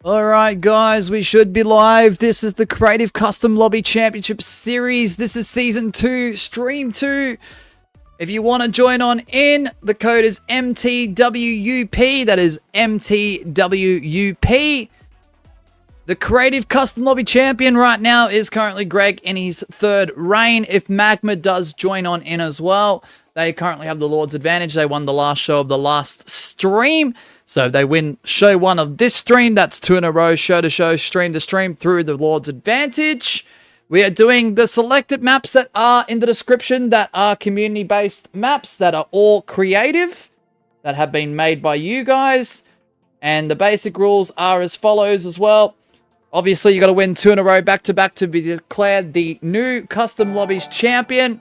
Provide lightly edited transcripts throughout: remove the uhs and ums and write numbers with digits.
Alright guys, we should be live. This is the Creative Custom Lobby Championship Series. This is Season 2, Stream 2. If you want to join on in, the code is MTWUP. That is MTWUP. The Creative Custom Lobby Champion right now is currently Greg in his third reign. If Magma does join on in as well, they currently have the Lord's advantage. They won the last show of the last stream. So if they win show 1 of this stream, that's 2 in a row, show to show, stream to stream through the Lord's advantage. We are doing the selected maps that are in the description, that are community-based maps, that are all creative, that have been made by you guys. And the basic rules are as follows as well. Obviously, you got to win 2 in a row back-to-back to be declared the new Custom Lobbies Champion.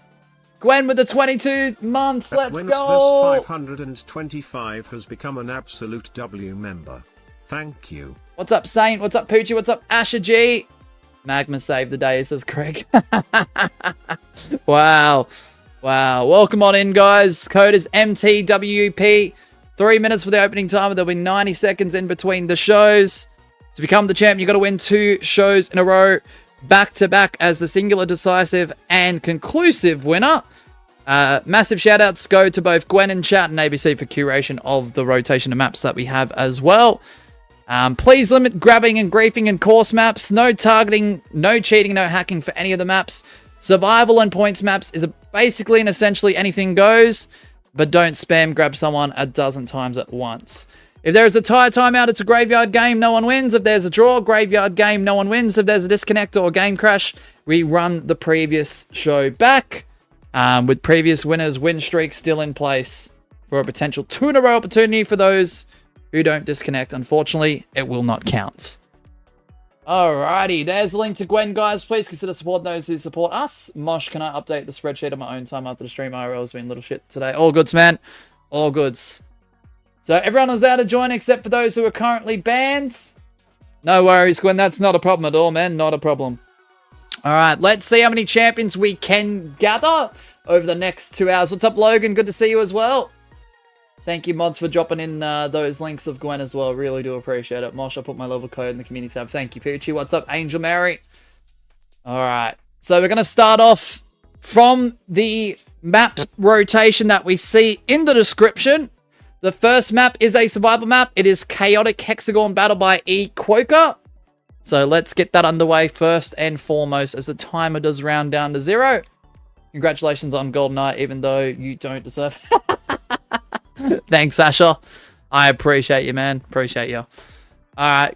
Gwen with the 22 months, let's go! 525 has become an absolute W member. Thank you. What's up, Saint? What's up, Poochie? What's up, Asher G? Magma saved the day, says Craig. Wow. Wow. Welcome on in, guys. Code is MTWP. 3 minutes for the opening timer. There'll be 90 seconds in between the shows. To become the champ, you got to win 2 shows in a row, back-to-back as the singular, decisive, and conclusive winner. Massive shout-outs go to both Gwen and chat and ABC for curation of the rotation of maps that we have as well. Please limit grabbing and griefing in course maps. No targeting, no cheating, no hacking for any of the maps. Survival and points maps is basically and essentially anything goes, but don't spam grab someone a dozen times at once. If there is a tie timeout, it's a graveyard game, no one wins. If there's a draw, graveyard game, no one wins. If there's a disconnect or a game crash, we run the previous show back. With previous winners' win streak still in place for a potential 2 in a row opportunity for those who don't disconnect. Unfortunately, it will not count. Alrighty, there's a link to Gwen, guys. Please consider supporting those who support us. Mosh, can I update the spreadsheet on my own time after the stream? IRL has been a little shit today. All goods, man. All goods. So everyone was able to join except for those who are currently banned. No worries, Gwen. That's not a problem at all, man. Not a problem. All right, let's see how many champions we can gather over the next 2 hours. What's up, Logan? Good to see you as well. Thank you, mods, for dropping in those links of Gwen as well. Really do appreciate it. Mosh, I'll put my level code in the community tab. Thank you, Poochie. What's up, Angel Mary? All right, so we're going to start off from the map rotation that we see in the description. The first map is a survival map. It is Chaotic Hexagon Battle by E. Quoker. So let's get that underway first and foremost as the timer does round down to 0. Congratulations on Golden Knight, even though you don't deserve it. Thanks, Asher. I appreciate you, man. Appreciate you. All right.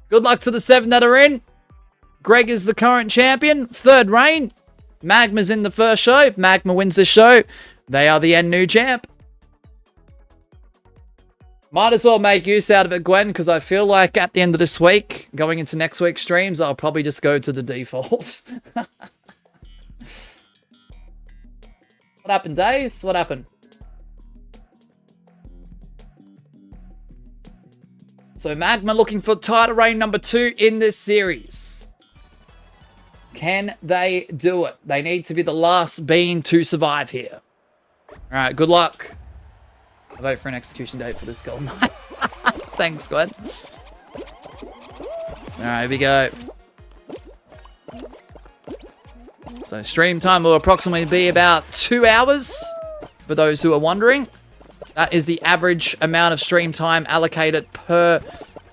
Good luck to the 7 that are in. Greg is the current champion. Third reign. Magma's in the first show. If Magma wins this show, they are the new champ. Might as well make use out of it, Gwen, because I feel like at the end of this week, going into next week's streams, I'll probably just go to the default. What happened, Days? What happened? So Magma looking for title reign number 2 in this series. Can they do it? They need to be the last being to survive here. All right, good luck. I vote for an execution date for this Golden Knight. Thanks, Gwen. Alright, here we go. So stream time will approximately be about 2 hours, for those who are wondering. That is the average amount of stream time allocated per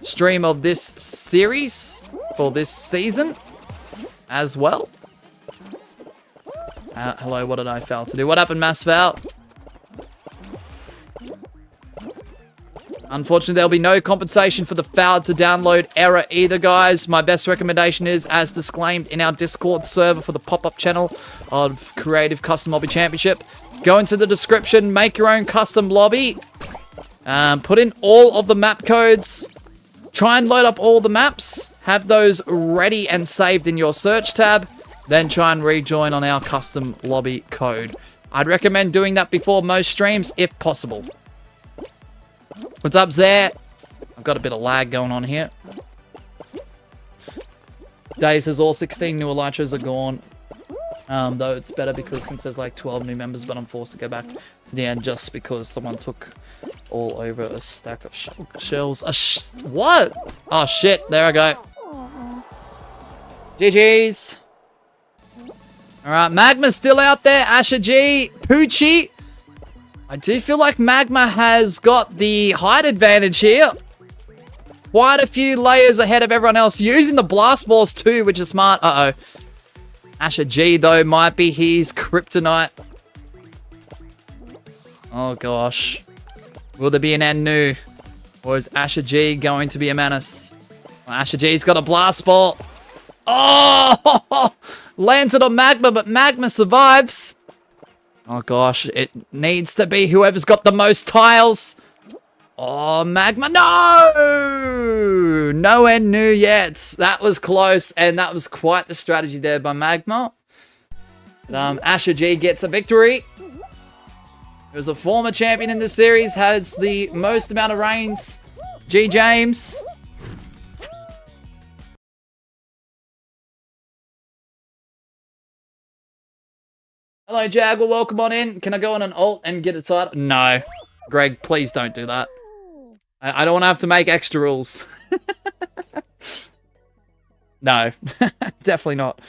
stream of this series for this season as well. Hello, what did I fail to do? What happened, Mass Foul? Unfortunately, there'll be no compensation for the failed to download error either, guys. My best recommendation is, as disclaimed in our Discord server for the pop-up channel of Creative Custom Lobby Championship, go into the description, make your own custom lobby, put in all of the map codes, try and load up all the maps, have those ready and saved in your search tab, then try and rejoin on our custom lobby code. I'd recommend doing that before most streams, if possible. What's up, Zare? I've got a bit of lag going on here. Day says all 16 new Elytras are gone. Though it's better because since there's like 12 new members, but I'm forced to go back to the end just because someone took all over a stack of shells. What? Oh, shit. There I go. GG's. Alright, Magma's still out there. Asher G. Poochie. I do feel like Magma has got the height advantage here. Quite a few layers ahead of everyone else. Using the blast balls too, which is smart. Uh-oh. Asher G, though, might be his kryptonite. Oh, gosh. Will there be an Anu? Or is Asher G going to be a menace? Well, Asher G's got a blast ball. Oh! Landed on Magma, but Magma survives. Oh, gosh. It needs to be whoever's got the most tiles. Oh, Magma. No! No Anu yet. That was close, and that was quite the strategy there by Magma. But, Asher G gets a victory. He was a former champion in this series, has the most amount of reigns. G James. Hello, Jag. Well, welcome on in. Can I go on an alt and get a title? No. Greg, please don't do that. I don't want to have to make extra rules. No. Definitely not.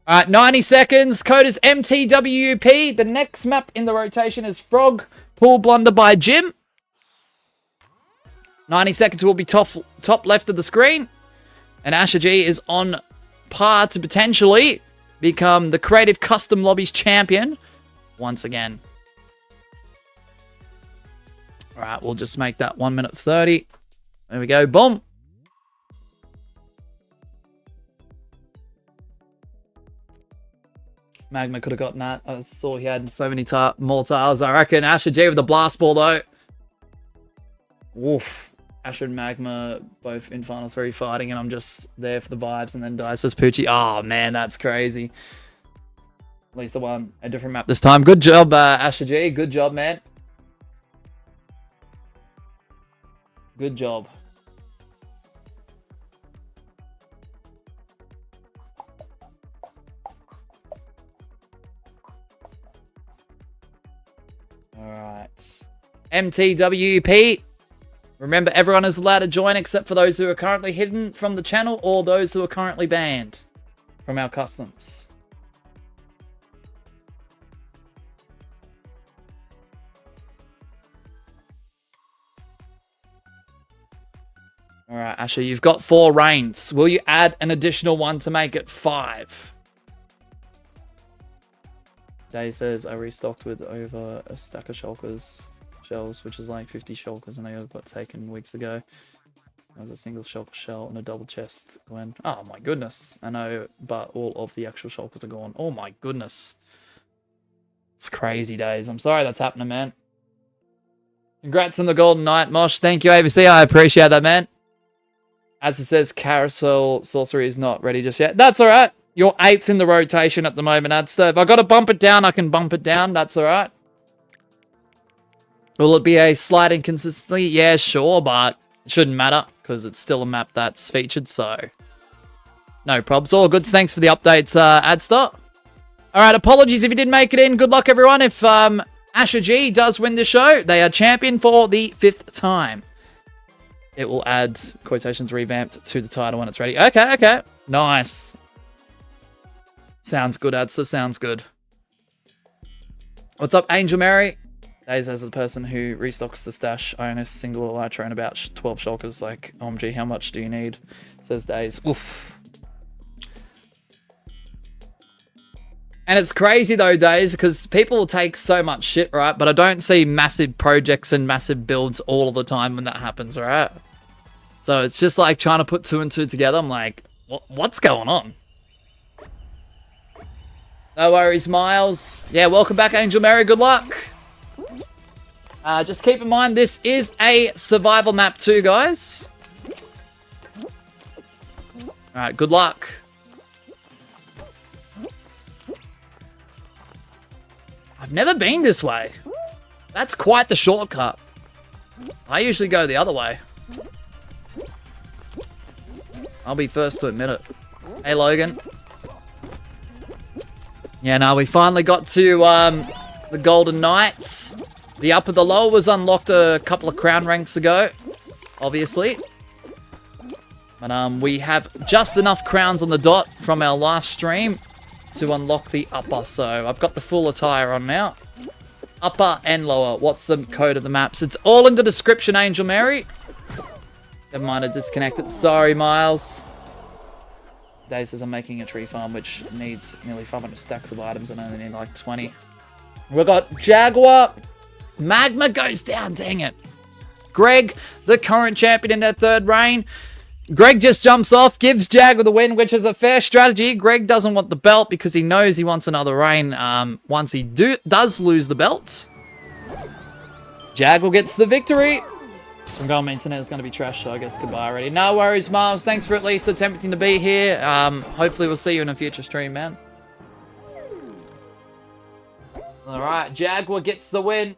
Alright, 90 seconds. Code is MTWUP. The next map in the rotation is Frog Pool Blunder by Jim. 90 seconds will be top left of the screen. And Asher G is on par to potentially become the Creative Custom Lobbies Champion once again. Alright, we'll just make that 1 minute 30. There we go. Boom. Magma could have gotten that. I saw he had so many more tiles. I reckon Asher G with the blast ball, though. Woof. Asher and Magma both in Final 3 fighting, and I'm just there for the vibes, and then Dice says Poochie. Oh, man, that's crazy. At least I won a different map this time. Good job, Asher G. Good job, man. Good job. Alright. MTWP. Remember, everyone is allowed to join except for those who are currently hidden from the channel or those who are currently banned from our customs. Alright, Asher, you've got 4 reigns. Will you add an additional one to make it 5? Day says I restocked with over a stack of shells, which is like 50 shulkers, and they got taken weeks ago. There was a single shulker shell and a double chest. When oh my goodness, I know, but all of the actual shulkers are gone. Oh my goodness, it's crazy days. I'm sorry that's happening, man. Congrats on the golden knight, Mosh. Thank you, ABC. I appreciate that, man. As it says, carousel sorcery is not ready just yet. That's all right. You're 8th in the rotation at the moment, Adster. If I got to bump it down, I can bump it down. That's all right. Will it be a slight inconsistency? Yeah, sure, but it shouldn't matter because it's still a map that's featured, so no probs. All good. Thanks for the updates, Adster. All right, apologies if you didn't make it in. Good luck, everyone. If Asher G does win the show, they are champion for the 5th time. It will add quotations revamped to the title when it's ready. Okay, okay. Nice. Sounds good, Adster. Sounds good. What's up, Angel Mary? Days as the person who restocks the stash. I own a single elytra and about 12 shulkers. Like, OMG, how much do you need? Says Days. Oof. And it's crazy though, Days, because people will take so much shit, right? But I don't see massive projects and massive builds all of the time when that happens, right? So it's just like trying to put 2 and 2 together. I'm like, what's going on? No worries, Miles. Yeah, welcome back, Angel Mary. Good luck. Just keep in mind, this is a survival map too, guys. Alright, good luck. I've never been this way. That's quite the shortcut. I usually go the other way. I'll be first to admit it. Hey, Logan. Yeah, no, we finally got to the Golden Knights. The upper, the lower was unlocked a couple of crown ranks ago, obviously. But we have just enough crowns on the dot from our last stream to unlock the upper. So I've got the full attire on now. Upper and lower. What's the code of the maps? It's all in the description, Angel Mary. Never mind, I disconnected. Sorry, Miles. Dave says I'm making a tree farm, which needs nearly 500 stacks of items and I only need like 20. We've got Jaguar. Magma goes down, dang it. Greg, the current champion in their third reign. Greg just jumps off, gives Jaguar the win, which is a fair strategy. Greg doesn't want the belt because he knows he wants another reign once he does lose the belt. Jaguar gets the victory. I'm going, my internet is going to be trash, so I guess goodbye already. No worries, Miles. Thanks for at least attempting to be here. Hopefully we'll see you in a future stream, man. Alright, Jaguar gets the win.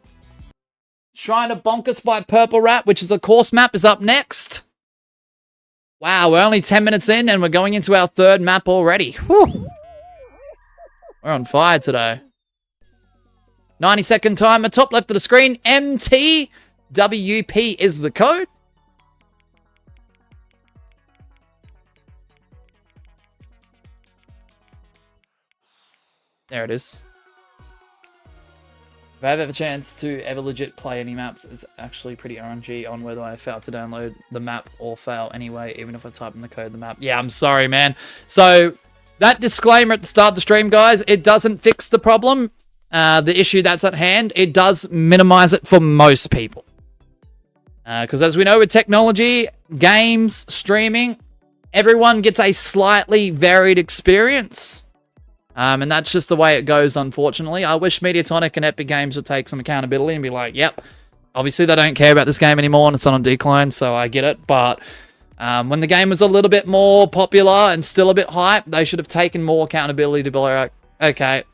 Trying to bonk us by Purple Rat, which is a course map, is up next. Wow, we're only 10 minutes in and we're going into our third map already. Whew. We're on fire today. 90-second timer, top left of the screen. MTWP is the code. There it is. If I ever have a chance to ever legit play any maps, it's actually pretty RNG on whether I fail to download the map or fail anyway, even if I type in the code of the map. Yeah, I'm sorry, man. So, that disclaimer at the start of the stream, guys, it doesn't fix the problem, the issue that's at hand. It does minimize it for most people. Because as we know with technology, games, streaming, everyone gets a slightly varied experience. And that's just the way it goes, unfortunately. I wish Mediatonic and Epic Games would take some accountability and be like, yep, obviously they don't care about this game anymore and it's on a decline, so I get it. But when the game was a little bit more popular and still a bit hype, they should have taken more accountability to be like, okay,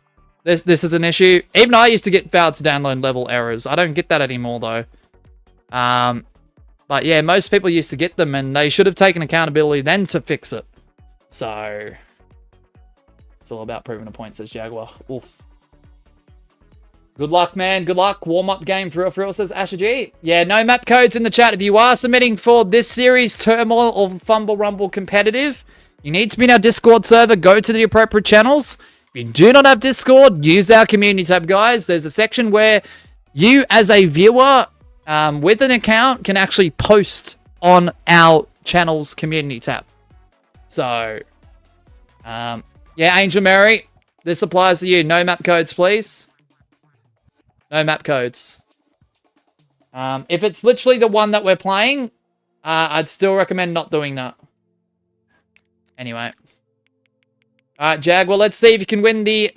this is an issue. Even I used to get failed to download level errors. I don't get that anymore, though. But yeah, most people used to get them, and they should have taken accountability then to fix it. So it's all about proving a point, says Jaguar. Oof. Good luck, man. Good luck. Warm-up game for real, says Asher G. Yeah, no map codes in the chat. If you are submitting for this series, Turmoil or Fumble Rumble competitive, you need to be in our Discord server. Go to the appropriate channels. If you do not have Discord, use our community tab, guys. There's a section where you, as a viewer with an account, can actually post on our channel's community tab. So, yeah, Angel Mary, this applies to you. No map codes, please. No map codes. If it's literally the one that we're playing, I'd still recommend not doing that. Anyway. Alright, Jaguar, let's see if you can win the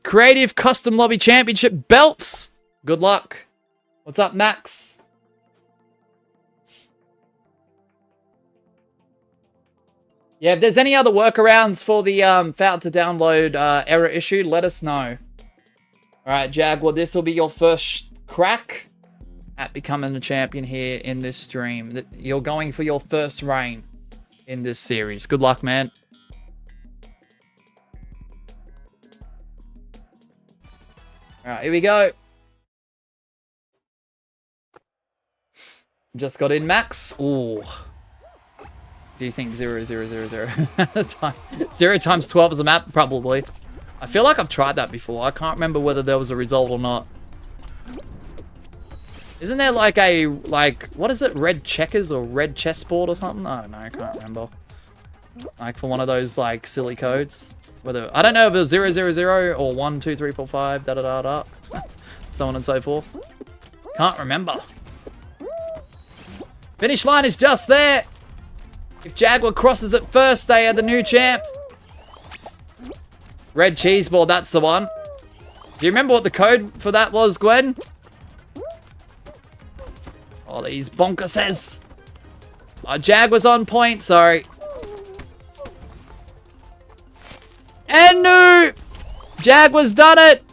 Creative Custom Lobby Championship belts. Good luck. What's up, Max? Yeah, if there's any other workarounds for the failed to download error issue, let us know. Alright, Jaguar, this will be your first crack at becoming a champion here in this stream. You're going for your first reign in this series. Good luck, man. Alright, here we go. Just got in, Max. Ooh. Do you think 0, 0, 0, 0 0 times 12 is a map? Probably. I feel like I've tried that before. I can't remember whether there was a result or not. Isn't there like a, what is it? Red checkers or red chessboard or something? I don't know. I can't remember. Like for one of those like silly codes. Whether, I don't know if it was 0, 0, 0 or 1, 2, 3, 4, 5, da da da da. So on and so forth. Can't remember. Finish line is just there. If Jaguar crosses it first, they are the new champ. Red cheese ball, that's the one. Do you remember what the code for that was, Gwen? Oh, these bonker says. Oh, Jaguar's on point, sorry. And no! Jaguar's done it!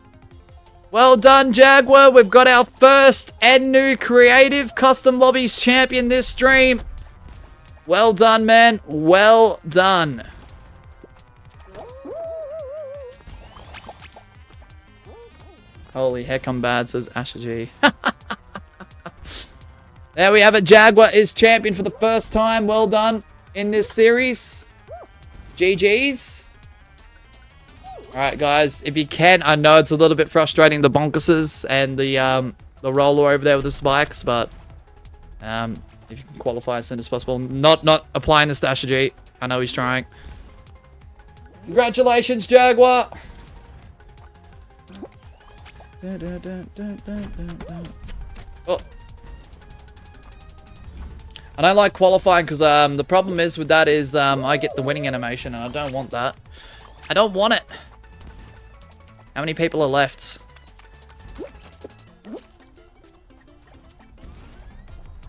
Well done, Jaguar. We've got our first and new Creative Custom Lobbies Champion this stream. Well done, man. Well done. Holy heck, I'm bad, says Asher G. There we have it. Jaguar is champion for the first time. Well done in this series. GG's. Alright, guys. If you can, I know it's a little bit frustrating, the bonkuses and the roller over there with the spikes, but if you can qualify as soon as possible. Not applying the strategy. I know he's trying. Congratulations, Jaguar. Oh. I don't like qualifying because the problem is with that is I get the winning animation and I don't want that. I don't want it. How many people are left?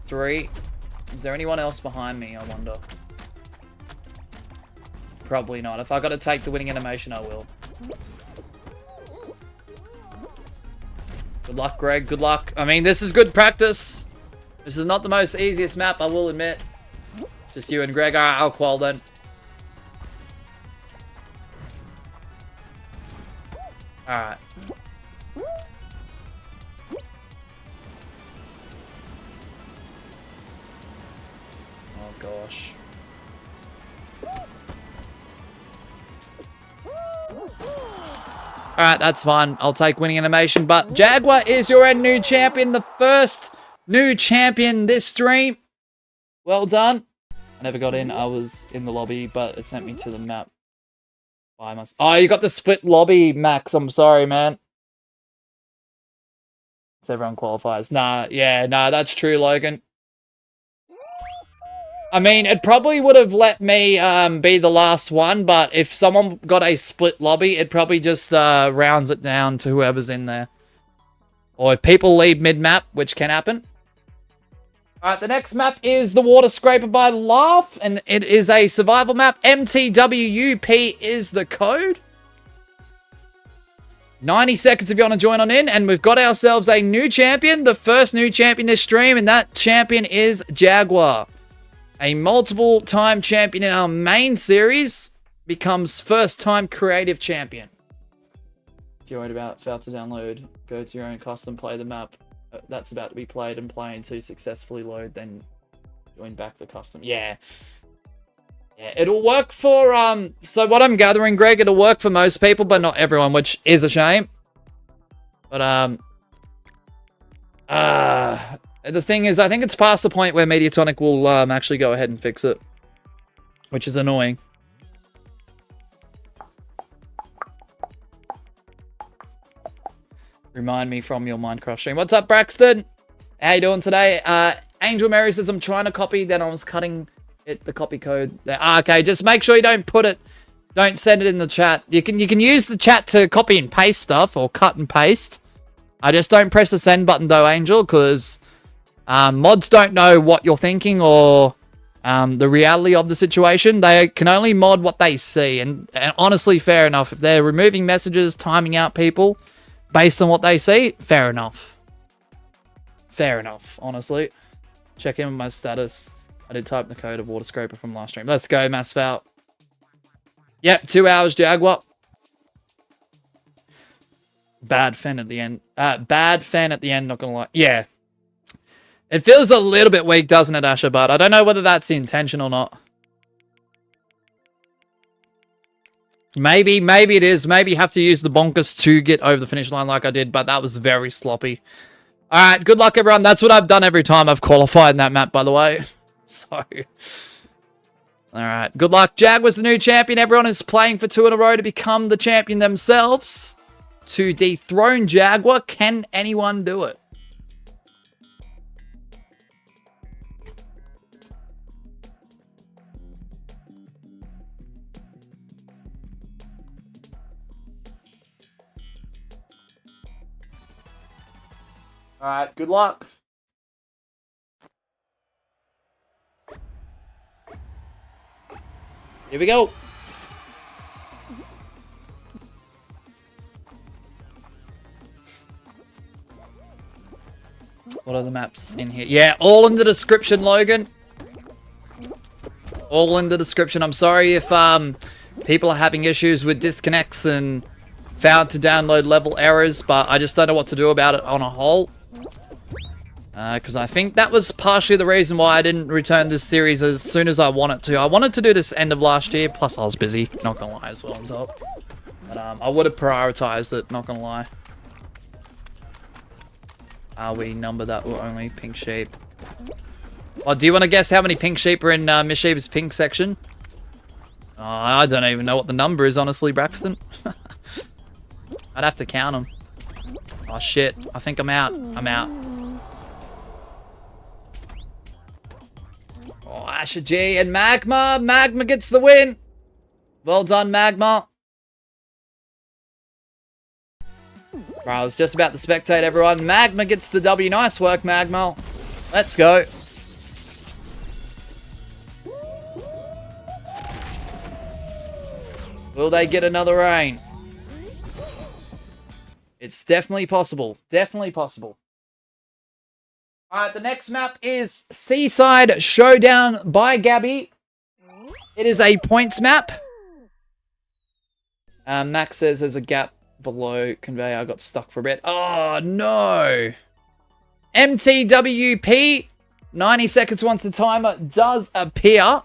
3. Is there anyone else behind me, I wonder? Probably not. If I got to take the winning animation, I will. Good luck, Greg. Good luck. I mean, this is good practice. This is not the most easiest map, I will admit. Just you and Greg. Alright, I'll qual then. Alright. Oh, gosh. Alright, that's fine. I'll take winning animation. But Jaguar is your new champion. The first new champion this stream. Well done. I never got in. I was in the lobby, but it sent me to the map. Oh, you got the split lobby, Max. I'm sorry, man. So everyone qualifies. Nah, that's true, Logan. I mean, it probably would have let me be the last one, but if someone got a split lobby, it probably just rounds it down to whoever's in there. Or if people leave mid-map, which can happen. Alright, the next map is the Water Scraper by Laugh, and it is a survival map. MTWUP is the code. 90 seconds if you want to join on in, and we've got ourselves a new champion, the first new champion this stream, and that champion is Jaguar. A multiple-time champion in our main series becomes first-time creative champion. If you're worried about fail to download, go to your own custom, play the map. That's about to be played and playing to successfully load, then join back the custom. Yeah, it'll work for, so what I'm gathering, Greg, it'll work for most people, but not everyone, which is a shame. But, the thing is, I think it's past the point where Mediatonic will, actually go ahead and fix it, which is annoying. Remind me from your Minecraft stream. What's up, Braxton? How you doing today? Angel Mary says, I'm trying to copy, then I was cutting the copy code there. Okay, just make sure you don't don't send it in the chat. You can use the chat to copy and paste stuff, or cut and paste. I just don't press the send button though, Angel, because mods don't know what you're thinking or the reality of the situation. They can only mod what they see, and honestly, fair enough. If they're removing messages, timing out people based on what they see, fair enough. Fair enough, honestly. Check in with my status. I did type the code of Water Scraper from last stream. Let's go, Massfout. Yep, 2 hours, Jaguar. Bad fan at the end. Bad fan at the end, not gonna lie. Yeah. It feels a little bit weak, doesn't it, Asher? But I don't know whether that's the intention or not. Maybe it is. Maybe you have to use the bonkers to get over the finish line like I did, but that was very sloppy. Alright, good luck, everyone. That's what I've done every time I've qualified in that map, by the way. So, alright, good luck. Jag was the new champion. Everyone is playing for 2 in a row to become the champion themselves. To dethrone Jaguar, can anyone do it? Alright, good luck. Here we go. What are the maps in here? Yeah, all in the description, Logan. All in the description. I'm sorry if people are having issues with disconnects and failed to download level errors, but I just don't know what to do about it on a whole. Because I think that was partially the reason why I didn't return this series as soon as I wanted to. I wanted to do this end of last year, plus I was busy, not gonna lie as well on top. But I would have prioritized it, not gonna lie. We number that or only pink sheep. Oh, do you want to guess how many pink sheep are in Miss Sheep's pink section? Oh, I don't even know what the number is, honestly, Braxton. I'd have to count them. Oh, shit. I think I'm out. I'm out. Oh, Asher G and Magma. Magma gets the win. Well done, Magma. Right, I was just about to spectate everyone. Magma gets the W. Nice work, Magma. Let's go. Will they get another rain? It's definitely possible. Definitely possible. Alright, the next map is Seaside Showdown by Gabby. It is a points map. Max says there's a gap below conveyor. I got stuck for a bit. Oh, no. MTWP. 90 seconds once the timer does appear.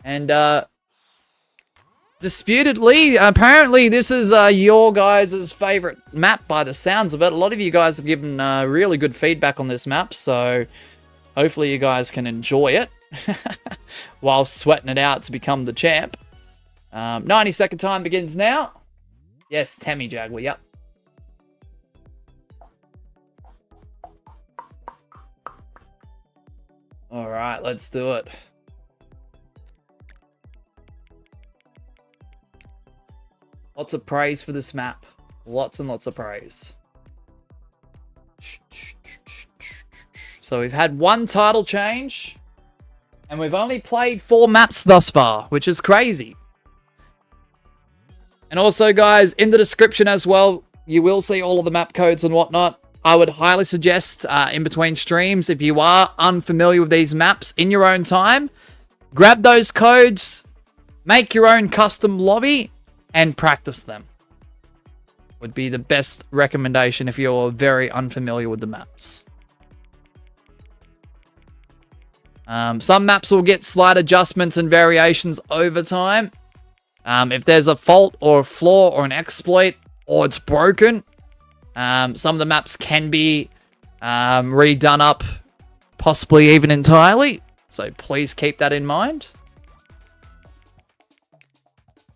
And, disputedly, apparently this is your guys' favorite map by the sounds of it. A lot of you guys have given really good feedback on this map, so hopefully you guys can enjoy it while sweating it out to become the champ. 90-second time begins now. Yes, Tammy Jaguar, yep. Alright, let's do it. Lots of praise for this map. Lots and lots of praise. So we've had one title change. And we've only played 4 maps thus far, which is crazy. And also, guys, in the description as well, you will see all of the map codes and whatnot. I would highly suggest, in between streams, if you are unfamiliar with these maps in your own time, grab those codes, make your own custom lobby, and practice them. Would be the best recommendation if you're very unfamiliar with the maps. Some maps will get slight adjustments and variations over time. If there's a fault or a flaw or an exploit or it's broken, some of the maps can be redone up, possibly even entirely. So please keep that in mind.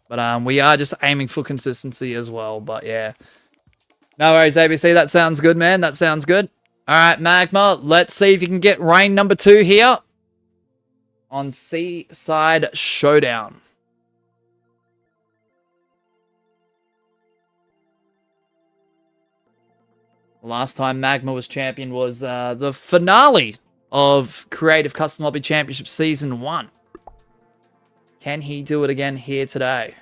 But we are just aiming for consistency as well. But yeah. No worries, ABC. That sounds good, man. That sounds good. All right, Magma. Let's see if you can get rain number 2 here on Seaside Showdown. Last time Magma was champion was the finale of Creative Custom Lobby Championship Season 1. Can he do it again here today?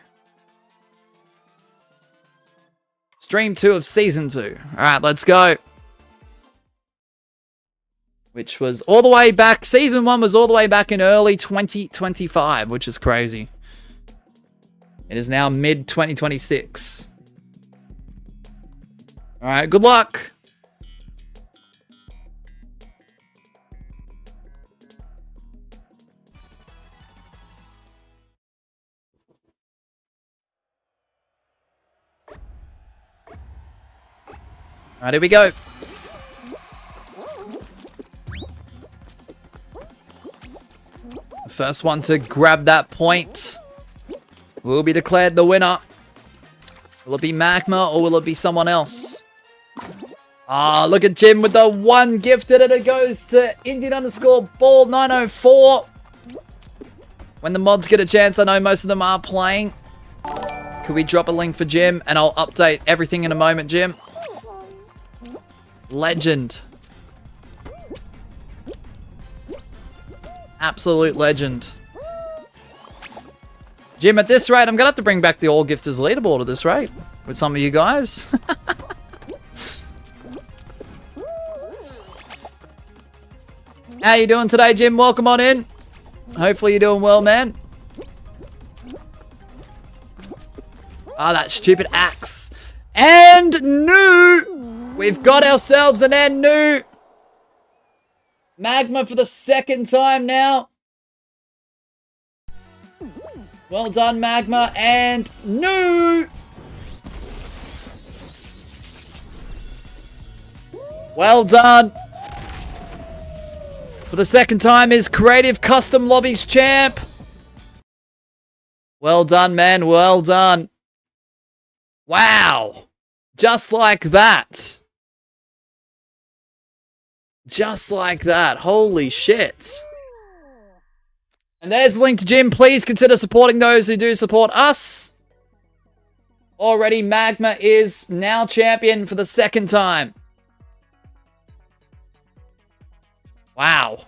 Stream 2 of Season 2. Alright, let's go. Which was all the way back. Season 1 was all the way back in early 2025, which is crazy. It is now mid-2026. Alright, good luck. Alright, here we go. The first one to grab that point will be declared the winner. Will it be Magma or will it be someone else? Ah, look at Jim with the 1 gifted and it goes to Indian_ball904. When the mods get a chance, I know most of them are playing. Could we drop a link for Jim and I'll update everything in a moment, Jim. Legend. Absolute legend. Jim, at this rate, I'm going to have to bring back the All Gifters leaderboard at this rate with some of you guys. How you doing today, Jim? Welcome on in. Hopefully you're doing well, man. Ah, that stupid axe. And new. We've got ourselves an and new. Magma for the second time now. Well done, Magma. And no! Well done. For the second time is Creative Custom Lobbies Champ. Well done, man. Well done. Wow. Just like that. Just like that. Holy shit. And there's the link to Jim. Please consider supporting those who do support us. Already, Magma is now champion for the second time. Wow.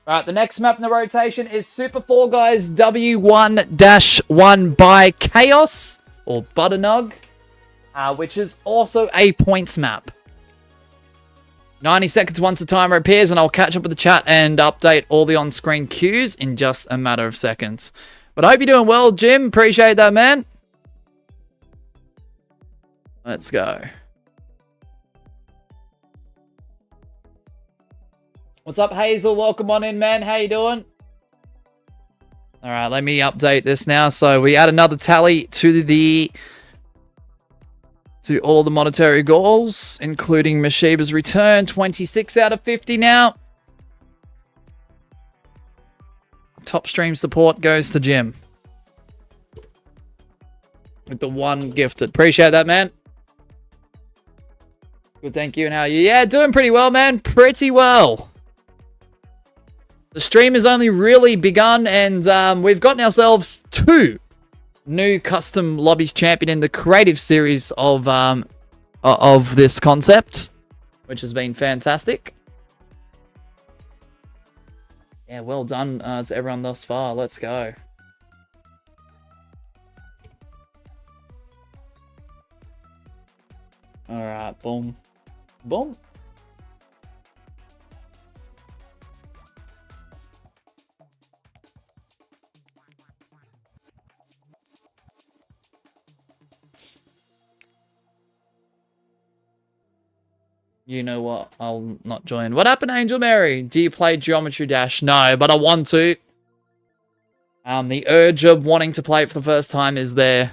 Alright, the next map in the rotation is Super Fall Guys W1-1 by Chaos, or Butternug, which is also a points map. 90 seconds once the timer appears, and I'll catch up with the chat and update all the on-screen cues in just a matter of seconds. But I hope you're doing well, Jim. Appreciate that, man. Let's go. What's up, Hazel? Welcome on in, man. How you doing? All right, let me update this now. So we add another tally to all the monetary goals, including Mashiba's return. 26 out of 50 now. Top stream support goes to Jim. With the one gifted. Appreciate that, man. Good, thank you. And how are you? Yeah, doing pretty well, man. Pretty well. The stream has only really begun, and we've gotten ourselves 2 new custom lobbies champion in the creative series of this concept, which has been fantastic. Yeah, well done to everyone thus far. Let's go. All right, boom, boom. You know what? I'll not join. What happened, Angel Mary? Do you play Geometry Dash? No, but I want to. The urge of wanting to play it for the first time is there.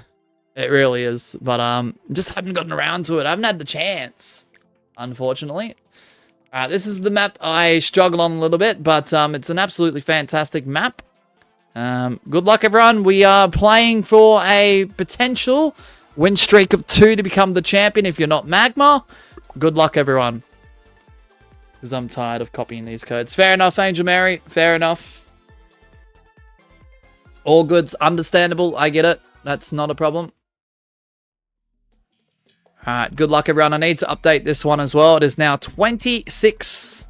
It really is. But just haven't gotten around to it. I haven't had the chance, unfortunately. This is the map I struggle on a little bit, but it's an absolutely fantastic map. Good luck, everyone. We are playing for a potential win streak of 2 to become the champion if you're not Magma. Good luck, everyone. Because I'm tired of copying these codes. Fair enough, Angel Mary. Fair enough. All good's understandable. I get it. That's not a problem. Alright, good luck, everyone. I need to update this one as well. It is now 26.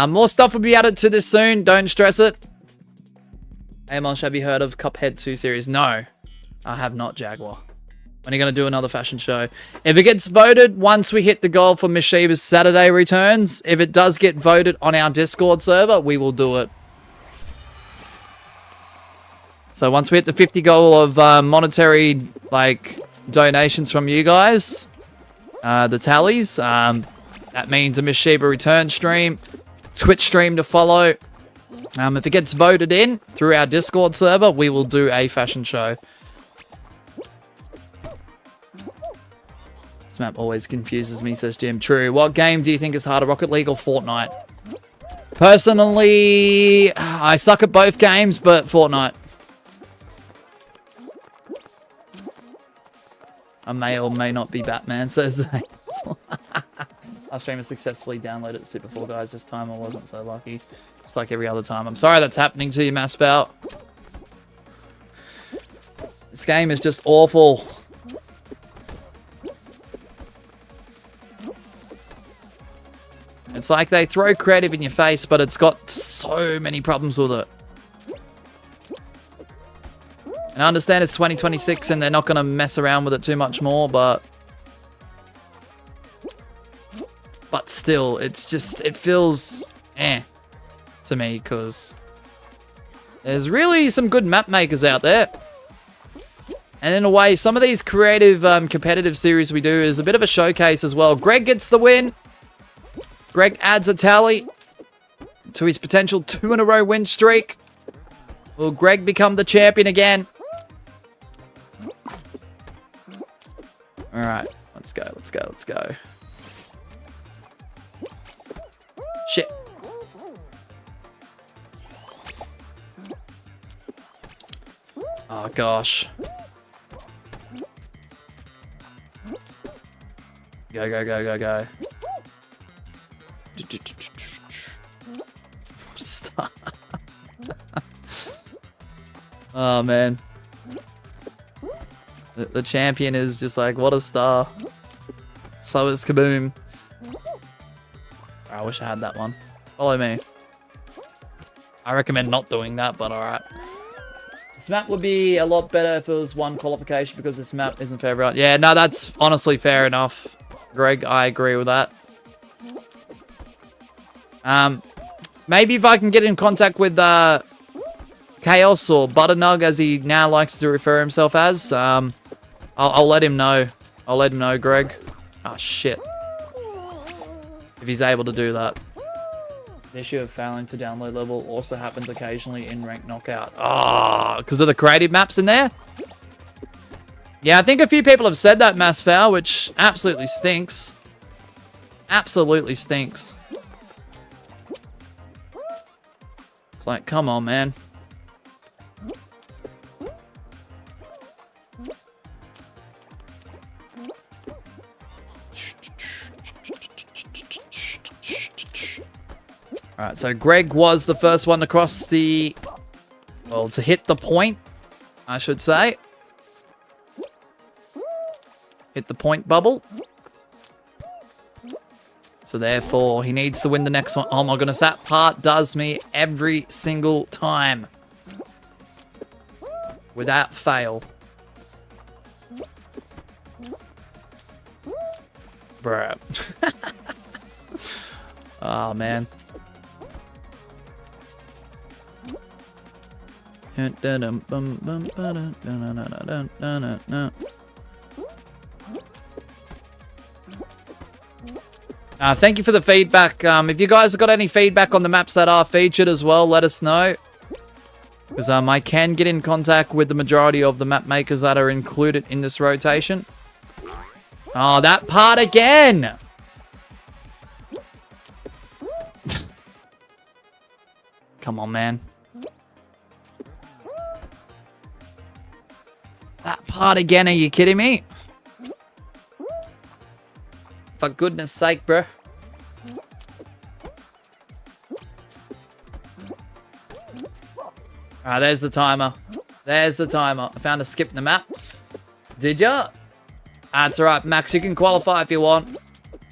More stuff will be added to this soon. Don't stress it. Amos, have you heard of Cuphead 2 series? No, I have not, Jaguar. When are you going to do another fashion show? If it gets voted, once we hit the goal for Mashiba's Saturday returns, if it does get voted on our Discord server, we will do it. So once we hit the 50 goal of monetary, donations from you guys, the tallies, that means a Mashiba return stream, Twitch stream to follow. If it gets voted in through our Discord server, we will do a fashion show. This map always confuses me, says Jim. True. What game do you think is harder, Rocket League or Fortnite? Personally, I suck at both games, but Fortnite. I may or may not be Batman, says Our streamer successfully downloaded Super Fall Guys this time. I wasn't so lucky. Just like every other time. I'm sorry that's happening to you, Masspout. This game is just awful. It's like they throw creative in your face, but it's got so many problems with it. And I understand it's 2026 and they're not going to mess around with it too much more, but still, it's just, it feels to me, because there's really some good map makers out there. And in a way, some of these creative competitive series we do is a bit of a showcase as well. Greg gets the win. Greg adds a tally. to his potential 2-in-a-row win streak. Will Greg become the champion again? Alright, let's go, let's go, let's go. Shit. Oh gosh. Go, go, go, go, go. Stop. Oh man. The champion is just like, what a star. So is Kaboom. I wish I had that one. Follow me. I recommend not doing that, but alright. This map would be a lot better if it was one qualification because this map isn't fair, right? Yeah, no, that's honestly fair enough. Greg, I agree with that. Maybe if I can get in contact with Chaos or Butternug, as he now likes to refer himself as, I'll let him know. I'll let him know, Greg. Oh, shit. If he's able to do that. The issue of failing to download level also happens occasionally in Ranked Knockout. Oh, because of the creative maps in there? Yeah, I think a few people have said that, Mass Foul, which absolutely stinks. Absolutely stinks. It's like, come on, man. Alright, so Greg was the first one to cross the... Well, to hit the point, I should say. Hit the point bubble. So therefore, he needs to win the next one. Oh my goodness, that part does me every single time. Without fail. Bruh. Oh, man. Thank you for the feedback. If you guys have got any feedback on the maps that are featured as well, let us know. Because I can get in contact with the majority of the map makers that are included in this rotation. Oh, that part again! Come on, man. That part again, are you kidding me? For goodness sake, bro. Alright, there's the timer. There's the timer. I found a skip in the map. Did ya? That's alright, Max. You can qualify if you want.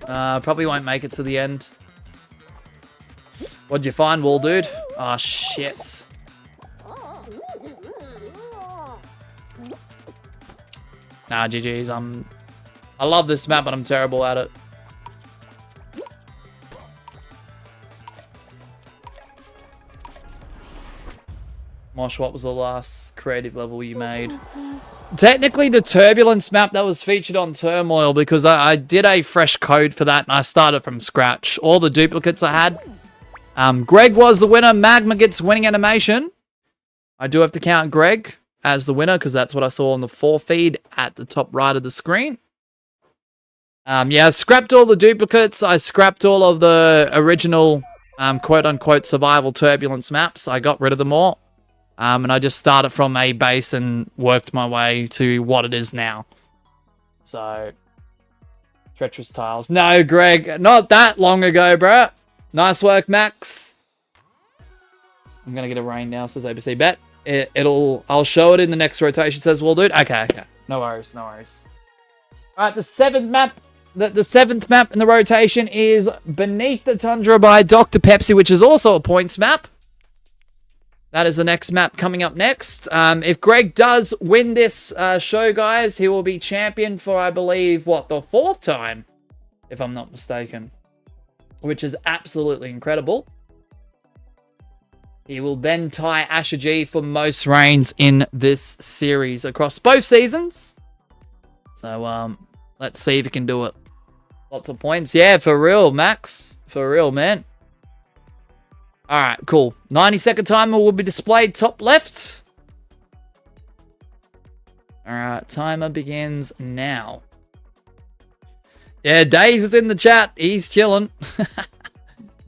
Probably won't make it to the end. What'd you find, Wall Dude? Oh, shit. Nah, GG's. I love this map, but I'm terrible at it. Mosh, what was the last creative level you made? Technically, the Turbulence map that was featured on Turmoil, because I did a fresh code for that, and I started from scratch. All the duplicates I had. Greg was the winner. Magma gets winning animation. I do have to count Greg as the winner, because that's what I saw on the 4 feed at the top right of the screen. Yeah, I scrapped all the duplicates. I scrapped all of the original, quote-unquote, survival Turbulence maps. I got rid of them all. And I just started from a base and worked my way to what it is now. So, treacherous tiles. No, Greg, not that long ago, bruh. Nice work, Max. I'm gonna get a rain now, says ABC Bet. I'll show it in the next rotation, says Well Dude. Okay. No worries, no worries. Alright, the 7th map. The 7th map in the rotation is Beneath the Tundra by Dr. Pepsi, which is also a points map. That is the next map coming up next. If Greg does win this show, guys, he will be champion for, I believe, what, the 4th time? If I'm not mistaken. Which is absolutely incredible. He will then tie Asher G for most reigns in this series across both seasons. So, let's see if he can do it. Lots of points. Yeah, for real, Max. For real, man. All right, cool. 90-second timer will be displayed top left. All right, timer begins now. Yeah, Daze is in the chat. He's chilling.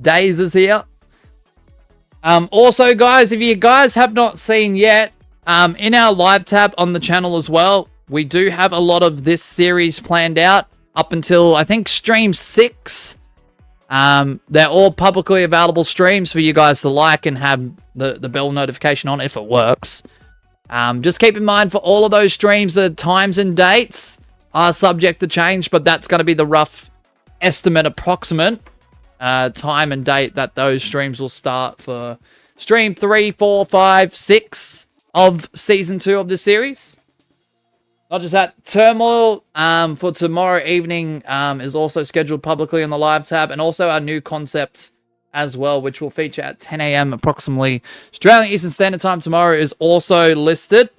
Daze is here. Also, guys, if you guys have not seen yet, in our live tab on the channel as well, we do have a lot of this series planned out up until, I think, stream 6. They're all publicly available streams for you guys to like and have the bell notification on if it works. Just keep in mind for all of those streams, the times and dates are subject to change, but that's going to be the rough estimate, approximate time and date that those streams will start for stream 3, 4, 5, 6 of season 2 of the series. Not just that, Turmoil for tomorrow evening is also scheduled publicly on the live tab, and also our new concept as well, which will feature at 10 a.m. approximately Australian Eastern Standard Time tomorrow, is also listed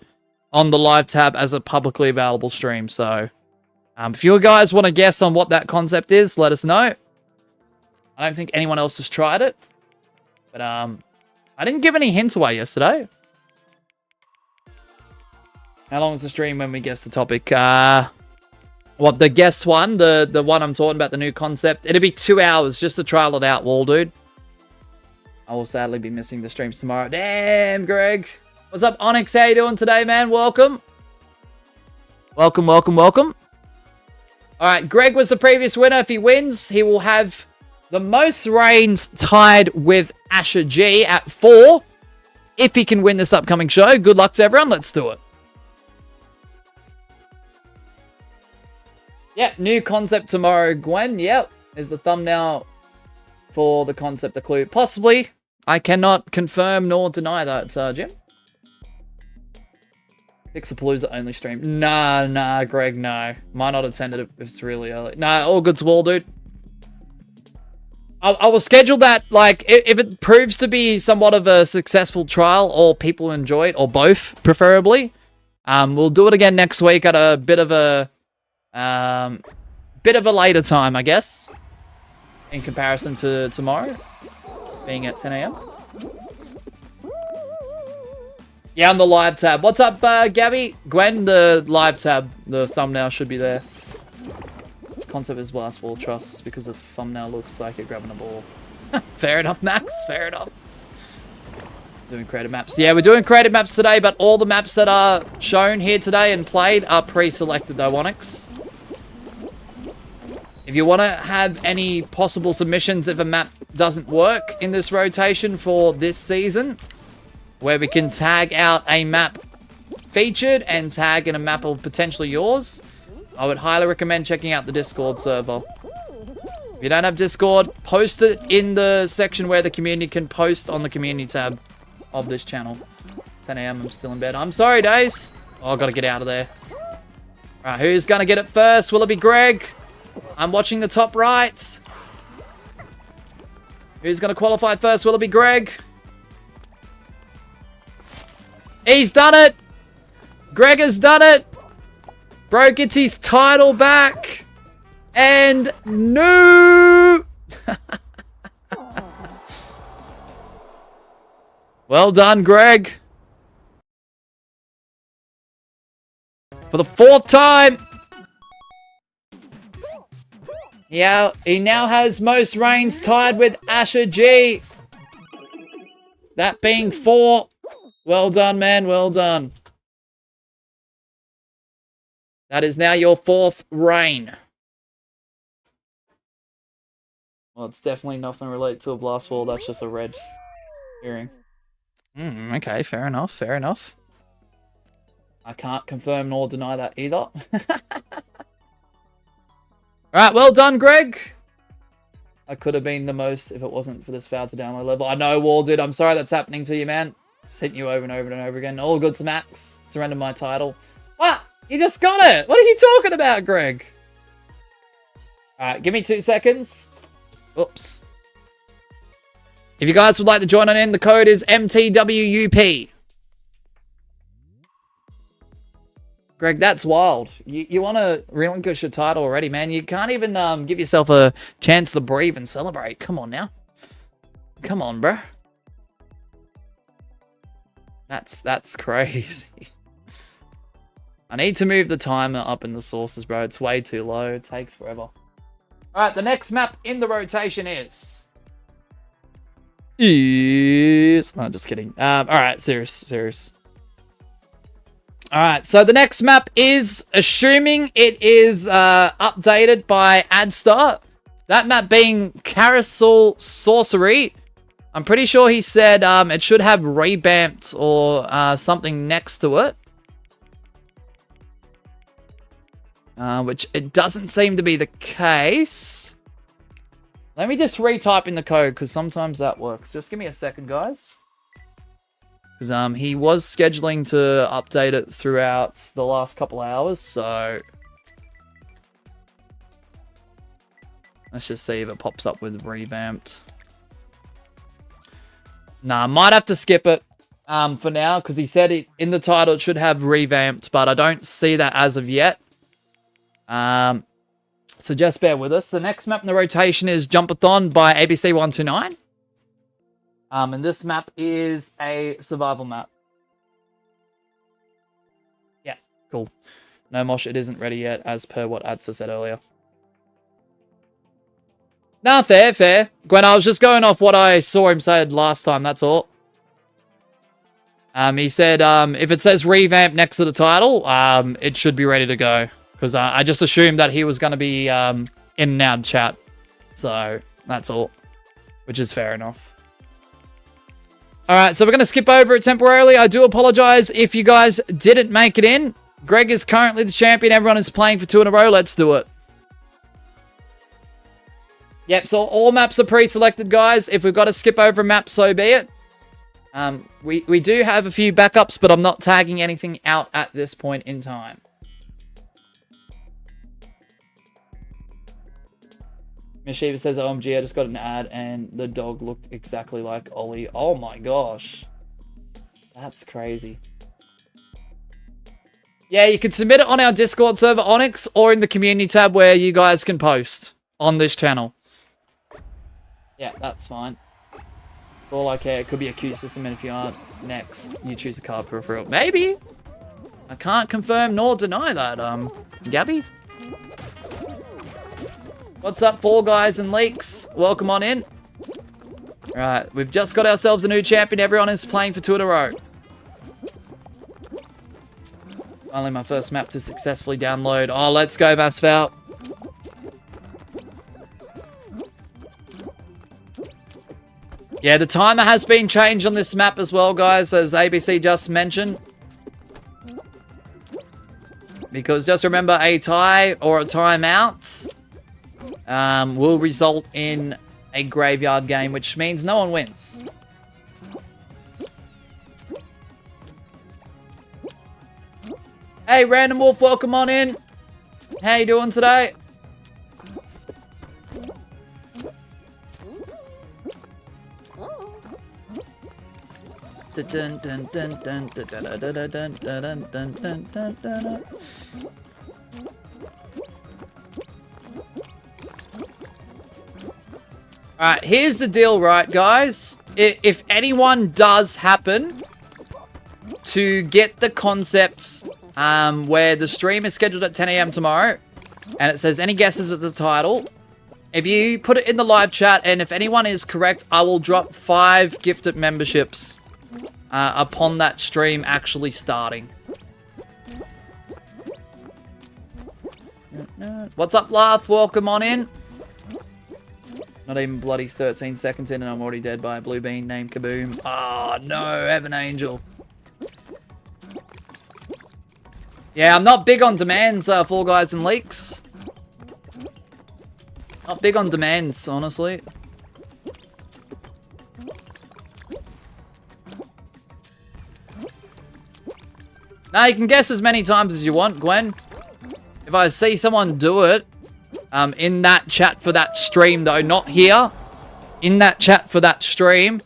on the live tab as a publicly available stream. So if you guys want to guess on what that concept is, let us know. I don't think anyone else has tried it, but I didn't give any hints away yesterday. How long is the stream when we guess the topic? What, the guess one? The one I'm talking about, the new concept? It'll be 2 hours just to trial it out, wall dude. I will sadly be missing the streams tomorrow. Damn, Greg. What's up, Onyx? How you doing today, man? Welcome. Welcome, welcome, welcome. All right, Greg was the previous winner. If he wins, he will have the most reigns tied with Asher G at 4. If he can win this upcoming show, good luck to everyone. Let's do it. Yep, new concept tomorrow, Gwen. Yep, is the thumbnail for the concept a clue? Possibly. I cannot confirm nor deny that, Jim. Pixapalooza only stream. Nah, Greg, no. Might not attend it if it's really early. Nah, all good to all, dude. I will schedule that, like, if it proves to be somewhat of a successful trial, or people enjoy it, or both, preferably. We'll do it again next week at a bit of a later time, I guess, in comparison to tomorrow, being at 10 a.m. Yeah, on the live tab. What's up, Gabby? Gwen, the live tab, the thumbnail should be there. Concept is blast ball truss because the thumbnail looks like you're grabbing a ball. Fair enough, Max. Fair enough. Doing creative maps. Yeah, we're doing creative maps today, but all the maps that are shown here today and played are pre-selected though, Onyx. If you want to have any possible submissions if a map doesn't work in this rotation for this season, where we can tag out a map featured and tag in a map of potentially yours, I would highly recommend checking out the Discord server. If you don't have Discord, post it in the section where the community can post on the community tab of this channel. 10 a.m. I'm still in bed. I'm sorry, Days. Oh, I've got to get out of there. All right, who's going to get it first? Will it be Greg? I'm watching the top right. Who's going to qualify first? Will it be Greg? He's done it. Greg has done it. Bro gets his title back. And no. Well done, Greg. For the 4th time. Yeah, he now has most reigns tied with Asher G. That being 4. Well done, man. Well done. That is now your 4th reign. Well, it's definitely nothing related to a blast ball. That's just a red earring. Okay, fair enough. Fair enough. I can't confirm nor deny that either. Alright, well done, Greg. I could have been the most if it wasn't for this fail to download level. I know, Wall, dude. I'm sorry that's happening to you, man. Just hitting you over and over and over again. All good to Max. Surrender my title. What? You just got it. What are you talking about, Greg? Alright, give me 2 seconds. Oops. If you guys would like to join on in, the code is MTWUP. Greg, that's wild. You want to relinquish your title already, man. You can't even give yourself a chance to breathe and celebrate. Come on now. Come on, bro. That's crazy. I need to move the timer up in the sources, bro. It's way too low. It takes forever. All right, the next map in the rotation is... No, just kidding. All right, serious. All right, so the next map is, assuming it is updated by AdStar, that map being Carousel Sorcery. I'm pretty sure he said it should have revamped or something next to it. Which it doesn't seem to be the case. Let me just retype in the code, because sometimes that works. Just give me a second, guys. Because he was scheduling to update it throughout the last couple hours, so... Let's just see if it pops up with revamped. Nah, might have to skip it for now, because he said it in the title it should have revamped, but I don't see that as of yet. So just bear with us. The next map in the rotation is Jumpathon by ABC129. And this map is a survival map. Yeah, cool. No, Mosh, it isn't ready yet, as per what Adsa said earlier. Nah, fair. Gwen, I was just going off what I saw him say last time, that's all. He said if it says revamp next to the title, it should be ready to go. Because I just assumed that he was going to be in and out of chat. So, that's all. Which is fair enough. Alright, so we're going to skip over it temporarily. I do apologize if you guys didn't make it in. Greg is currently the champion. Everyone is playing for 2 in a row. Let's do it. Yep, so all maps are pre-selected, guys. If we've got to skip over a map, so be it. We do have a few backups, but I'm not tagging anything out at this point in time. Mishiva says, OMG, I just got an ad and the dog looked exactly like Ollie. Oh my gosh. That's crazy. Yeah, you can submit it on our Discord server, Onyx, or in the community tab where you guys can post on this channel. Yeah, that's fine. For all I care, it could be a queue system, and if you aren't next, you choose a card peripheral. Maybe. I can't confirm nor deny that, Gabby. What's up, Fall Guys and Leaks? Welcome on in. Alright, we've just got ourselves a new champion. Everyone is playing for 2 in a row. Finally, my first map to successfully download. Oh, let's go, Masval. Yeah, the timer has been changed on this map as well, guys, as ABC just mentioned. Because just remember, a tie or a timeout will result in a graveyard game, which means no one wins. Hey, Random Wolf, welcome on in. How you doing today? Alright, here's the deal, right, guys? If anyone does happen to get the concepts where the stream is scheduled at 10 AM tomorrow, and it says any guesses at the title, if you put it in the live chat, and if anyone is correct, I will drop 5 gifted memberships upon that stream actually starting. What's up, Laugh? Welcome on in. Not even bloody 13 seconds in and I'm already dead by a blue bean named Kaboom. Oh, no, Evan Angel. Yeah, I'm not big on demands, Fall Guys and Leaks. Not big on demands, honestly. Now, you can guess as many times as you want, Gwen. If I see someone do it, in that chat for that stream, though, not here. In that chat for that stream,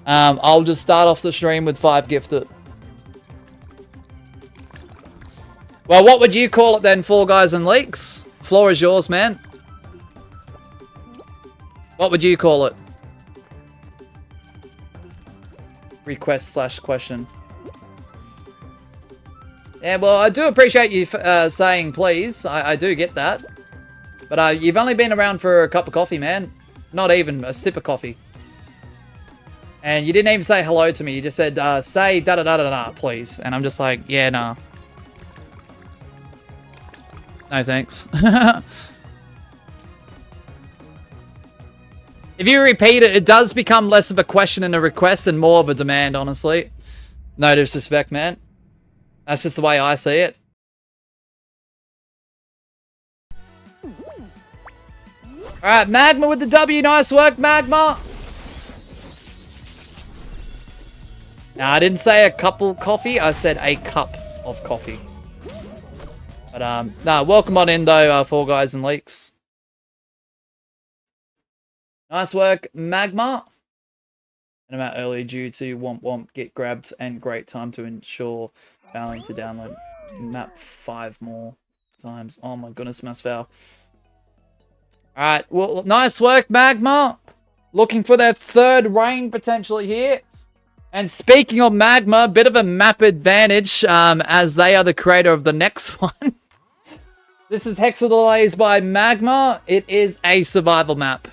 I'll just start off the stream with 5 gifted. Well, what would you call it then, Fall Guys and Leaks? Floor is yours, man. What would you call it? Request / question. Yeah, well, I do appreciate you saying please. I do get that. But you've only been around for a cup of coffee, man. Not even a sip of coffee. And you didn't even say hello to me. You just said, say da-da-da-da-da, please. And I'm just like, yeah, nah. No, thanks. If you repeat it, it does become less of a question and a request and more of a demand, honestly. No disrespect, man. That's just the way I see it. Alright, Magma with the W. Nice work, Magma. Now, I didn't say a couple coffee. I said a cup of coffee. But, nah, welcome on in, though, Fall Guys and Leaks. Nice work, Magma. And I'm out early due to Womp Womp get grabbed and great time to ensure failing to download map 5 more times. Oh my goodness, mass fail. Alright, well, nice work, Magma. Looking for their 3rd reign potentially here. And speaking of Magma, bit of a map advantage as they are the creator of the next one. This is Hexadelays by Magma. It is a survival map.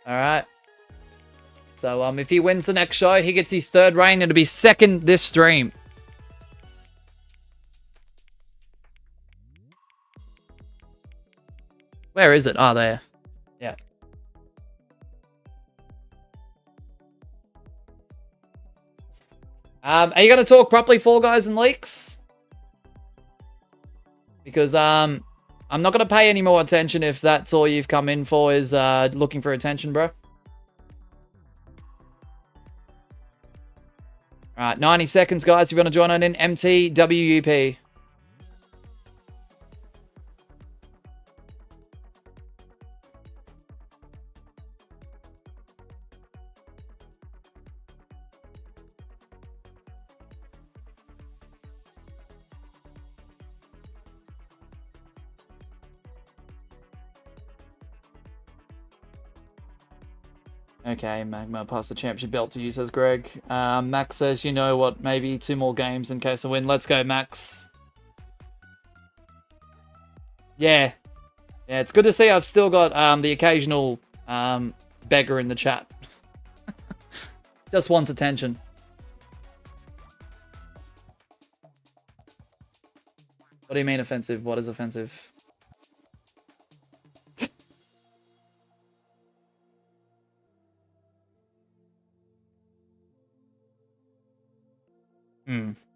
Alright. So, if he wins the next show, he gets his 3rd reign. It'll be 2nd this stream. Where is it? Oh, there. Yeah. Are you going to talk properly, Fall Guys and Leaks? Because, I'm not going to pay any more attention if that's all you've come in for is looking for attention, bro. Alright, 90 seconds, guys. If you want to join on in, MTWUP. Okay, Magma, pass the championship belt to you, says Greg. Max says, you know what, maybe 2 more games in case I win. Let's go, Max. Yeah. Yeah, it's good to see I've still got the occasional beggar in the chat. Just wants attention. What do you mean offensive? What is offensive?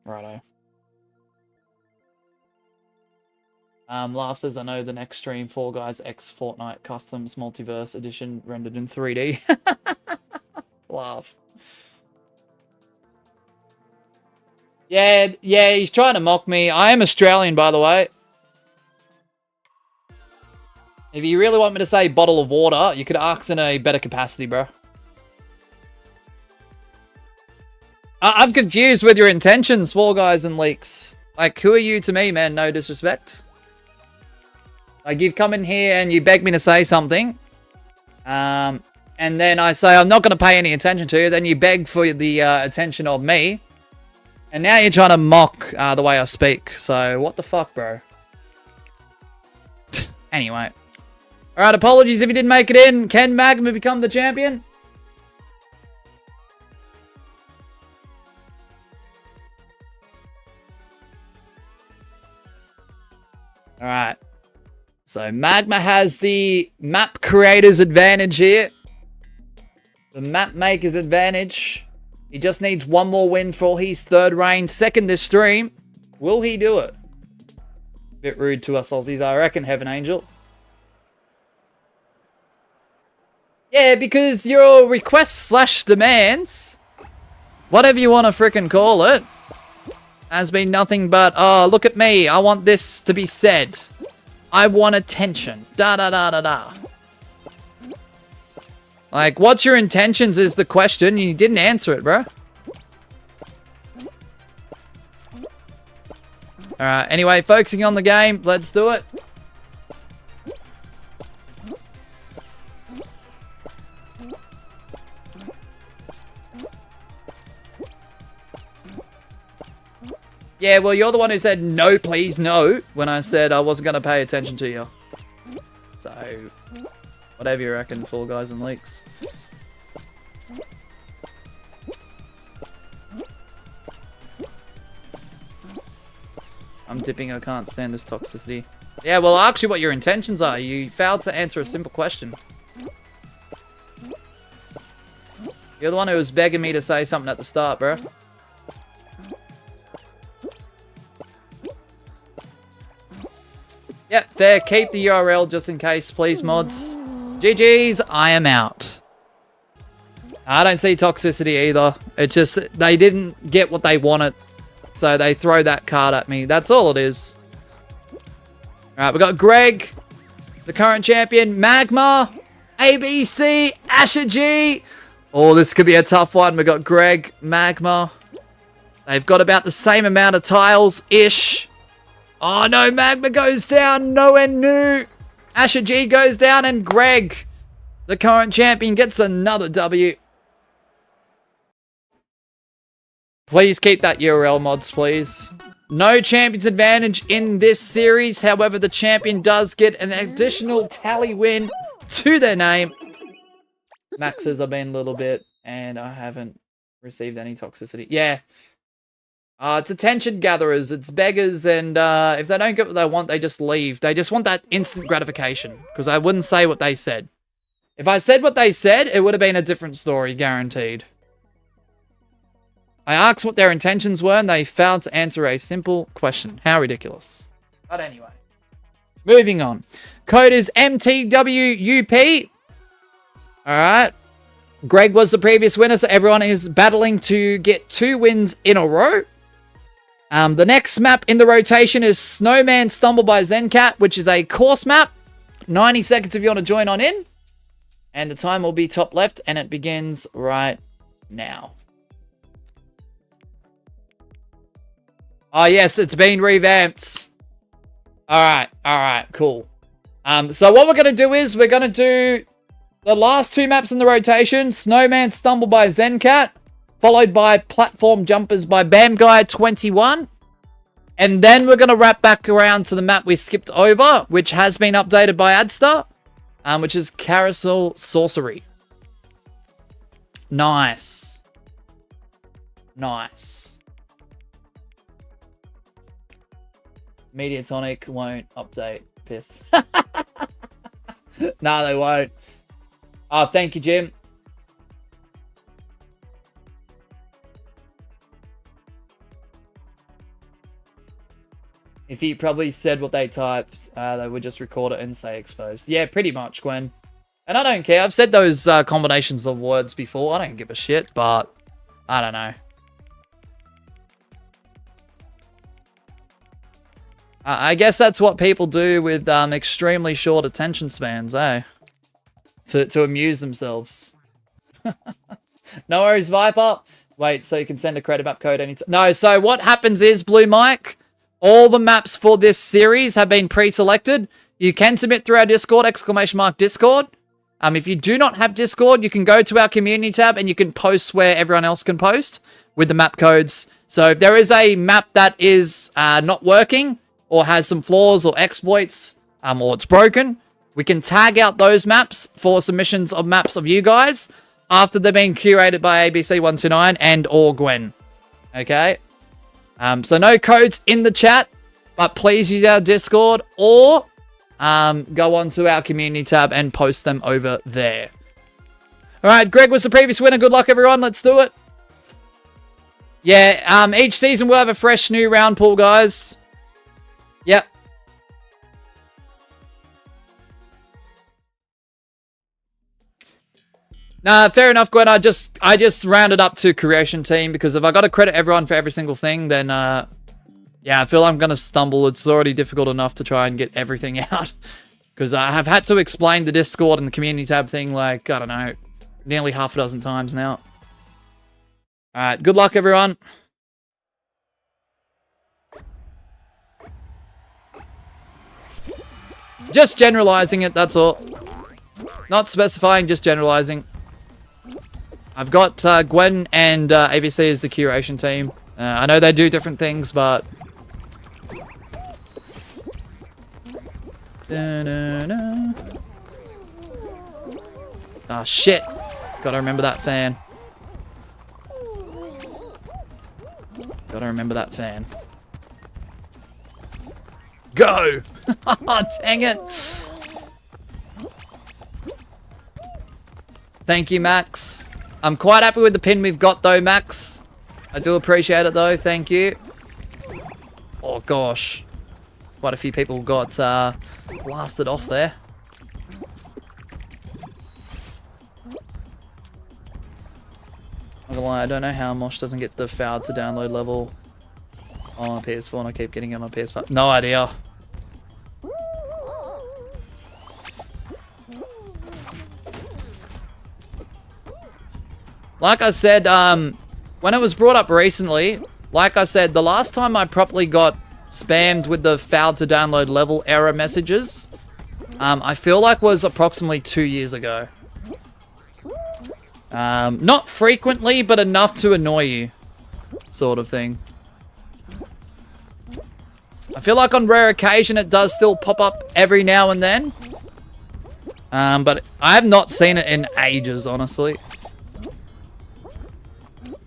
Righto. Laugh says, I know the next stream, Fall Guys X Fortnite Customs Multiverse Edition rendered in 3D. Laugh. Yeah, he's trying to mock me. I am Australian, by the way. If you really want me to say bottle of water, you could ask in a better capacity, bro. I'm confused with your intentions, Fall Guys and Leaks. Like, who are you to me, man? No disrespect. Like, you've come in here and you beg me to say something. And then I say, I'm not going to pay any attention to you. Then you beg for the attention of me. And now you're trying to mock the way I speak. So, what the fuck, bro? Anyway. Alright, apologies if you didn't make it in. Can Magma become the champion? Alright. So, Magma has the map creator's advantage here. The map maker's advantage. He just needs 1 more win for his 3rd reign. 2nd this stream. Will he do it? Bit rude to us Aussies, I reckon, Heaven Angel. Yeah, because your requests / demands, whatever you want to frickin' call it, has been nothing but, oh, look at me, I want this to be said. I want attention. Da-da-da-da-da. Like, what's your intentions is the question. You didn't answer it, bro. Alright, anyway, focusing on the game. Let's do it. Yeah, well, you're the one who said no, please, no, when I said I wasn't going to pay attention to you. So, whatever you reckon, Fall Guys and Leaks. I'm dipping, I can't stand this toxicity. Yeah, well, I'll ask you what your intentions are. You failed to answer a simple question. You're the one who was begging me to say something at the start, bro. Yep, fair. Keep the URL just in case, please, mods. GG's, I am out. I don't see toxicity either. It's just they didn't get what they wanted, so they throw that card at me. That's all it is. All right, we got Greg, the current champion, Magma, ABC, Asher G. Oh, this could be a tough one. We got Greg, Magma. They've got about the same amount of tiles-ish. Oh no, Magma goes down. No and new. Asher G goes down, and Greg, the current champion, gets another W. Please keep that URL, mods, please. No champion's advantage in this series. However, the champion does get an additional tally win to their name. Maxes have been a little bit, and I haven't received any toxicity. Yeah. It's attention gatherers. It's beggars, and if they don't get what they want, they just leave. They just want that instant gratification, because I wouldn't say what they said. If I said what they said, it would have been a different story, guaranteed. I asked what their intentions were, and they failed to answer a simple question. How ridiculous. But anyway. Moving on. Code is MTWUP. Alright. Greg was the previous winner, so everyone is battling to get 2 wins in a row. The next map in the rotation is Snowman Stumble by Zencat, which is a course map. 90 seconds if you want to join on in. And the time will be top left, and it begins right now. Oh, yes, it's been revamped. Alright, cool. So what we're going to do is we're going to do the last 2 maps in the rotation. Snowman Stumble by Zencat, followed by Platform Jumpers by BamGuy21. And then we're going to wrap back around to the map we skipped over, which has been updated by Adstar, which is Carousel Sorcery. Nice. Nice. Mediatonic won't update. Piss. No, they won't. Oh, thank you, Jim. If he probably said what they typed, they would just record it and say exposed. Yeah, pretty much, Gwen. And I don't care. I've said those combinations of words before. I don't give a shit, but I don't know. I guess that's what people do with extremely short attention spans, eh? To amuse themselves. No worries, Viper. Wait, so you can send a creative map code anytime. No, so what happens is, Blue Mike, all the maps for this series have been pre-selected. You can submit through our Discord, !Discord. If you do not have Discord, you can go to our community tab and you can post where everyone else can post with the map codes. So if there is a map that is not working, or has some flaws or exploits, or it's broken, we can tag out those maps for submissions of maps of you guys after they've been curated by ABC129 and or Gwen. Okay? So no codes in the chat, but please use our Discord or go onto our community tab and post them over there. Alright, Greg was the previous winner. Good luck, everyone. Let's do it. Yeah, each season we'll have a fresh new round pool, guys. Yep. Nah, fair enough, Gwen. I just rounded up to Creation team because if I got to credit everyone for every single thing, then yeah, I feel I'm gonna stumble. It's already difficult enough to try and get everything out because I have had to explain the Discord and the community tab thing like, I don't know, nearly half a dozen times now. All right, good luck, everyone. Just generalizing it, that's all. Not specifying, just generalizing. I've got Gwen and ABC as the Curation team. I know they do different things, but... Ah, shit. Gotta remember that fan. Gotta remember that fan. Go! Dang it. Thank you, Max. I'm quite happy with the pin we've got, though, Max. I do appreciate it, though. Thank you. Oh, gosh. Quite a few people got blasted off there. Not gonna lie, I don't know how Mosh doesn't get the failed to download level on PS4 and I keep getting it on PS5. No idea. Like I said, when it was brought up recently, like I said, the last time I properly got spammed with the failed to download level error messages, I feel like was approximately 2 years ago. Not frequently, but enough to annoy you, sort of thing. I feel like on rare occasion it does still pop up every now and then. But I have not seen it in ages, honestly.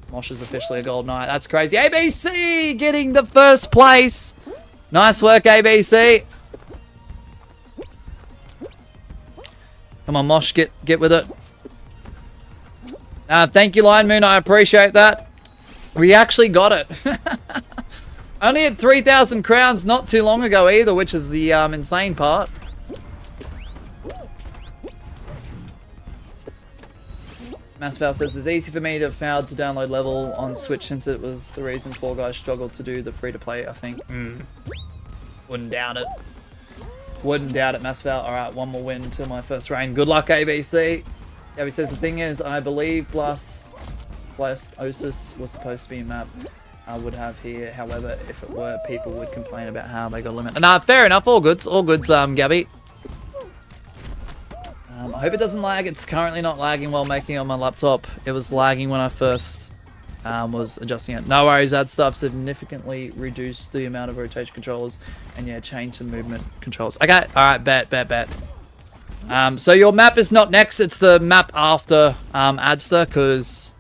Mosh is officially a gold knight. That's crazy. ABC getting the first place. Nice work, ABC. Come on, Mosh, get with it. Thank you, Lion Moon. I appreciate that. We actually got it. Only at 3,000 crowns not too long ago either, which is the insane part. Massval says, it's easy for me to have failed to download level on Switch since it was the reason Fall Guys struggled to do the free-to-play, I think. Wouldn't doubt it. Wouldn't doubt it, Massval. Alright, one more win to my first reign. Good luck, ABC. Gabby says, the thing is, I believe Blastosis was supposed to be a map I would have here. However, if it were, people would complain about how they got limited. Nah, fair enough. All good. All good, Gabby. I hope it doesn't lag. It's currently not lagging while making it on my laptop. It was lagging when I first was adjusting it. No worries, that stuff significantly reduced the amount of rotation controllers and yeah, change the movement controls. Okay, alright, bet. So your map is not next, it's the map after Adster, because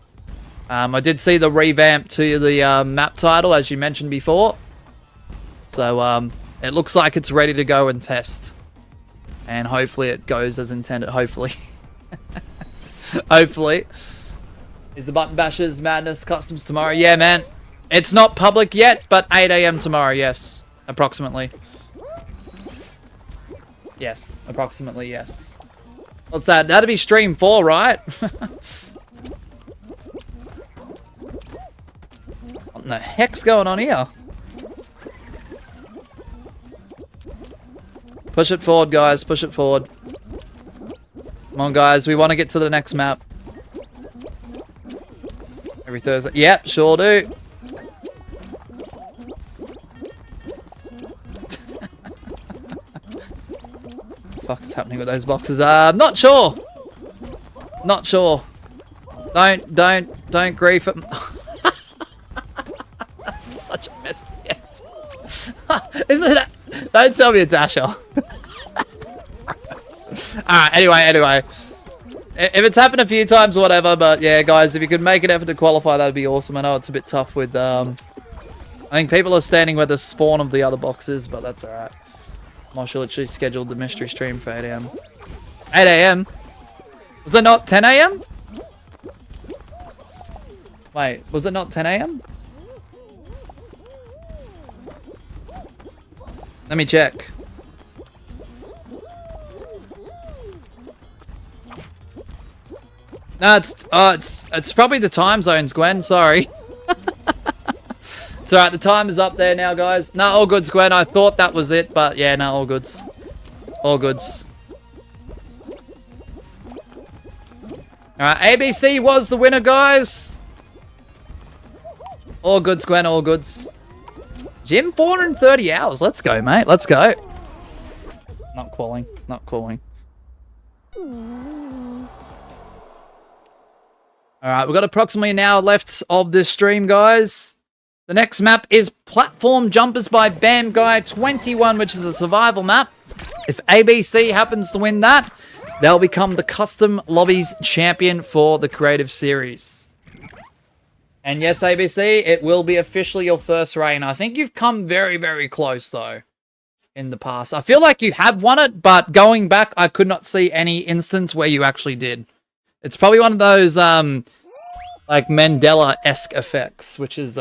I did see the revamp to the map title, as you mentioned before. So it looks like it's ready to go and test. And hopefully it goes as intended. Hopefully. Hopefully. Is the Button Bashers Madness Customs tomorrow? Yeah, man. It's not public yet, but 8 AM tomorrow, yes. Approximately. Yes. Approximately, yes. What's that? That'd be stream 4, right? What the heck's going on here? Push it forward, guys. Push it forward. Come on, guys. We want to get to the next map. Every Thursday. Yep, sure do. Fuck is happening with those boxes? Not sure. Not sure. Don't grief at such a mess. Yes. Isn't it? Don't tell me it's Asher. Alright, anyway. If it's happened a few times, whatever, but yeah, guys, if you could make an effort to qualify, that'd be awesome. I know it's a bit tough with, I think people are standing where the spawn of the other box is, but that's alright. Marshall literally scheduled the mystery stream for 8 AM. 8 AM? Was it not 10 AM? Wait, was it not 10 AM? Let me check. No, it's probably the time zones, Gwen. Sorry. It's alright, the time is up there now, guys. No, all goods, Gwen. I thought that was it, but yeah, no, all goods. All goods. Alright, ABC was the winner, guys. All goods, Gwen, all goods. Gym, 430 hours. Let's go, mate. Let's go. Not calling. Not calling. Alright, we've got approximately an hour left of this stream, guys. The next map is Platform Jumpers by Bam Guy 21, which is a survival map. If ABC happens to win that, they'll become the Custom Lobbies Champion for the Creative Series. And yes, ABC, it will be officially your first reign. I think you've come very, very close, though, in the past. I feel like you have won it, but going back, I could not see any instance where you actually did. It's probably one of those, like, Mandela-esque effects, which is,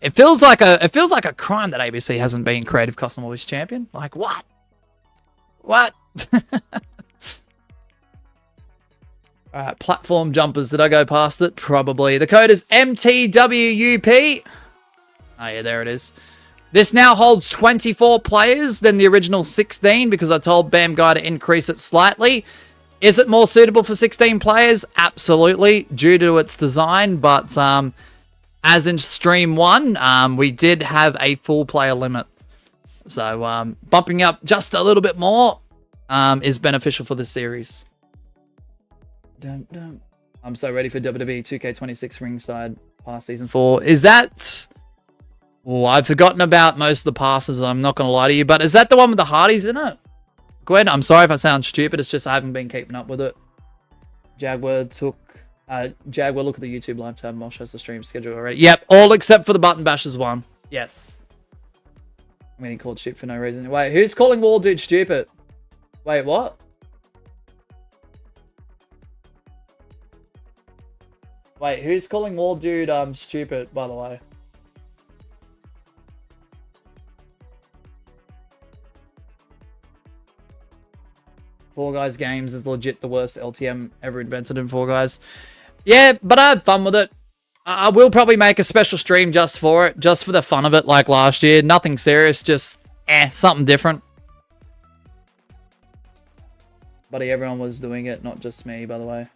It feels like a crime that ABC hasn't been Creative Custom Lobbies Champion. Like, what? What? Alright, Platform Jumpers. Did I go past it? Probably. The code is MTWUP. Oh, yeah, there it is. This now holds 24 players than the original 16 because I told Bam Guy to increase it slightly. Is it more suitable for 16 players? Absolutely, due to its design, but as in Stream 1, we did have a full player limit. So bumping up just a little bit more is beneficial for the series. I'm so ready for WWE 2K26 ringside past Season 4. Is that... Oh, I've forgotten about most of the passes, I'm not going to lie to you. But is that the one with the Hardys in it? Gwen, I'm sorry if I sound stupid. It's just I haven't been keeping up with it. Jaguar, look at the YouTube live tab. Mosh has the stream schedule already. Yep, all except for the Button Bashers one. Yes. I'm getting called stupid for no reason. Wait, who's calling Wall Dude stupid? Wait, what? Wait, who's calling Wall Dude stupid, by the way? Fall Guys Games is legit the worst LTM ever invented in Fall Guys. Yeah, but I had fun with it. I will probably make a special stream just for it, just for the fun of it, like last year. Nothing serious, just something different. Buddy, everyone was doing it, not just me, by the way.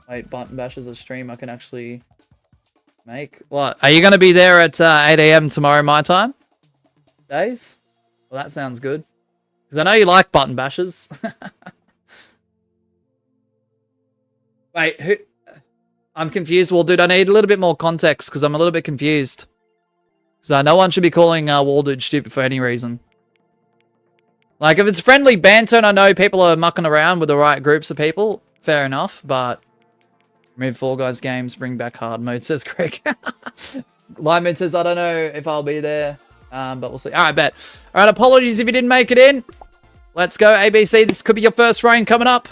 Wait, Button Bash is a stream I can actually make. What? Are you going to be there at 8 AM tomorrow, my time? Days? Well, that sounds good. Because I know you like Button Bashers. Wait, who... I'm confused. Well, dude, I need a little bit more context because I'm a little bit confused. So no one should be calling Wall Dude stupid for any reason. Like, if it's friendly banter and I know people are mucking around with the right groups of people, fair enough, but... Remove Fall Guys games, bring back hard mode, says Craig. Lyman says, I don't know if I'll be there, but we'll see. Alright, bet. Alright, apologies if you didn't make it in. Let's go, ABC. This could be your first reign coming up.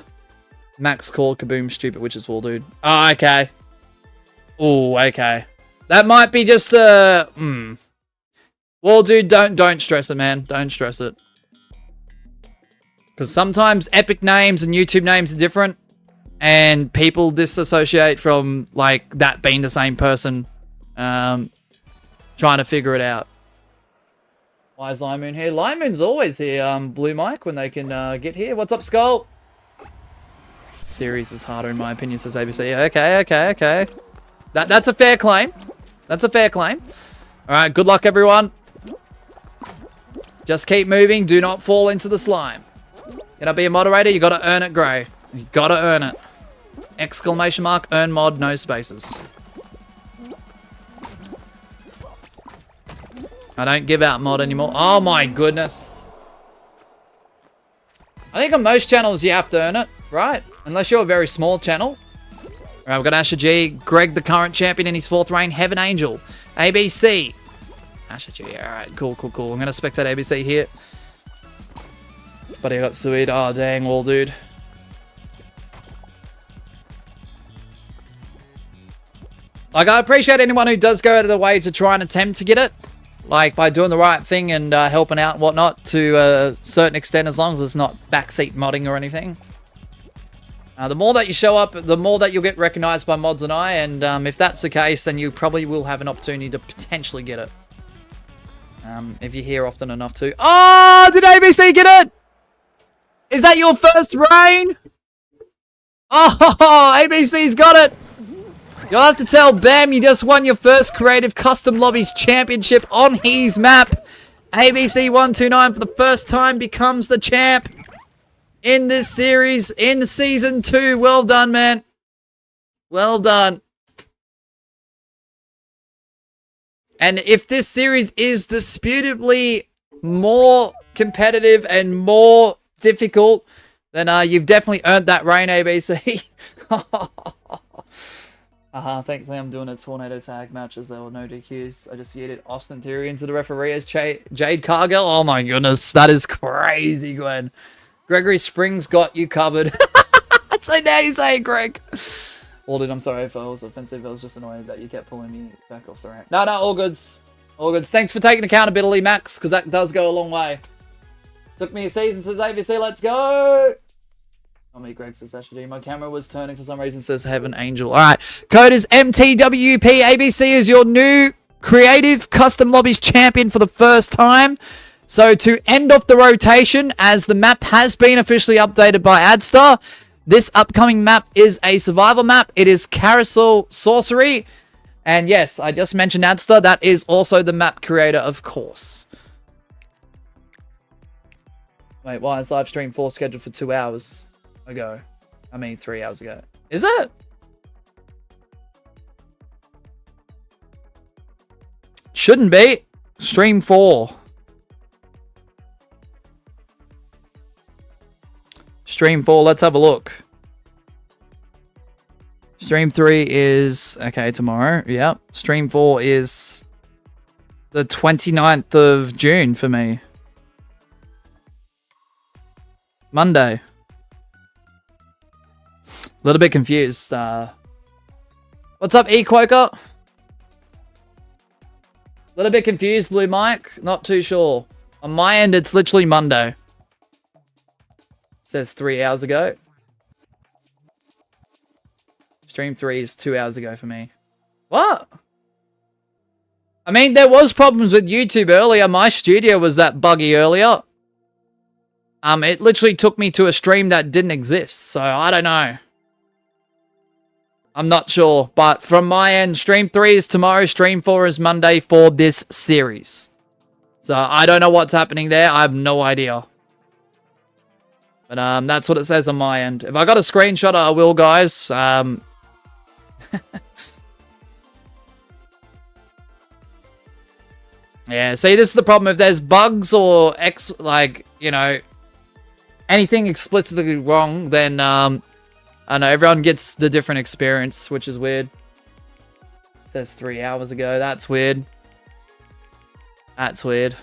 Max called Kaboom stupid, which is Wall Dude. Oh, okay. Oh, okay. That might be just a... Wall Dude, don't stress it, man. Don't stress it. Because sometimes epic names and YouTube names are different. And people disassociate from, like, that being the same person. Trying to figure it out. Why is Limemoon here? Limemoon's always here, Blue Mike, when they can get here. What's up, Skull? Series is harder, in my opinion, says ABC. Okay. That's a fair claim. That's a fair claim. Alright, good luck, everyone. Just keep moving. Do not fall into the slime. Can I be a moderator? You gotta earn it, Grey. You gotta earn it. Exclamation mark, earn mod, no spaces. I don't give out mod anymore. Oh my goodness. I think on most channels you have to earn it, right? Unless you're a very small channel. Alright, we've got Asher G, Greg the current champion in his 4th reign, Heaven Angel, ABC. Asher G, alright, cool. I'm gonna spectate ABC here. Buddy, I got sued. Oh dang, Wall Dude. Like, I appreciate anyone who does go out of their way to try and attempt to get it. Like, by doing the right thing and helping out and whatnot to a certain extent, as long as it's not backseat modding or anything. The more that you show up, the more that you'll get recognized by mods and I, and if that's the case, then you probably will have an opportunity to potentially get it. If you're here often enough to. Oh, did ABC get it? Is that your first reign? Oh, ABC's got it. You'll have to tell Bam you just won your first Creative Custom Lobbies Championship on his map. ABC129 for the first time becomes the champ in this series in Season 2. Well done, man. Well done. And if this series is disputably more competitive and more difficult, then you've definitely earned that rain, ABC. Thankfully I'm doing a tornado tag match as there were no DQs. I just yeeted Austin Theory into the referee as Jade Cargill. Oh my goodness, that is crazy, Gwen. Gregory Springs got you covered. So now you say, Greg. Well, dude, I'm sorry if I was offensive. I was just annoyed that you kept pulling me back off the rank. No, all goods. All goods. Thanks for taking accountability, Max, because that does go a long way. Took me a season, says ABC. Let's go. Oh, me, Greg says Dasher. My camera was turning for some reason, says Heaven Angel. All right. Code is MTWP. ABC is your new Creative Custom Lobbies Champion for the first time. So to end off the rotation, as the map has been officially updated by Adstar, this upcoming map is a survival map. It is Carousel Sorcery. And yes, I just mentioned Adstar. That is also the map creator, of course. Wait, why is live stream 4 scheduled for 2 hours ago? I mean, 3 hours ago. Is it? Shouldn't be. Stream 4. Stream 4, let's have a look. Stream 3 is, okay, tomorrow. Yep. Stream 4 is the 29th of June for me. Monday. A little bit confused. What's up, E-Quoker? A little bit confused, Blue Mike. Not too sure. On my end, it's literally Monday. Says 3 hours ago. Stream 3 is 2 hours ago for me. What? I mean, there was problems with YouTube earlier. My studio was that buggy earlier. It literally took me to a stream that didn't exist. So, I don't know. I'm not sure. But from my end, Stream 3 is tomorrow. Stream 4 is Monday for this series. So, I don't know what's happening there. I have no idea. But that's what it says on my end. If I got a screenshot, I will, guys. Yeah, see, this is the problem. If there's bugs or anything explicitly wrong, then I know everyone gets the different experience, which is weird. It says 3 hours ago. That's weird. That's weird.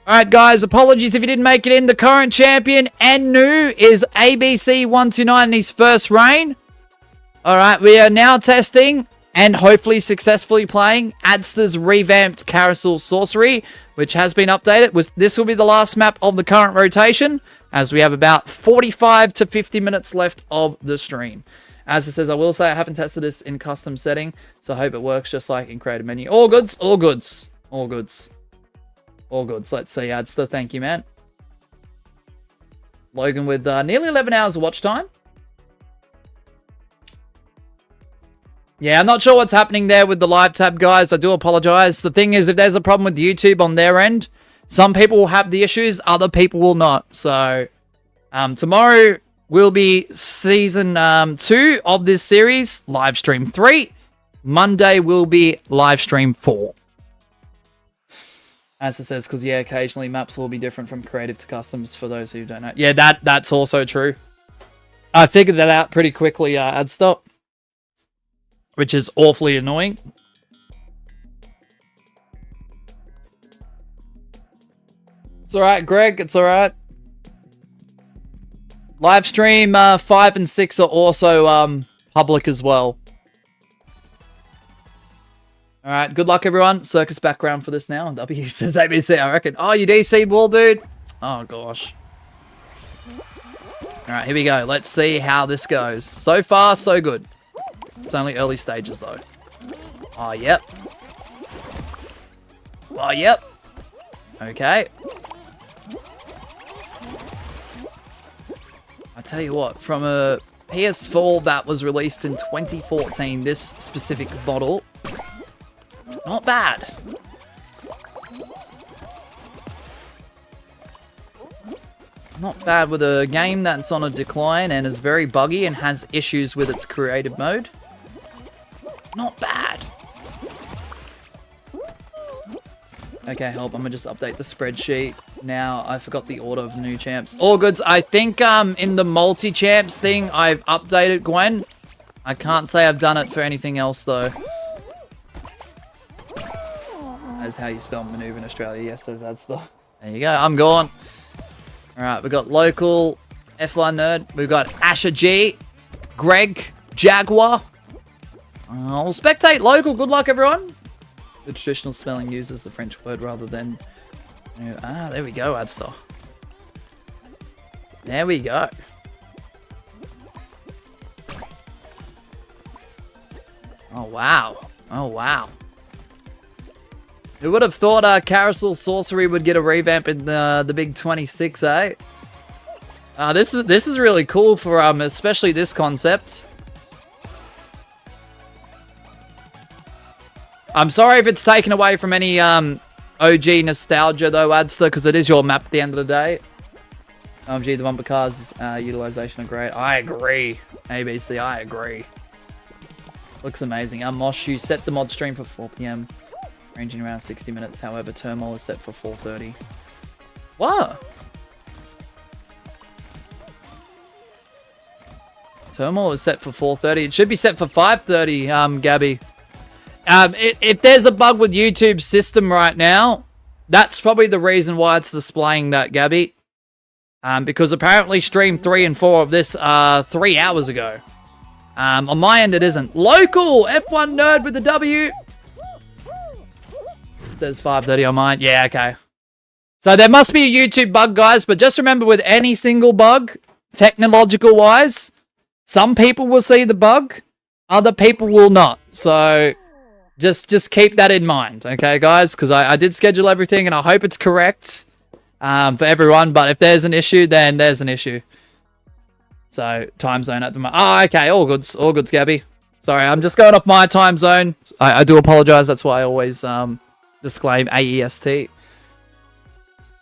Alright guys, apologies if you didn't make it in. The current champion and new is ABC129 in his first reign. Alright, we are now testing and hopefully successfully playing Adstar's revamped Carousel Sorcery, which has been updated. This will be the last map of the current rotation, as we have about 45 to 50 minutes left of the stream. As it says, I will say I haven't tested this in custom setting, so I hope it works just like in creative menu. All goods, all goods, all goods. All goods. Let's see, Adstar. Thank you, man. Logan with nearly 11 hours of watch time. Yeah, I'm not sure what's happening there with the live tab, guys. I do apologize. The thing is, if there's a problem with YouTube on their end, some people will have the issues, other people will not. So, tomorrow will be season 2 of this series, live stream 3. Monday will be live stream 4. As it says, because, yeah, occasionally maps will be different from creative to customs for those who don't know. Yeah, that's also true. I figured that out pretty quickly, Adstar. Which is awfully annoying. It's alright, Greg. It's alright. Live stream 5 and 6 are also public as well. Alright, good luck everyone. Circus background for this now. W says ABC, I reckon. Oh, you DC'd wall, dude? Oh, gosh. Alright, here we go. Let's see how this goes. So far, so good. It's only early stages, though. Oh, yep. Oh, yep. Okay. I tell you what, from a PS4 that was released in 2014, this specific model... Not bad. Not bad with a game that's on a decline and is very buggy and has issues with its creative mode. Not bad. Okay, help. I'm gonna just update the spreadsheet. Now, I forgot the order of new champs. All goods. I think in the multi-champs thing, I've updated Gwen. I can't say I've done it for anything else, though. That's how you spell maneuver in Australia. Yes, there's that stuff. There you go. I'm gone. Alright, we've got local F1 nerd. We've got Asher G, Greg, Jaguar. We'll spectate local. Good luck, everyone. The traditional spelling uses the French word rather than... there we go, Adster. There we go. Oh, wow. Oh, wow. Who would have thought Carousel Sorcery would get a revamp in the Big 26, eh? This is really cool for especially this concept. I'm sorry if it's taken away from any OG nostalgia though, Adster, because it is your map at the end of the day. OMG, the bumper cars utilization are great. I agree. ABC, I agree. Looks amazing. Mosh, you set the mod stream for 4 PM, ranging around 60 minutes. However, Turmoil is set for 4:30. What? Turmoil is set for 4:30. It should be set for 5:30, Gabby. If there's a bug with YouTube's system right now, that's probably the reason why it's displaying that, Gabby. Because apparently stream 3 and 4 of this 3 hours ago. On my end, it isn't. Local F1 nerd with the W. It says 5:30 on mine. Yeah, okay. So there must be a YouTube bug, guys. But just remember, with any single bug, technological-wise, some people will see the bug, other people will not. So... Just keep that in mind, okay, guys? Because I did schedule everything, and I hope it's correct for everyone. But if there's an issue, then there's an issue. So, time zone at the moment. Oh, okay, all goods, Gabby. Sorry, I'm just going off my time zone. I do apologize. That's why I always disclaim AEST.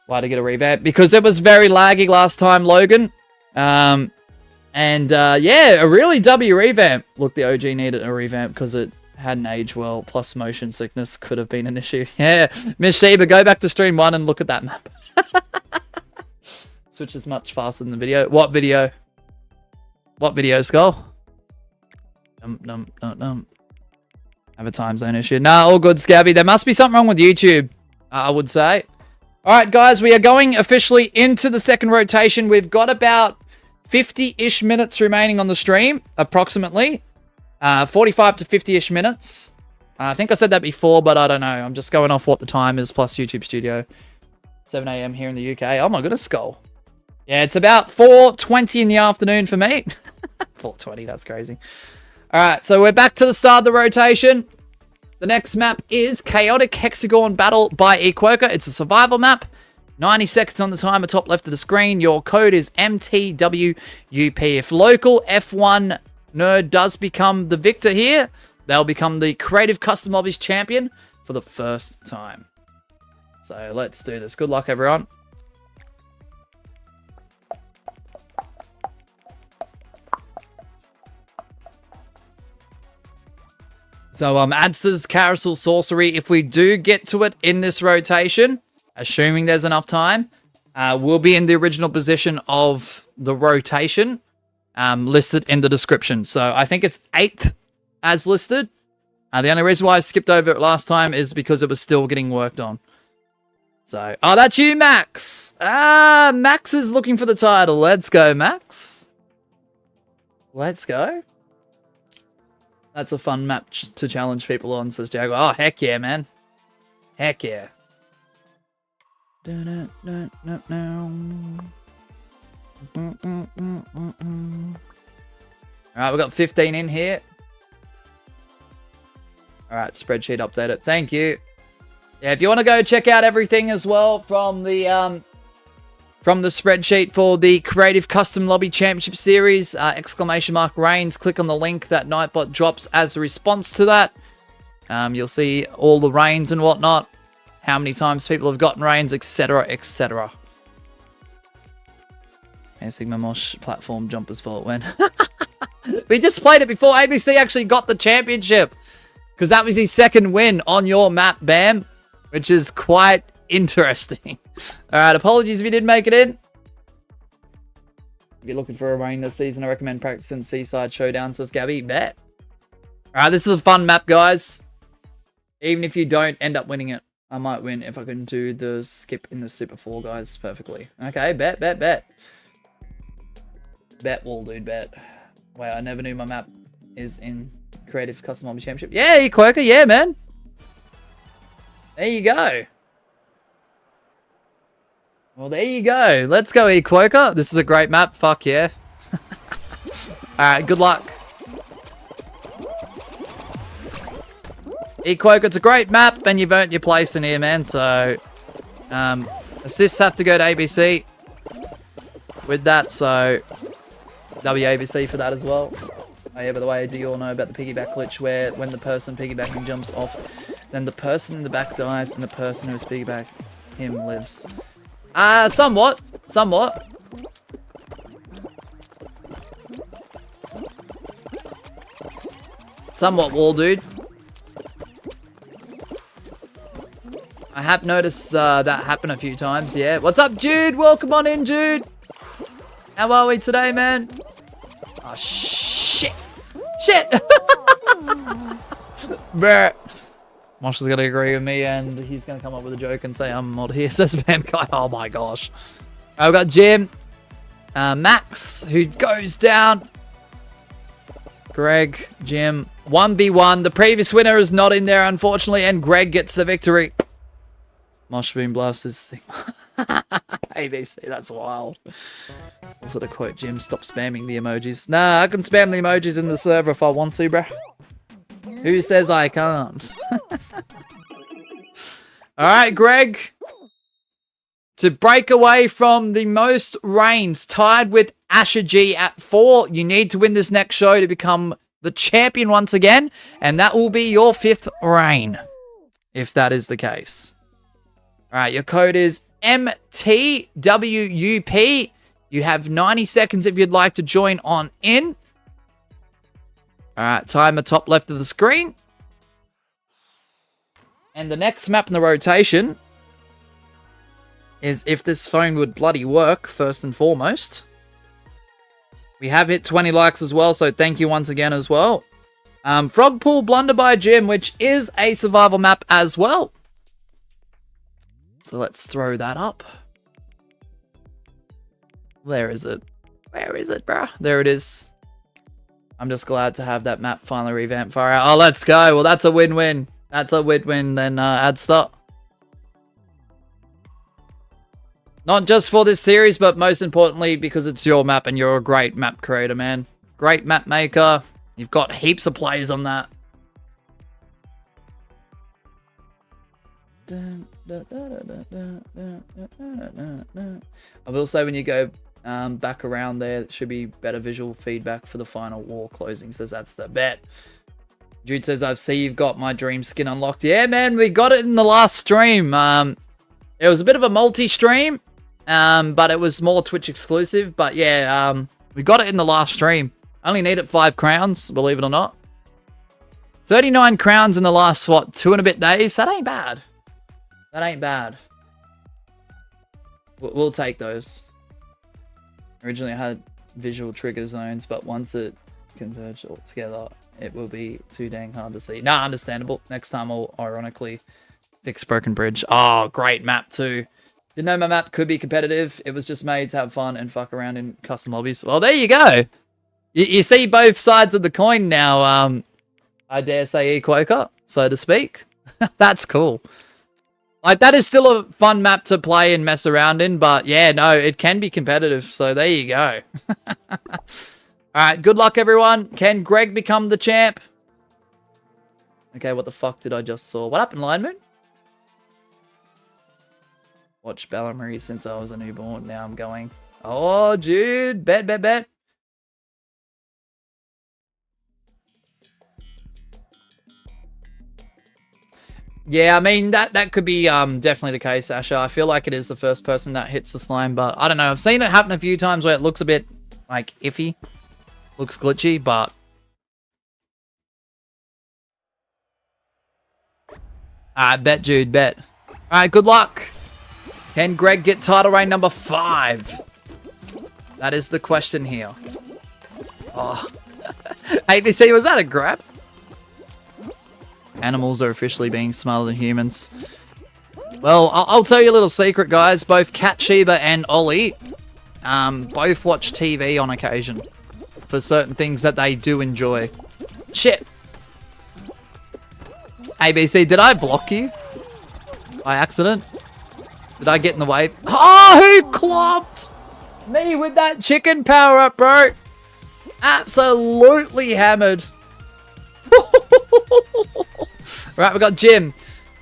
Why to get a revamp? Because it was very laggy last time, Logan. Yeah, a really W revamp. Look, the OG needed a revamp because it hadn't aged well, plus motion sickness could have been an issue. Yeah, Miss Sheba, go back to stream 1 and look at that map. Switches much faster than the video. What video? What video, Skull? Have a time zone issue. Nah, all good, Scabby. There must be something wrong with YouTube, I would say. Alright, guys, we are going officially into the second rotation. We've got about 50-ish minutes remaining on the stream, approximately. 45 to 50-ish minutes. I think I said that before, but I don't know. I'm just going off what the time is, plus YouTube Studio. 7 AM here in the UK. Oh my goodness, Skull. Yeah, it's about 4:20 in the afternoon for me. 4:20, that's crazy. Alright, so we're back to the start of the rotation. The next map is Chaotic Hexagon Battle by Equoker. It's a survival map. 90 seconds on the timer, top left of the screen. Your code is MTWUP. If local F1 nerd does become the victor here, they'll become the Creative Custom Lobbies Champion for the first time. So let's do this. Good luck, everyone. So Adster's Carousel Sorcery, if we do get to it in this rotation, assuming there's enough time, will be in the original position of the rotation. Listed in the description. So I think it's 8th as listed. The only reason why I skipped over it last time is because it was still getting worked on. So, oh, that's you, Max. Max is looking for the title. Let's go, Max. Let's go. That's a fun map to challenge people on, says Jaguar. Oh, heck yeah, man. Heck yeah. Alright, we've got 15 in here. Alright, spreadsheet updated. Thank you. Yeah, if you want to go check out everything as well from the spreadsheet for the Creative Custom Lobby Championship Series, ! Reigns, click on the link that Nightbot drops as a response to that. You'll see all the reigns and whatnot, how many times people have gotten reigns, etc, etc. Sigma Mosh platform jumpers fault when we just played it before ABC actually got the championship, because that was his second win on your map, Bam. which is quite interesting. Alright, apologies if you didn't make it in. If you're looking for a rain this season, I recommend practicing Seaside Showdown, says Gabby. Bet. Alright, this is a fun map, guys. Even if you don't end up winning it, I might win if I can do the skip in the Super 4, guys, perfectly. Okay, bet. Bet, wall dude, bet. Wait, I never knew my map is in Creative Custom Lobbies Championship. Yeah, you Quaker, yeah, man. There you go. Well, there you go. Let's go, E-Quoker. This is a great map. Fuck yeah. Alright, good luck. E-Quoker, it's a great map, and you've earned your place in here, man. So, assists have to go to ABC with that, so WABC for that as well. Oh yeah, by the way, do you all know about the piggyback glitch where when the person piggybacking jumps off, then the person in the back dies and the person who's piggyback him lives? Somewhat. Somewhat, wall dude. I have noticed that happen a few times, yeah. What's up, Jude? Welcome on in, Jude. How are we today, man? Oh, shit. Shit. Bruh. Mosh is going to agree with me, and he's going to come up with a joke and say I'm not here, says Bam Guy. Oh, my gosh. I've got Jim. Max, who goes down. Greg, Jim. 1v1. The previous winner is not in there, unfortunately, and Greg gets the victory. Mosh Boom Blasters. ABC, that's wild. Also to quote Jim, stop spamming the emojis. Nah, I can spam the emojis in the server if I want to, bruh. Who says I can't? Alright, Greg. To break away from the most reigns, tied with Asher G at 4, you need to win this next show to become the champion once again, and that will be your 5th reign, if that is the case. Alright, your code is MTWUP. You have 90 seconds if you'd like to join on in. Alright, timer top left of the screen. And the next map in the rotation is if this phone would bloody work, first and foremost. We have hit 20 likes as well, so thank you once again as well. Frog Pool Blunder by Jim, which is a survival map as well. So let's throw that up. Where is it? Where is it, bruh? There it is. I'm just glad to have that map finally revamped far out. Oh, let's go. Well, that's a win-win. That's a win-win. Then add stop. Not just for this series, but most importantly because it's your map and you're a great map creator, man. Great map maker. You've got heaps of plays on that. I will say when you go back around there, it should be better visual feedback for the final war closing, says that's the bet. Jude says, I see you've got my dream skin unlocked. Yeah, man, we got it in the last stream. It was a bit of a multi-stream, but it was more Twitch exclusive. But yeah, we got it in the last stream. Only needed 5 crowns, believe it or not. 39 crowns in the last, what, 2 and a bit days? That ain't bad. That ain't bad. We'll take those. Originally I had visual trigger zones, but once it converged all together, it will be too dang hard to see. Nah, understandable. Next time I'll ironically fix Broken Bridge. Oh, great map too. Didn't know my map could be competitive. It was just made to have fun and fuck around in custom lobbies. Well, there you go. You see both sides of the coin now, I dare say, E-Quaker, so to speak. That's cool. Like, that is still a fun map to play and mess around in, but yeah, no, it can be competitive, so there you go. Alright, good luck, everyone. Can Greg become the champ? Okay, what the fuck did I just saw? What happened, Line Moon? Watch Ballamarie since I was a newborn. Now I'm going. Oh, dude. Bet. Yeah, I mean, that could be definitely the case, Asher. I feel like it is the first person that hits the slime, but I don't know. I've seen it happen a few times where it looks a bit, like, iffy. Looks glitchy, but... bet, Jude, bet. All right, good luck. Can Greg get title reign number 5? That is the question here. Oh. ABC, was that a grab? Animals are officially being smarter than humans. Well, I'll tell you a little secret, guys. Both Cat Sheba and Ollie both watch TV on occasion for certain things that they do enjoy. Shit. ABC, did I block you by accident? Did I get in the way? Oh, who clopped me with that chicken power-up, bro? Absolutely hammered. Right, we got Jim.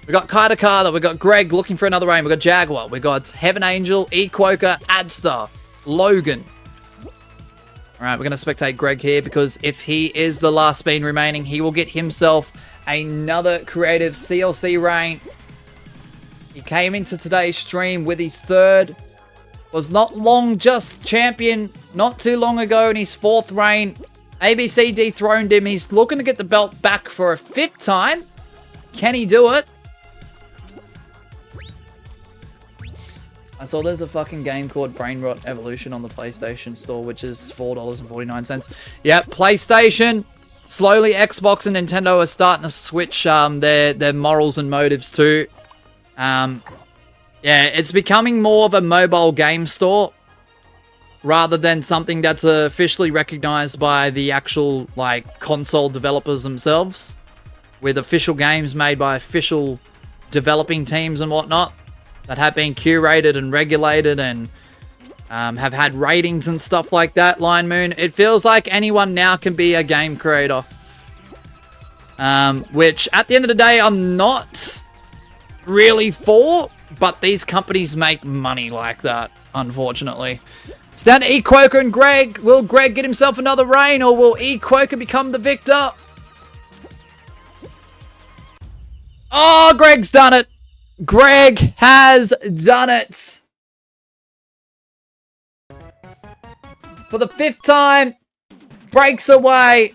We got Kaita Carter. We got Greg looking for another rain. We got Jaguar. We got Heaven Angel, Equoker, Adstar, Logan. All right, we're going to spectate Greg here because if he is the last bean remaining, he will get himself another creative CLC reign. He came into today's stream with his 3rd. Was not long just champion not too long ago in his 4th reign. ABC dethroned him. He's looking to get the belt back for a 5th time. Can he do it? I saw there's a fucking game called Brain Rot Evolution on the PlayStation Store, which is $4.49. Yep, PlayStation. Slowly, Xbox and Nintendo are starting to switch their morals and motives too. Yeah, it's becoming more of a mobile game store rather than something that's officially recognized by the actual like console developers themselves, with official games made by official developing teams and whatnot that have been curated and regulated and have had ratings and stuff like that. Line Moon, it feels like anyone now can be a game creator, which at the end of the day I'm not really for, but these companies make money like that, unfortunately. It's down to Equoker and Greg. Will Greg get himself another reign, or will Equoker become the victor? Oh, Greg's done it. Greg has done it. For the 5th time, breaks away,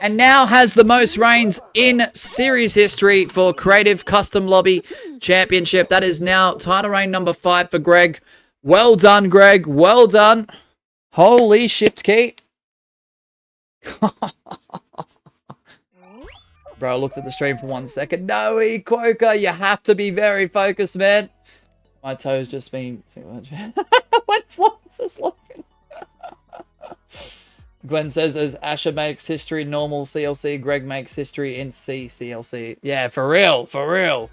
and now has the most reigns in series history for Creative Custom Lobby Championship. That is now title reign number 5 for Greg. Well done, Greg. Well done. Holy shift key. Bro, I looked at the stream for 1 second. No, Equoker, you have to be very focused, man. My toes just been too much. What flops is looking? Glenn says, as Asher makes history in normal CLC, Greg makes history in CLC. Yeah, for real, for real.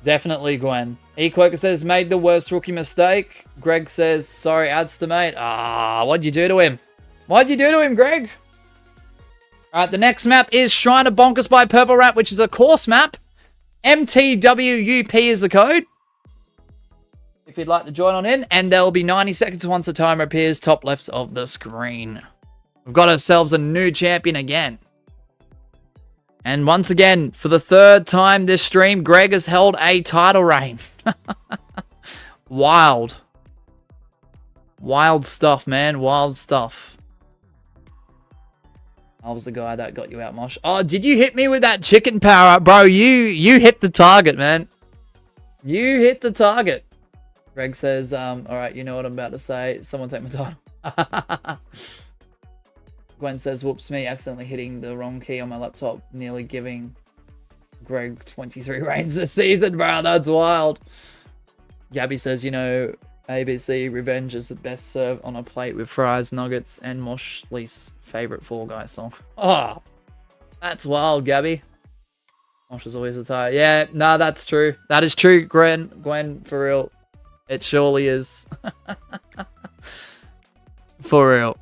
Definitely, Gwen. Equoker says, made the worst rookie mistake. Greg says, sorry, Adster, mate. Ah, what'd you do to him? What'd you do to him, Greg? Alright, the next map is Shrine of Bonkers by Purple Rat, which is a course map. MTWUP is the code, if you'd like to join on in, and there will be 90 seconds once the timer appears top left of the screen. We've got ourselves a new champion again. And once again, for the 3rd time this stream, Greg has held a title reign. Wild. Wild stuff, man. Wild stuff. I was the guy that got you out, Mosh. Oh, did you hit me with that chicken power up, bro? You hit the target, man. You hit the target. Greg says, all right, you know what I'm about to say. Someone take my title. Gwen says, whoops me, accidentally hitting the wrong key on my laptop, nearly giving Greg 23 reigns this season, bro. That's wild. Gabby says, you know, ABC Revenge is the best served on a plate with fries, nuggets, and Mosh Lee's favorite Fall Guy song. Oh, that's wild, Gabby. Mosh is always a tie. Yeah, no, that's true. That is true, Gwen, for real. It surely is. For real.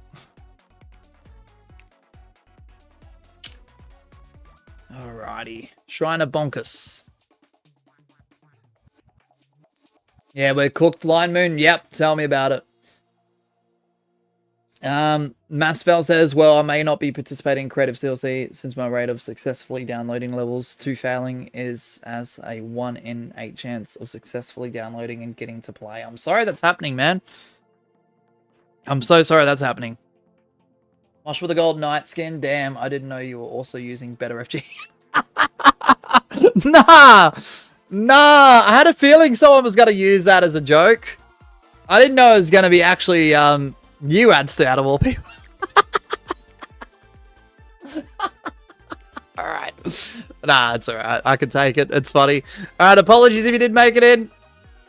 Alrighty. Shrine of Bonkers. Yeah, we're cooked, Line Moon. Yep, tell me about it. Masfell says, well, I may not be participating in Creative CLC since my rate of successfully downloading levels to failing is as a 1 in 8 chance of successfully downloading and getting to play. I'm sorry that's happening, man. I'm so sorry that's happening. Mosh with a gold knight skin. Damn, I didn't know you were also using Better FG. Nah! Nah, I had a feeling someone was going to use that as a joke. I didn't know it was going to be actually you, Adster, out of all people. Alright. Nah, it's alright. I can take it. It's funny. Alright, apologies if you didn't make it in.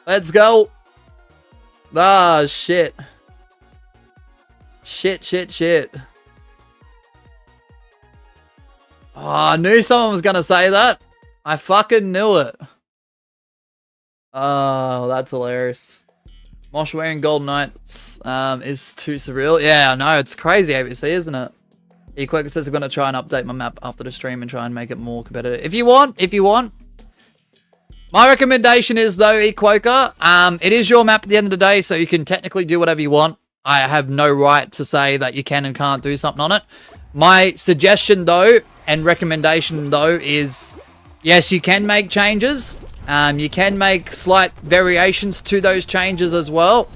Let's go. Ah, shit. Shit. Oh, I knew someone was going to say that. I fucking knew it. Oh, that's hilarious. Mosh wearing Golden Knights is too surreal. Yeah, I know. It's crazy, ABC, isn't it? Equaker says I'm going to try and update my map after the stream and try and make it more competitive. If you want. My recommendation is, though, Equaker, it is your map at the end of the day, so you can technically do whatever you want. I have no right to say that you can and can't do something on it. My suggestion, though, and recommendation, though, is yes, you can make changes. You can make slight variations to those changes as well.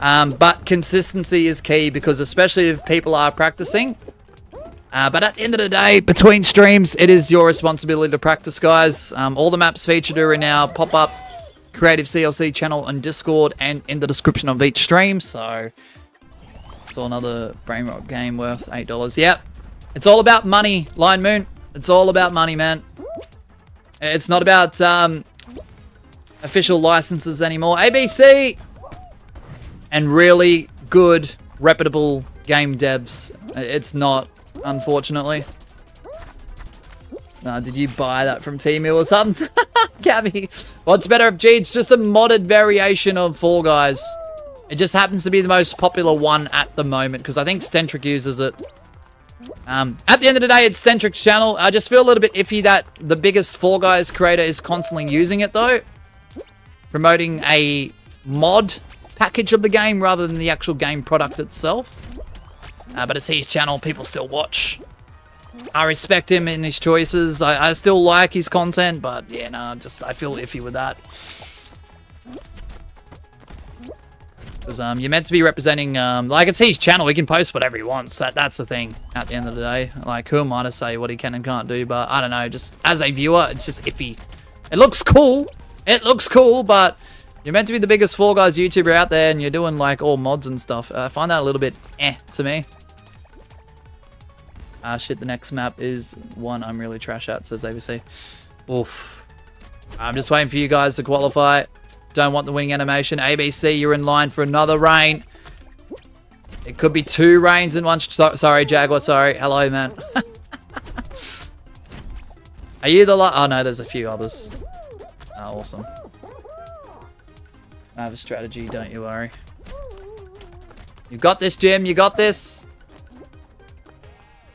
But consistency is key, because especially if people are practicing. But at the end of the day, between streams, it is your responsibility to practice, guys. All the maps featured are in our pop-up Creative CLC channel on Discord and in the description of each stream. So, it's all another brain rot game worth $8. Yep. It's all about money, Line Moon. It's all about money, man. It's not about official licenses anymore. ABC! And really good, reputable game devs. It's not, unfortunately. Did you buy that from Temu or something? Gabby. What's better if G? It's just a modded variation of Fall Guys. It just happens to be the most popular one at the moment, because I think Stentric uses it. At the end of the day, it's Stentric's channel. I just feel a little bit iffy that the biggest Fall Guys creator is constantly using it, though. Promoting a mod package of the game rather than the actual game product itself. But it's his channel. People still watch. I respect him in his choices. I still like his content, but yeah, no, I feel iffy with that. Because you're meant to be representing, like, it's his channel. He can post whatever he wants. That's the thing at the end of the day. Like, who am I to say what he can and can't do? But I don't know, just as a viewer, it's just iffy. It looks cool. It looks cool, but you're meant to be the biggest Fall Guys YouTuber out there, and you're doing, like, all mods and stuff. I find that a little bit to me. Shit, the next map is one I'm really trash at, says ABC. Oof. I'm just waiting for you guys to qualify. Don't want the winning animation. ABC, you're in line for another rain. It could be 2 rains in one. Sorry, Jaguar. Sorry. Hello, man. Are you the oh, no, there's a few others. Oh, awesome. I have a strategy, don't you worry. You got this, Jim. You got this.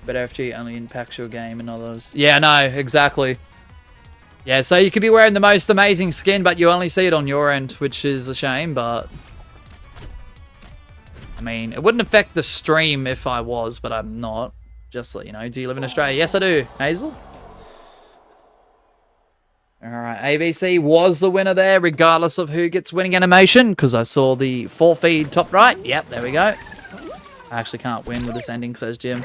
But FG only impacts your game and others. Yeah, no, exactly. Yeah, so you could be wearing the most amazing skin, but you only see it on your end, which is a shame, but... I mean, it wouldn't affect the stream if I was, but I'm not. Just let you know. Do you live in Australia? Yes, I do. Hazel? Alright, ABC was the winner there, regardless of who gets winning animation, because I saw the 4 feed top right. Yep, there we go. I actually can't win with this ending, says Jim.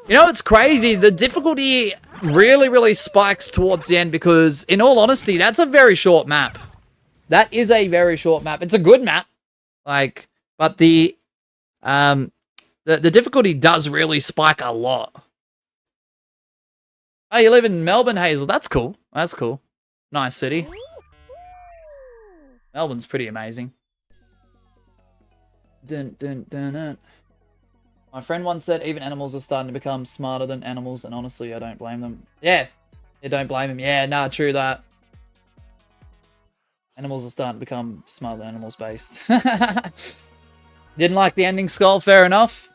You know, it's crazy. The difficulty really spikes towards the end because, in all honesty, that's a very short map. That is a very short map. It's a good map. Like, but the difficulty does really spike a lot. Oh, you live in Melbourne, Hazel. That's cool. That's cool. Nice city. Melbourne's pretty amazing. Dun, dun, dun, dun. My friend once said even animals are starting to become smarter than animals, and honestly, I don't blame them. Yeah, don't blame him. Yeah, nah, true that. Animals are starting to become smarter than animals based. Didn't like the ending, Skull. Fair enough.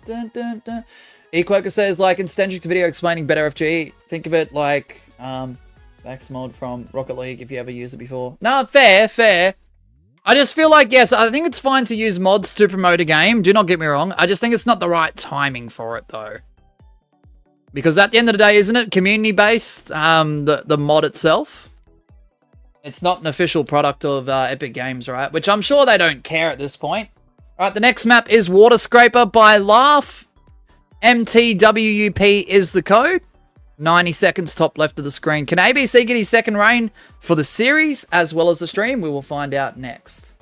Dun, dun, dun. Equoker says, like in Stentric's video explaining better FGE, think of it like Max mod from Rocket League if you ever used it before. No, fair. I just feel like, yes, I think it's fine to use mods to promote a game. Do not get me wrong. I just think it's not the right timing for it, though. Because at the end of the day, isn't it community-based, the mod itself? It's not an official product of Epic Games, right? Which I'm sure they don't care at this point. All right, the next map is Water Scraper by Laugh. MTWUP is the code. 90 seconds top left of the screen. Can ABC get his second reign for the series as well as the stream? We will find out next.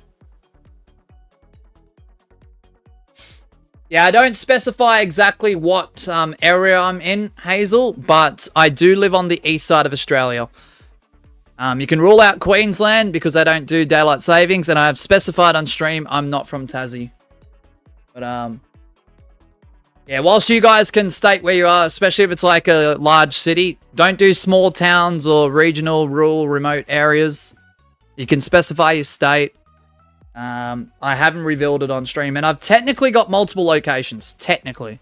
Yeah, I don't specify exactly what area I'm in, Hazel, but I do live on the east side of Australia. You can rule out Queensland because I don't do daylight savings, and I have specified on stream I'm not from Tassie. But, yeah, whilst you guys can state where you are, especially if it's like a large city, don't do small towns or regional, rural, remote areas. You can specify your state. I haven't revealed it on stream, and I've technically got multiple locations. Technically.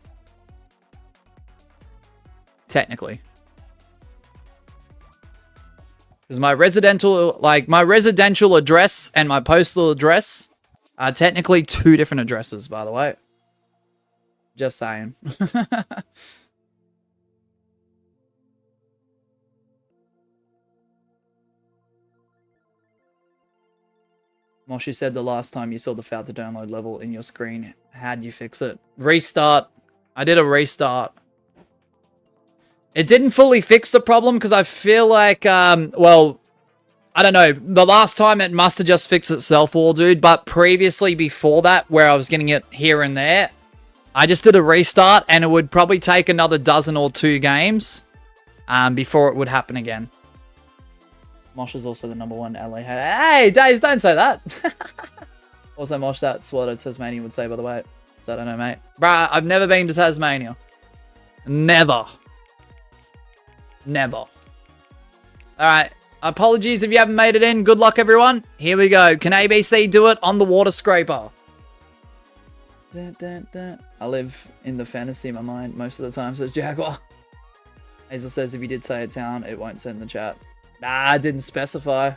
Because my residential address and my postal address are technically two different addresses, by the way. Just saying. Moshi said the last time you saw the failed to download level in your screen, how'd you fix it? Restart. I did a restart. It didn't fully fix the problem because I feel like, well, I don't know. The last time it must have just fixed itself, all dude. But previously, before that, where I was getting it here and there, I just did a restart, and it would probably take another dozen or two games before it would happen again. Mosh is also the #1 LA hater. Hey, Days, don't say that. Also, Mosh, that's what a Tasmanian would say, by the way. So I don't know, mate. Bruh, I've never been to Tasmania. Never. Alright. Apologies if you haven't made it in. Good luck, everyone. Here we go. Can ABC do it on the water scraper? I live in the fantasy in my mind most of the time, says Jaguar. Hazel says if you did say a town, it won't send in the chat. Nah, I didn't specify.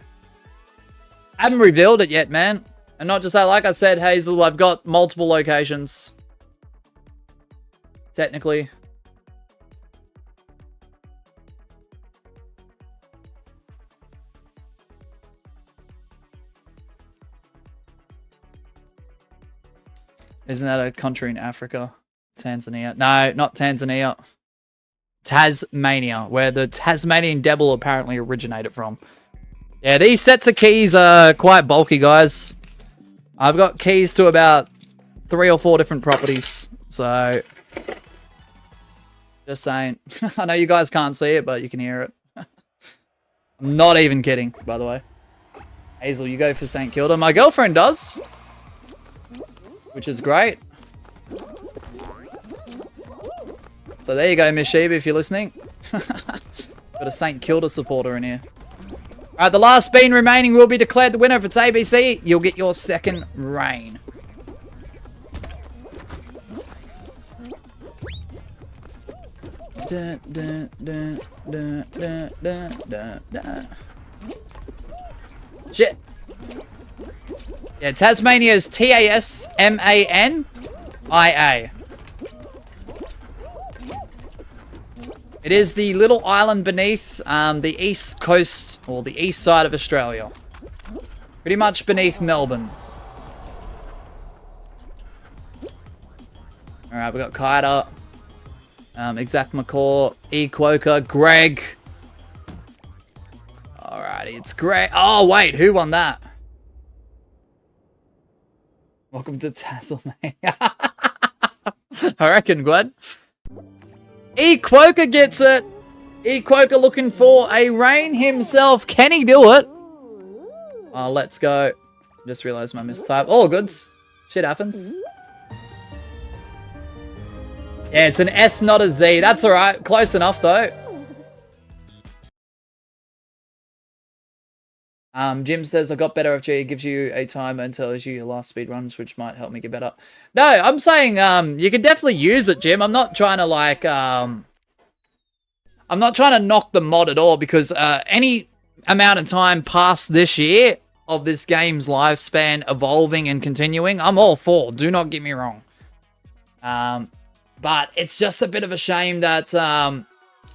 I haven't revealed it yet, man. And not just that, like I said, Hazel, I've got multiple locations. Technically. Isn't that a country in Africa? Tanzania. No, not Tanzania. Tasmania, where the Tasmanian devil apparently originated from. Yeah, these sets of keys are quite bulky, guys. I've got keys to about 3 or 4 different properties, so just saying. I know you guys can't see it, but you can hear it. I'm not even kidding, by the way. Hazel, you go for St. Kilda. My girlfriend does, which is great. So there you go, Miss Sheba, if you're listening. Got a St. Kilda supporter in here. Alright, the last bean remaining will be declared the winner. If it's ABC, you'll get your second reign. Shit. Yeah, Tasmania is Tasmania. It is the little island beneath the east coast, or the east side of Australia. Pretty much beneath Melbourne. Alright, we got Kaida, Exact McCaw, Equoker, Greg. Alrighty, it's Greg. Oh, wait, who won that? Welcome to Tasmania. I reckon, Gwen. Equoker gets it. Equoker looking for a reign himself. Can he do it? Oh, let's go. Just realized my mistype. All goods. Shit happens. Yeah, it's an S, not a Z. That's alright. Close enough, though. Jim says, I got better FG. It gives you a timer and tells you your last speed runs, which might help me get better. No, I'm saying you can definitely use it, Jim. I'm not trying to, like, I'm not trying to knock the mod at all, because any amount of time past this year of this game's lifespan evolving and continuing, I'm all for. Do not get me wrong. But it's just a bit of a shame that, I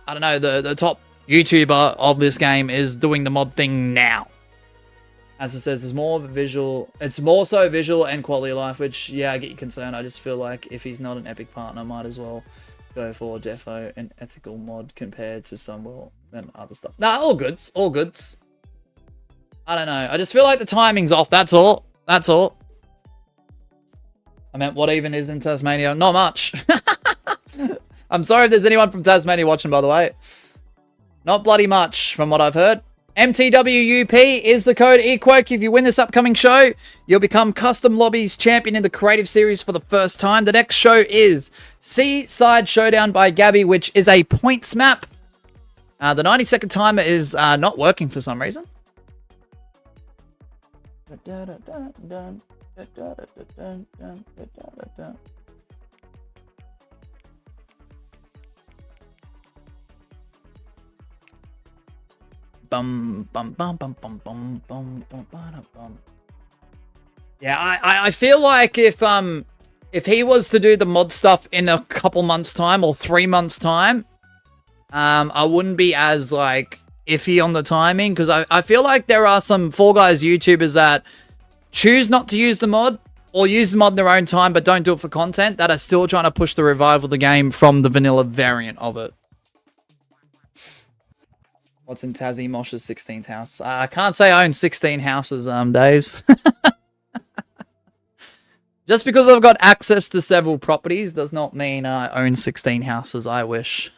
don't know, the top YouTuber of this game is doing the mod thing now. As it says, there's more of a visual. It's more so visual and quality of life, which, yeah, I get your concern. I just feel like if he's not an epic partner, might as well go for defo and ethical mod compared to some well and other stuff. Nah, all goods, all goods. I don't know. I just feel like the timing's off. That's all. That's all. I meant, what even is in Tasmania? Not much. I'm sorry if there's anyone from Tasmania watching, by the way. Not bloody much, from what I've heard. MTWUP is the code eQuoke. If you win this upcoming show, you'll become Custom Lobbies Champion in the Creative Series for the first time. The next show is Seaside Showdown by Gabby, which is a points map. The 90-second timer is not working for some reason. Yeah, I feel like if he was to do the mod stuff in a couple months' time or 3 months' time, I wouldn't be as like iffy on the timing, because I feel like there are some Fall Guys YouTubers that choose not to use the mod or use the mod in their own time but don't do it for content, that are still trying to push the revival of the game from the vanilla variant of it. What's in Tassie Mosh's 16th house? I can't say I own 16 houses, days. Just because I've got access to several properties does not mean I own 16 houses. I wish.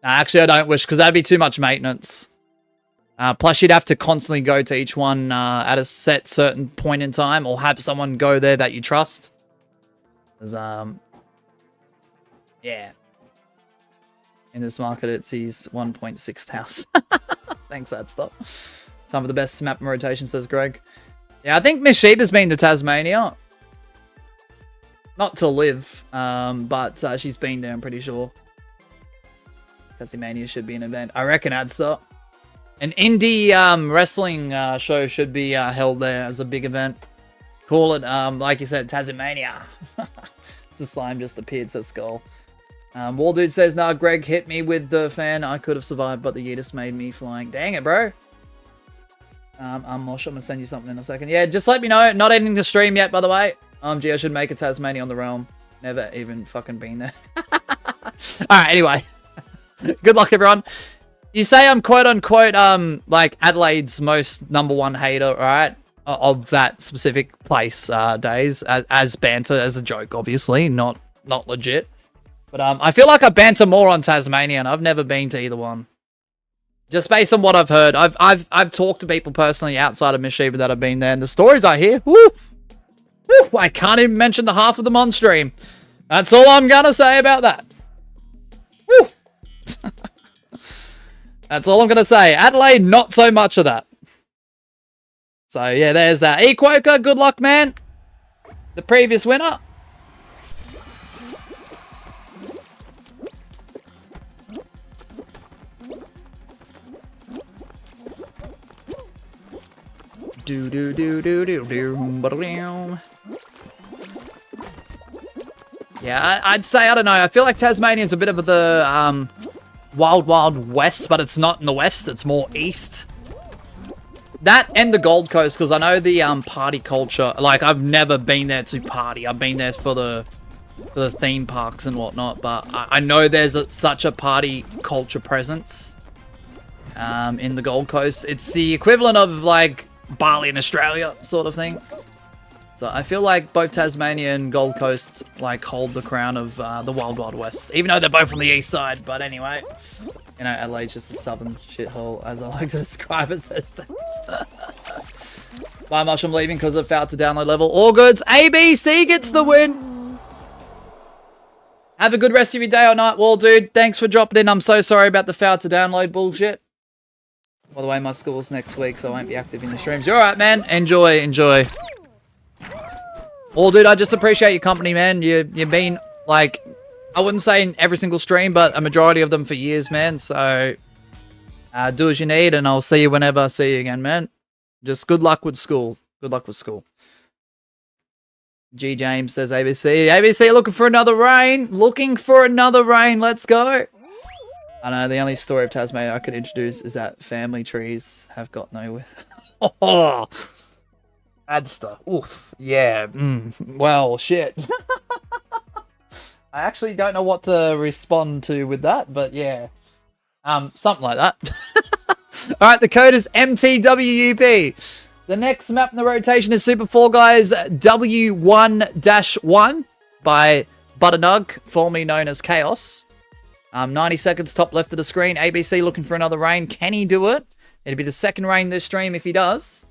Actually, I don't wish, because that'd be too much maintenance. Plus, you'd have to constantly go to each one at a certain point in time, or have someone go there that you trust. 'Cause, yeah. In this market, it sees 1.6 house. Thanks, that stop. Some of the best map rotation, says Greg. Yeah, I think Miss Sheep has been to Tasmania. Not to live, but she's been there, I'm pretty sure. Tasmania should be an event. I reckon, Adster. An indie wrestling show should be held there as a big event. Call it, like you said, Tasmania. It's a slime just appeared, says Skull. Wall Dude says, nah, Greg hit me with the fan. I could have survived, but the Yeetus made me flying. Dang it, bro. I'm going to send you something in a second. Yeah, just let me know. Not ending the stream yet, by the way. Gee, I should make a Tasmania on the realm. Never even fucking been there. Alright, anyway. Good luck, everyone. You say I'm quote-unquote, like, Adelaide's most #1 hater, alright? Of that specific place, Days. As banter, as a joke, obviously. Not legit. But I feel like I banter more on Tasmania, and I've never been to either one. Just based on what I've heard. I've talked to people personally outside of Mishiba that have been there, and the stories I hear, woo, I can't even mention the half of them on stream. That's all I'm gonna say about that. Woo. That's all I'm gonna say. Adelaide, not so much of that. So yeah, there's that. Equoker, good luck, man. The previous winner. Yeah, I'd say, I don't know, I feel like Tasmania's a bit of the wild west, but it's not in the west, it's more east. That and the Gold Coast, because I know the party culture, like, I've never been there to party. I've been there for the theme parks and whatnot, but I know there's such a party culture presence in the Gold Coast. It's the equivalent of, like, Bali in Australia sort of thing. So I feel like both Tasmania and Gold Coast like hold the crown of the Wild West, even though they're both from the east side. But anyway, you know, Adelaide's just a southern shithole, as I like to describe it, says Bye, Mush, I'm leaving because I failed to download level. All goods. ABC gets the win. Have a good rest of your day or night, Wall Dude. Thanks for dropping in. I'm so sorry about the failed to download bullshit. By the way, my school's next week, so I won't be active in the streams. You're alright, man. Enjoy. Well, dude, I just appreciate your company, man. You've been, like, I wouldn't say in every single stream, but a majority of them for years, man. So, do as you need, and I'll see you whenever I see you again, man. Just good luck with school. Good luck with school. G. James says ABC. ABC looking for another rain. Let's go. I know, the only story of Tasmania I could introduce is that family trees have got nowhere. Oh, Adster. Oof. Yeah. Well, shit. I actually don't know what to respond to with that, but yeah. Something like that. Alright, the code is MTWUP. The next map in the rotation is Super 4 Guys W1-1 by Butternug, formerly known as Chaos. 90 seconds, top left of the screen. ABC looking for another rain. Can he do it? It'll be the second rain this stream if he does.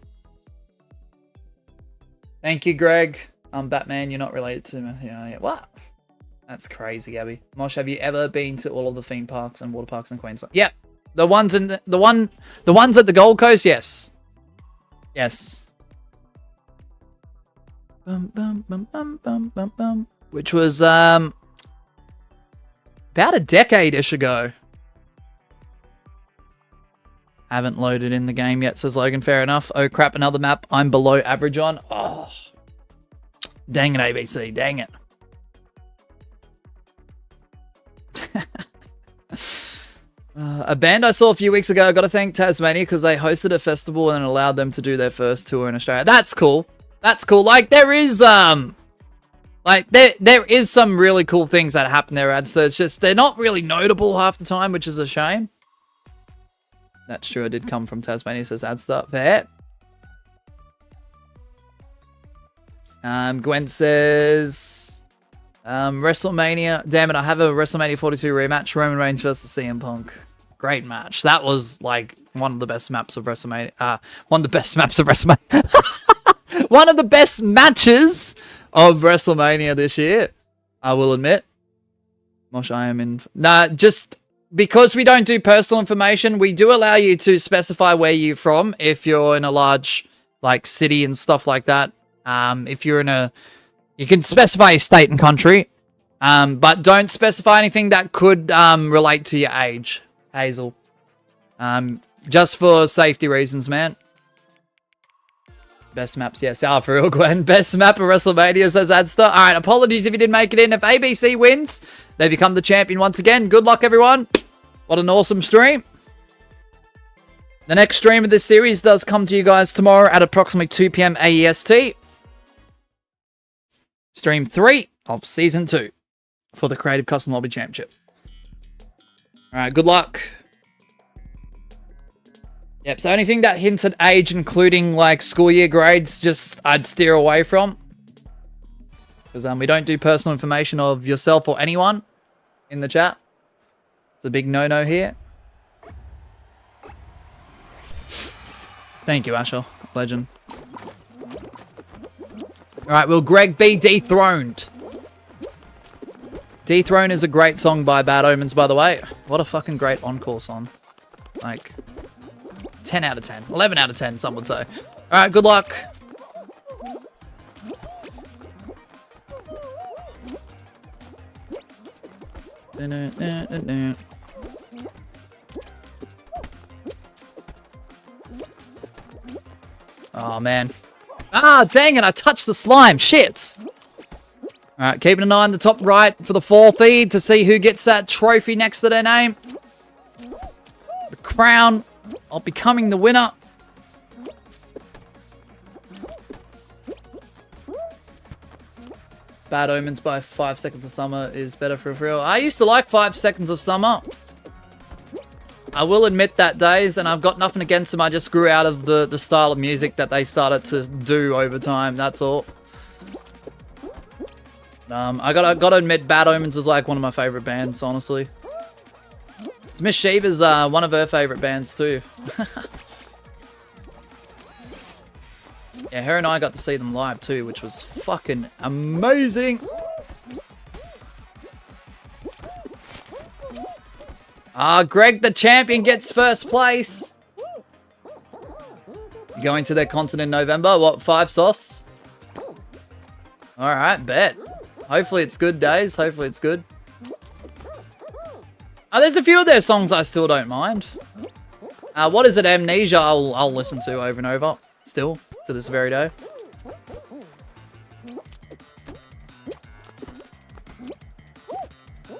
Thank you, Greg. Batman, you're not related to me. Yeah. What? That's crazy, Abby. Mosh, have you ever been to all of the theme parks and water parks in Queensland? Yep. The ones in the ones at the Gold Coast, yes. Yes. Which was about a decade-ish ago. Haven't loaded in the game yet, says Logan. Fair enough. Oh crap, another map I'm below average on. Oh. Dang it, ABC. Dang it. A band I saw a few weeks ago, I got to thank Tasmania because they hosted a festival and allowed them to do their first tour in Australia. That's cool. That's cool. Like there is there is some really cool things that happen there, Ad. So it's just they're not really notable half the time, which is a shame. That's true. I did come from Tasmania, says Adstar. Fair. Gwen says WrestleMania. Damn it, I have a WrestleMania 42 rematch. Roman Reigns versus CM Punk. Great match. That was like one of the best maps of WrestleMania. One of the best maps of WrestleMania. One of the best matches of WrestleMania this year. I will admit. Mosh, I am in. Nah, just because we don't do personal information, we do allow you to specify where you're from if you're in a large like city and stuff like that. If you're in a, you can specify your state and country, but don't specify anything that could relate to your age, Hazel. Just for safety reasons, man. Best maps, yes. For real, Gwen. Best map of WrestleMania, says Adstar. All right, apologies if you didn't make it in. If ABC wins, they become the champion once again. Good luck, everyone. What an awesome stream. The next stream of this series does come to you guys tomorrow at approximately 2 p.m. AEST. Stream 3 of Season 2 for the Creative Custom Lobby Championship. Alright, good luck. Yep, so anything that hints at age, including like school year grades, just I'd steer away from. Because we don't do personal information of yourself or anyone in the chat. It's a big no-no here. Thank you, Asher. Legend. Alright, will Greg be dethroned? Dethrone is a great song by Bad Omens, by the way. What a fucking great encore song. Like, 10 out of 10. 11 out of 10, some would say. Alright, good luck. Oh, man. Ah, dang it, I touched the slime. Shit. Alright, keeping an eye on the top right for the 4th feed to see who gets that trophy next to their name. The crown of becoming the winner. Bad Omens by 5 Seconds of Summer is better for real. I used to like 5 Seconds of Summer. I will admit that days, and I've got nothing against them. I just grew out of the style of music that they started to do over time. That's all. I gotta admit, Bad Omens is like one of my favorite bands, honestly. Miss Shiva's one of her favorite bands too. Yeah, her and I got to see them live too, which was fucking amazing. Greg the champion gets first place. You going to their concert in November? What, 5 sauce? Alright, bet. Hopefully it's good, Days. Hopefully it's good. There's a few of their songs I still don't mind. What is it, Amnesia? I'll listen to over and over. Still, to this very day.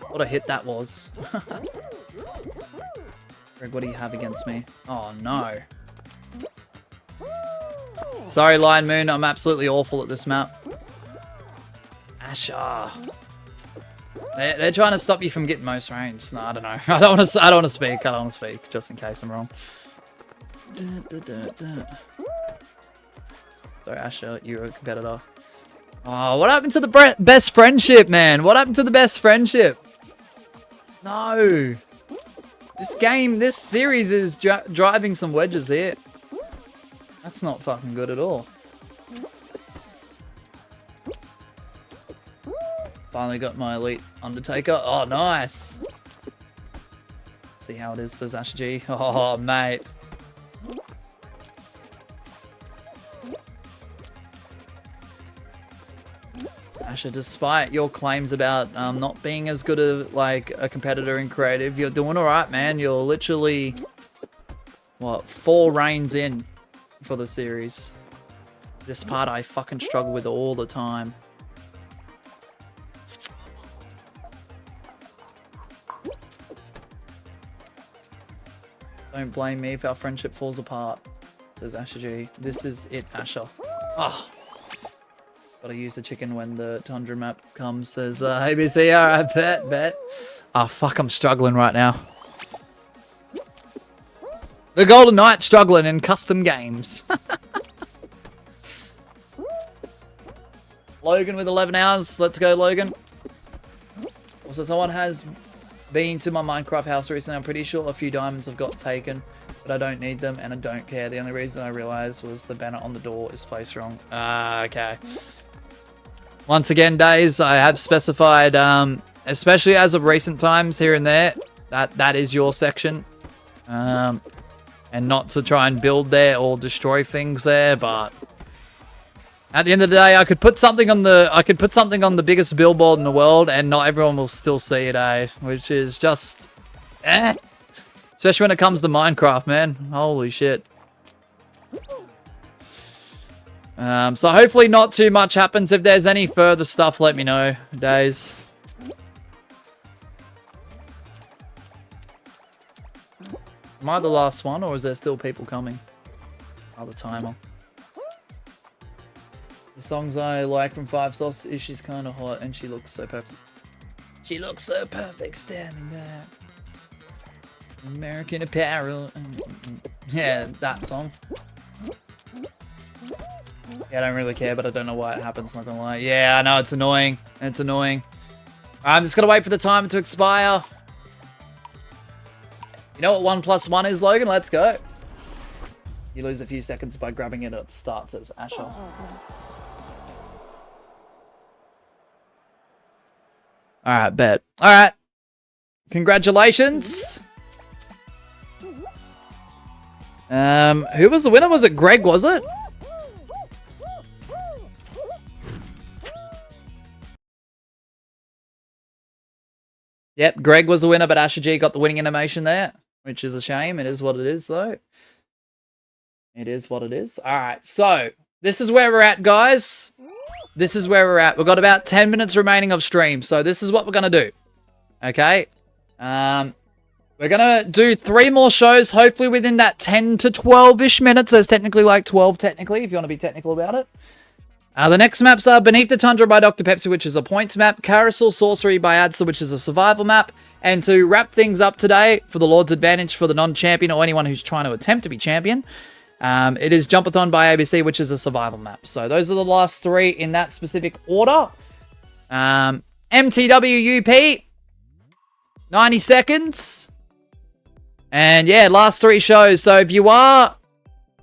What a hit that was. Greg, what do you have against me? Oh, no. Sorry, Lion Moon. I'm absolutely awful at this map. Asher. They're trying to stop you from getting most range. No, I don't know. I don't want to speak. I don't want to speak, just in case I'm wrong. Sorry, Asher, you're a competitor. Oh, what happened to the best friendship, man? What happened to the best friendship? No. This series is driving some wedges here. That's not fucking good at all. Finally got my elite Undertaker. Oh, nice. See how it is, says Asher G. Oh, mate. Asher, despite your claims about not being as good a competitor in creative, you're doing all right, man. You're literally, what, 4 reigns in for the series. This part I fucking struggle with all the time. Don't blame me if our friendship falls apart, says Asher G. This is it, Asher. Oh. Gotta use the chicken when the Tundra map comes, says ABC. Alright, bet. Oh, fuck, I'm struggling right now. The Golden Knight struggling in custom games. Logan with 11 hours. Let's go, Logan. Also, someone has been to my Minecraft house recently. I'm pretty sure a few diamonds have got taken, but I don't need them and I don't care. The only reason I realized was the banner on the door is placed wrong. Okay. Once again, Days, I have specified, especially as of recent times here and there, that is your section. And not to try and build there or destroy things there, but at the end of the day, I could put something on the biggest billboard in the world and not everyone will still see it, which is just especially when it comes to Minecraft, man. Holy shit. So hopefully not too much happens. If there's any further stuff, let me know, Days. Am I the last one, or is there still people coming? Oh, the timer. The songs I like from 5 Sauce is she's kind of hot and she looks so perfect. She looks so perfect standing there. American Apparel. Yeah, that song. Yeah, I don't really care, but I don't know why it happens, not gonna lie. Yeah, I know, it's annoying. It's annoying. I'm just gonna wait for the timer to expire. You know what 1 + 1 is, Logan? Let's go. You lose a few seconds by grabbing it at the start, says Asher. Alright, bet. Alright. Congratulations. Who was the winner? Was it Greg, was it? Yep, Greg was the winner, but Asher G got the winning animation there, which is a shame. It is what it is, though. It is what it is. All right, so this is where we're at, guys. This is where we're at. We've got about 10 minutes remaining of stream, so this is what we're going to do. Okay? We're going to do 3 more shows, hopefully within that 10 to 12-ish minutes. There's technically like 12, technically, if you want to be technical about it. The next maps are Beneath the Tundra by Dr. Pepsi, which is a points map, Carousel Sorcery by Adsa, which is a survival map, and to wrap things up today, for the Lord's Advantage for the non-champion or anyone who's trying to attempt to be champion, it is Jumpathon by ABC, which is a survival map. So those are the last 3 in that specific order. MTWUP, 90 seconds. And yeah, last 3 shows. So if you are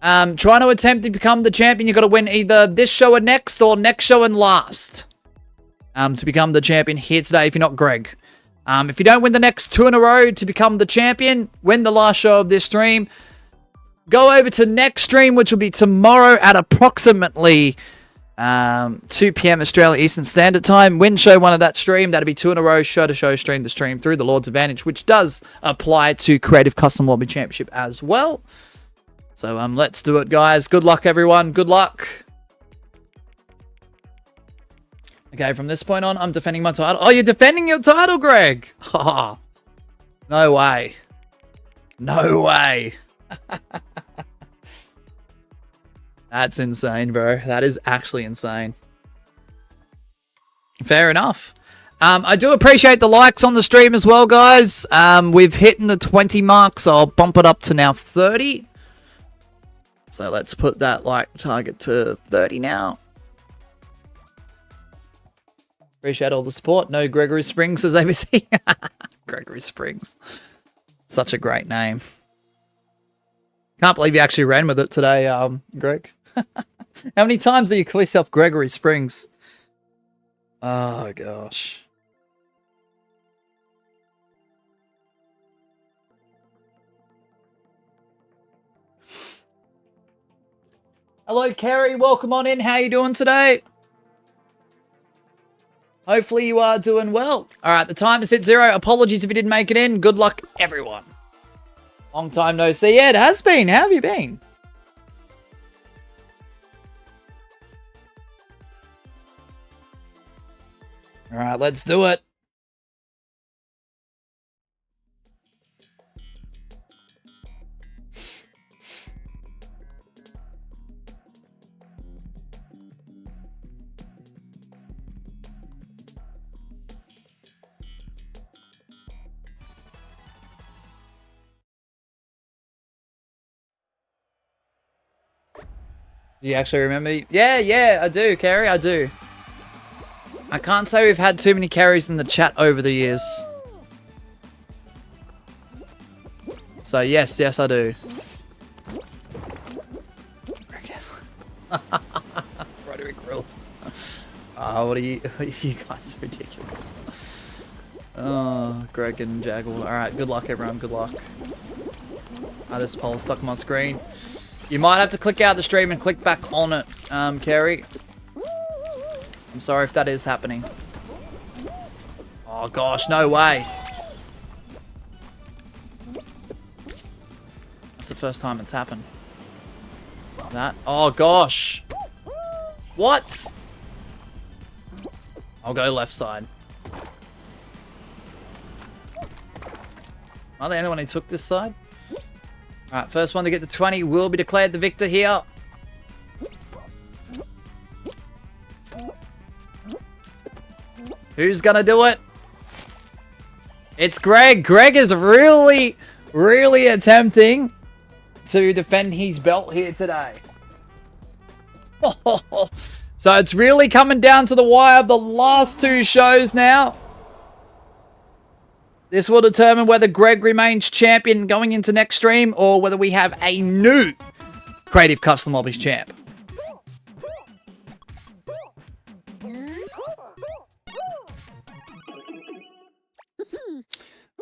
trying to attempt to become the champion, you've got to win either this show and next, or next show and last, to become the champion here today, if you're not Greg. If you don't win the next 2 in a row to become the champion, win the last show of this stream, go over to next stream, which will be tomorrow at approximately 2 p.m. Australia Eastern Standard Time. Win show 1 of that stream. That'll be 2 in a row, show to show, stream to stream through the Lord's Advantage, which does apply to Creative Custom Lobby Championship as well. So let's do it, guys. Good luck, everyone. Good luck. Okay, from this point on, I'm defending my title. Oh, you're defending your title, Greg? Oh, no way. No way. That's insane, bro. That is actually insane. Fair enough. I do appreciate the likes on the stream as well, guys. We've hit the 20 mark, so I'll bump it up to now 30. So let's put that like target to 30 now. Appreciate all the support. No Gregory Springs, says ABC. Gregory Springs. Such a great name. Can't believe you actually ran with it today, Greg. How many times do you call yourself Gregory Springs? Oh, gosh. Hello, Kerry. Welcome on in. How you doing today? Hopefully you are doing well. All right, the time is hit 0. Apologies if you didn't make it in. Good luck, everyone. Long time no see. Yeah, it has been. How have you been? All right, let's do it. Do you actually remember? Yeah, I do, Carrie, I do. I can't say we've had too many carries in the chat over the years. So yes, I do. Roderick Grills. What are you guys are ridiculous. Oh, Greg and Jaguar. Alright, good luck everyone, good luck. This poll stuck on my screen. You might have to click out the stream and click back on it, Kerry. I'm sorry if that is happening. Oh gosh, no way. That's the first time it's happened. That. Oh gosh. What? I'll go left side. Am I the only one who took this side? Alright, first one to get to 20 will be declared the victor here. Who's gonna do it? It's Greg. Greg is really attempting to defend his belt here today. So it's really coming down to the wire of the last 2 shows now. This will determine whether Greg remains champion going into next stream or whether we have a new Creative Custom Lobbies champ.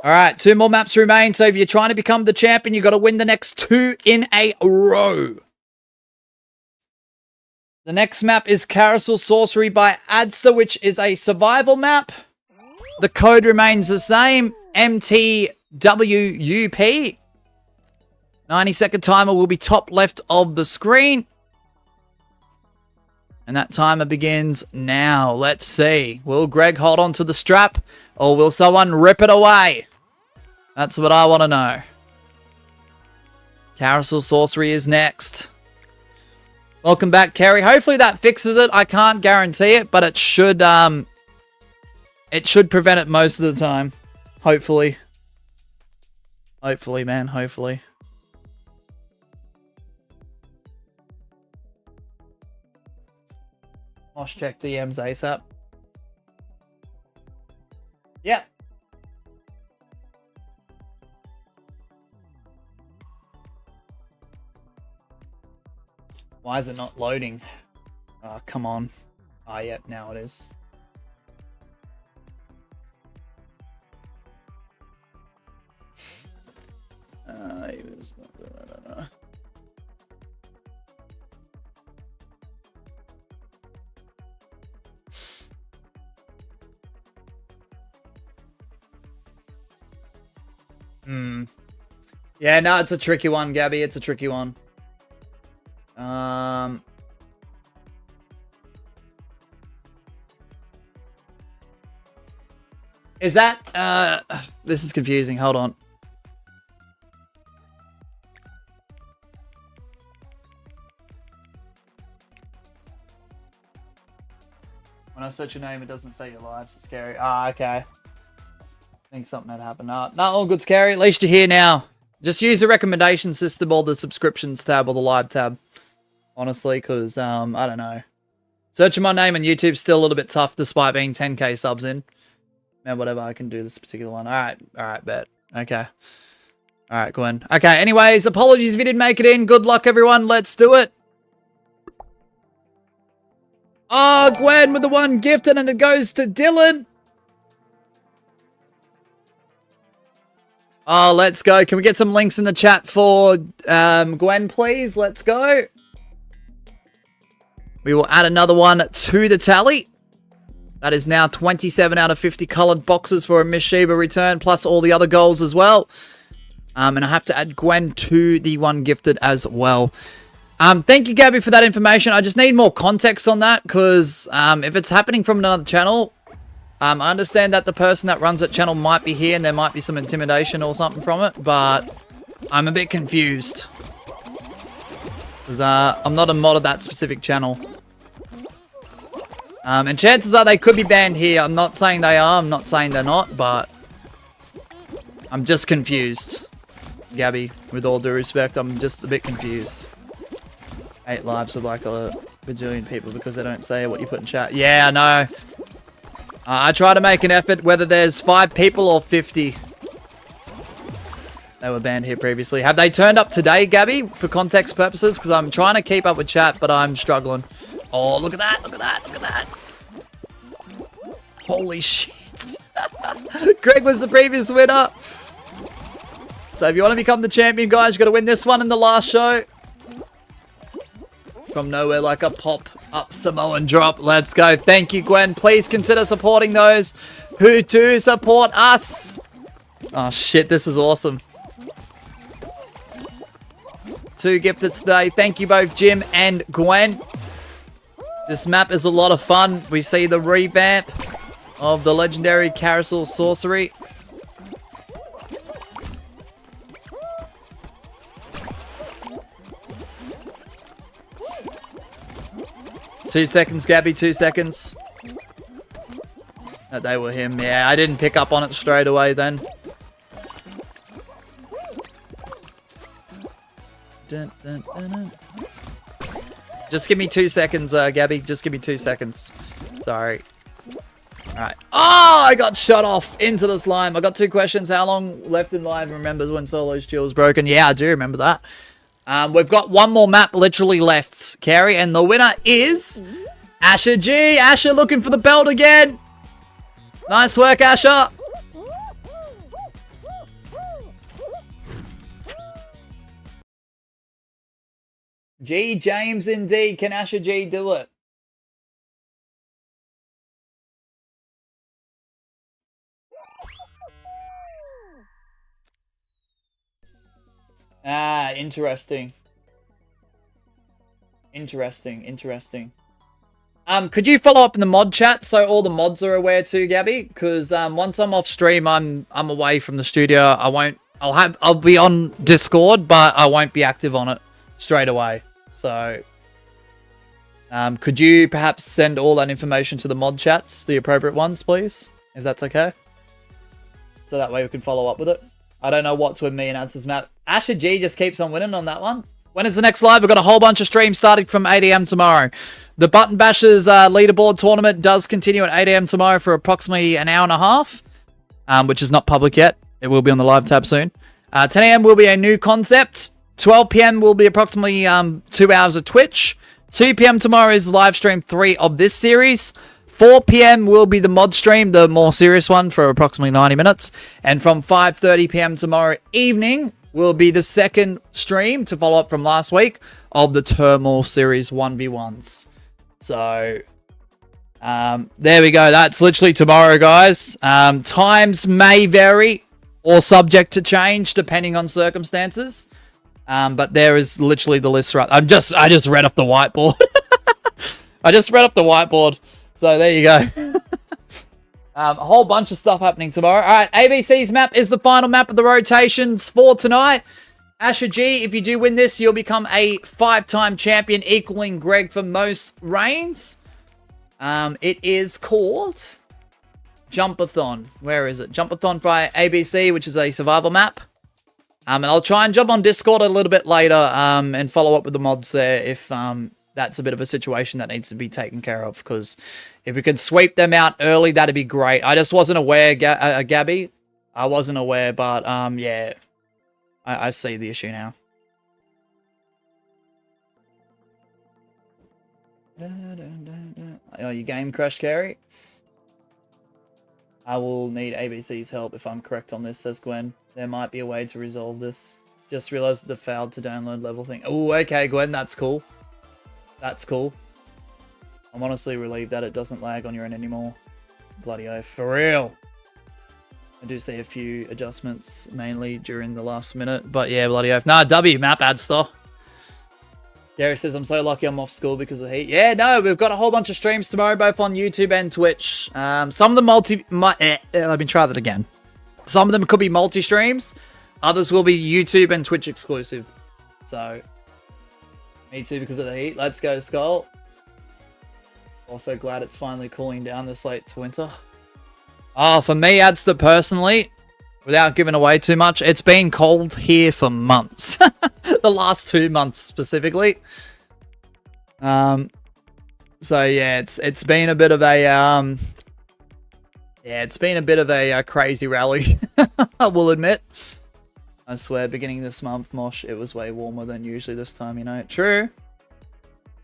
Alright, 2 more maps remain, so if you're trying to become the champion, you've got to win the next 2 in a row. The next map is Carousel Sorcery by Adster, which is a survival map. The code remains the same, MTWUP. 90-second timer will be top left of the screen. And that timer begins now. Let's see. Will Greg hold on to the strap or will someone rip it away? That's what I want to know. Carousel Sorcery is next. Welcome back, Kerry. Hopefully that fixes it. I can't guarantee it, but it should prevent it most of the time. Hopefully. Hopefully, man. Hopefully. Mosh check DMs ASAP. Yeah. Why is it not loading? Oh, come on. Ah, yep, now it is. Yeah, no, it's a tricky one, Gabby. It's a tricky one. Is that, this is confusing. Hold on. When When I search your name, it doesn't say your live. It's scary. Ah, okay. I think something had happened. No, all good, Scary. At least you're here now. Just use the recommendation system or the subscriptions tab or the live tab. Honestly, because, I don't know. Searching my name on YouTube's still a little bit tough despite being 10k subs in. Man, whatever, I can do this particular one. Alright, bet. Okay. Alright, Gwen. Okay, anyways, apologies if you didn't make it in. Good luck, everyone. Let's do it. Oh, Gwen with the one gifted, and it goes to Dylan. Oh, let's go. Can we get some links in the chat for Gwen, please? Let's go. We will add another one to the tally. That is now 27 out of 50 colored boxes for a Miss Sheba return, plus all the other goals as well. And I have to add Gwen to the one gifted as well. Thank you, Gabby, for that information. I just need more context on that, because if it's happening from another channel, I understand that the person that runs that channel might be here and there might be some intimidation or something from it, but I'm a bit confused. Because I'm not a mod of that specific channel. And chances are they could be banned here. I'm not saying they are, I'm not saying they're not, but I'm just confused. Gabby, with all due respect, I'm just a bit confused. 8 lives with like a bajillion people because they don't say what you put in chat. Yeah, I know. I try to make an effort whether there's 5 people or 50. They were banned here previously. Have they turned up today, Gabby, for context purposes? Because I'm trying to keep up with chat, but I'm struggling. Oh, look at that, look at that, look at that. Holy shit. Greg was the previous winner. So if you want to become the champion, guys, you've got to win this one in the last show. From nowhere, like a pop-up Samoan drop. Let's go. Thank you, Gwen. Please consider supporting those who do support us. Oh, shit. This is awesome. 2 gifted today. Thank you both, Jim and Gwen. This map is a lot of fun. We see the revamp of the legendary Carousel Sorcery. Two seconds, Gabby, 2 seconds. That they were him. Yeah, I didn't pick up on it straight away then. Dun, dun, dun, dun. Just give me 2 seconds, Gabby. Just give me 2 seconds. Sorry. Alright. Oh, I got shot off into the slime. I got 2 questions. How long left in live remembers when Solo's Chill was broken? Yeah, I do remember that. We've got one more map literally left, Carrie, and the winner is Asher G. Asher looking for the belt again. Nice work, Asher. G. James indeed. Can Asher G do it? Ah, interesting. Interesting. Could you follow up in the mod chat so all the mods are aware too, Gabby? Because once I'm off stream, I'm away from the studio. I'll be on Discord, but I won't be active on it straight away. So, could you perhaps send all that information to the mod chats, the appropriate ones, please, if that's okay? So that way we can follow up with it. I don't know what's with me and Answers map. Asher G just keeps on winning on that one. When is the next live? We've got a whole bunch of streams starting from 8 AM tomorrow. The Button Bashers leaderboard tournament does continue at 8 AM tomorrow for approximately an hour and a half, which is not public yet. It will be on the live tab soon. 10 AM will be a new concept. 12 PM will be approximately 2 hours of Twitch. 2 PM tomorrow is live stream 3 of this series. 4 PM will be the mod stream, the more serious one, for approximately 90 minutes. And from 5:30 PM tomorrow evening will be the second stream to follow up from last week of the Turmoil series 1v1s. So, there we go. That's literally tomorrow, guys. Times may vary or subject to change depending on circumstances. But there is literally the list right. I just read off the whiteboard. I just read off the whiteboard. So there you go. A whole bunch of stuff happening tomorrow. All right, ABC's map is the final map of the rotations for tonight. Asher G, if you do win this, you'll become a 5-time champion, equaling Greg for most reigns. It is called Jumpathon. Where is it? Jumpathon by ABC, which is a survival map. And I'll try and jump on Discord a little bit later and follow up with the mods there if that's a bit of a situation that needs to be taken care of. Because if we could sweep them out early, that'd be great. I just wasn't aware, Gabby. I wasn't aware, but yeah, I see the issue now. Oh, your game crashed, Carrie? I will need ABC's help if I'm correct on this, says Gwen. There might be a way to resolve this. Just realized the failed to download level thing. Oh, okay, Gwen, that's cool. That's cool. I'm honestly relieved that it doesn't lag on your end anymore. Bloody oath. For real. I do see a few adjustments, mainly during the last minute. But yeah, bloody oath. Nah, W, map ad store. Gary says, I'm so lucky I'm off school because of heat. Yeah, no, we've got a whole bunch of streams tomorrow, both on YouTube and Twitch. Some of them let me try that again. Some of them could be multi-streams. Others will be YouTube and Twitch exclusive. So, me too because of the heat. Let's go, Skull. Also glad it's finally cooling down this late to winter. Oh, for me, Adster, personally, without giving away too much, it's been cold here for months. The last 2 months specifically. So yeah, it's been a bit of a crazy rally. I will admit. I swear, beginning this month, Mosh, it was way warmer than usually this time, you know. True.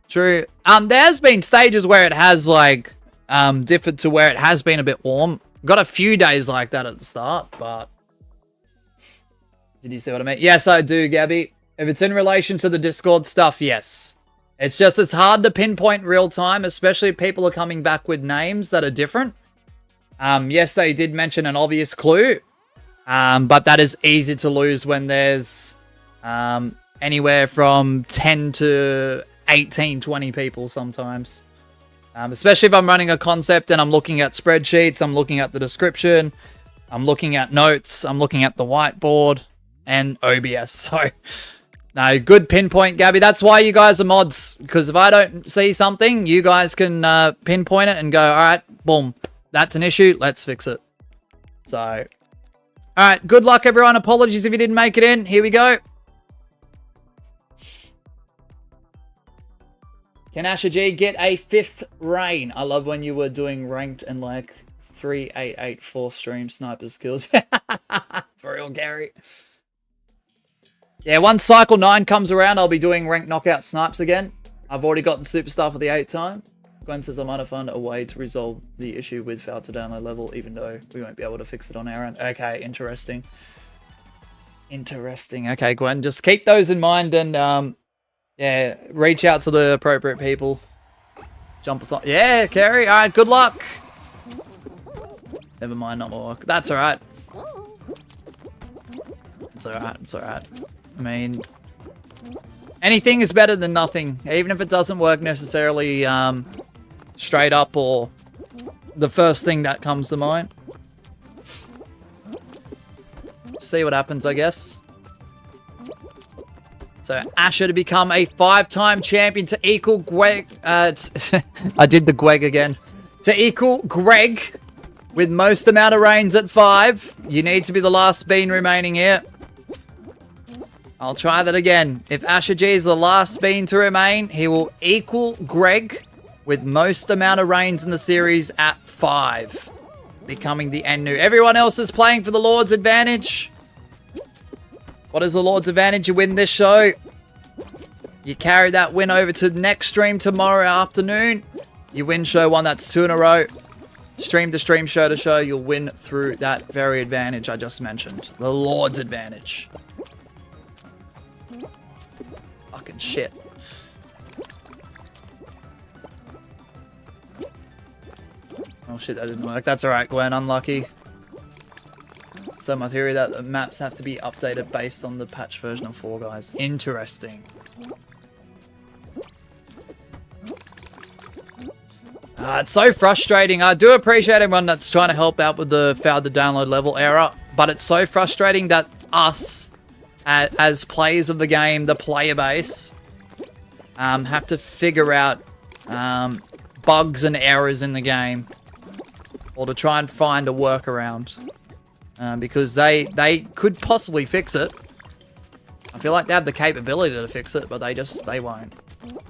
There's been stages where it has like differed to where it has been a bit warm. Got a few days like that at the start, but did you see what I mean? Yes, I do, Gabby. If it's in relation to the Discord stuff, yes. It's just, it's hard to pinpoint real time, especially if people are coming back with names that are different. Yes, they did mention an obvious clue, but that is easy to lose when there's anywhere from 10 to 18, 20 people sometimes. Especially if I'm running a concept and I'm looking at spreadsheets, I'm looking at the description, I'm looking at notes, I'm looking at the whiteboard and OBS. So, no, good pinpoint, Gabby. That's why you guys are mods, because if I don't see something, you guys can pinpoint it and go, all right, boom, that's an issue, let's fix it. So, all right, good luck, everyone. Apologies if you didn't make it in. Here we go. Can Asher G get a 5th reign? I love when you were doing ranked and like 3884 stream snipers killed. For real, Gary. Yeah, once cycle 9 comes around, I'll be doing ranked knockout snipes again. I've already gotten superstar for the 8th time. Gwen says I might have found a way to resolve the issue with failed to download level, even though we won't be able to fix it on our end. Okay, interesting. Interesting. Okay, Gwen, just keep those in mind and yeah, reach out to the appropriate people. Jumpathon. Yeah, Carrie. All right, good luck. Never mind, not more. That's all right. It's all right. It's all right. I mean, anything is better than nothing, even if it doesn't work necessarily straight up or the first thing that comes to mind. See what happens, I guess. So Asher to become a 5-time champion to equal Greg. I did the Greg again. To equal Greg with most amount of reigns at 5. You need to be the last bean remaining here. I'll try that again. If Asher G is the last bean to remain, he will equal Greg with most amount of reigns in the series at 5. Becoming the end new. Everyone else is playing for the Lord's advantage. What is the Lord's advantage? You win this show. You carry that win over to the next stream tomorrow afternoon. You win show 1, that's 2 in a row. Stream to stream, show to show, you'll win through that very advantage I just mentioned. The Lord's advantage. Fucking shit. Oh shit, that didn't work. That's alright, Gwen, unlucky. So my theory that the maps have to be updated based on the patch version of 4, guys. Interesting. It's so frustrating. I do appreciate everyone that's trying to help out with the failed to download level error, but it's so frustrating that us, as players of the game, the player base, have to figure out bugs and errors in the game, or to try and find a workaround, because they could possibly fix it. I feel like they have the capability to fix it, but they won't,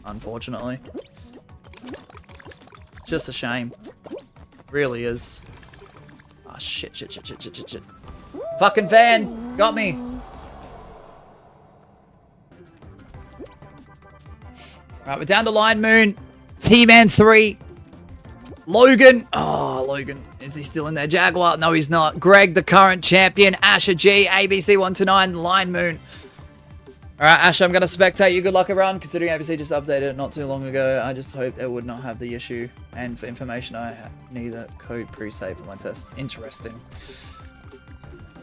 unfortunately. Just a shame. Really is. Oh, shit. Fucking fan! Got me! Alright, we're down to Line Moon. T-Man 3. Logan. Oh, Logan. Is he still in there? Jaguar. No, he's not. Greg, the current champion. Asher G. ABC 129. Line Moon. Alright, Asher, I'm going to spectate you. Good luck, everyone. Considering ABC just updated it not too long ago, I just hope they would not have the issue. And for information, I need a code pre-save for my tests. Interesting.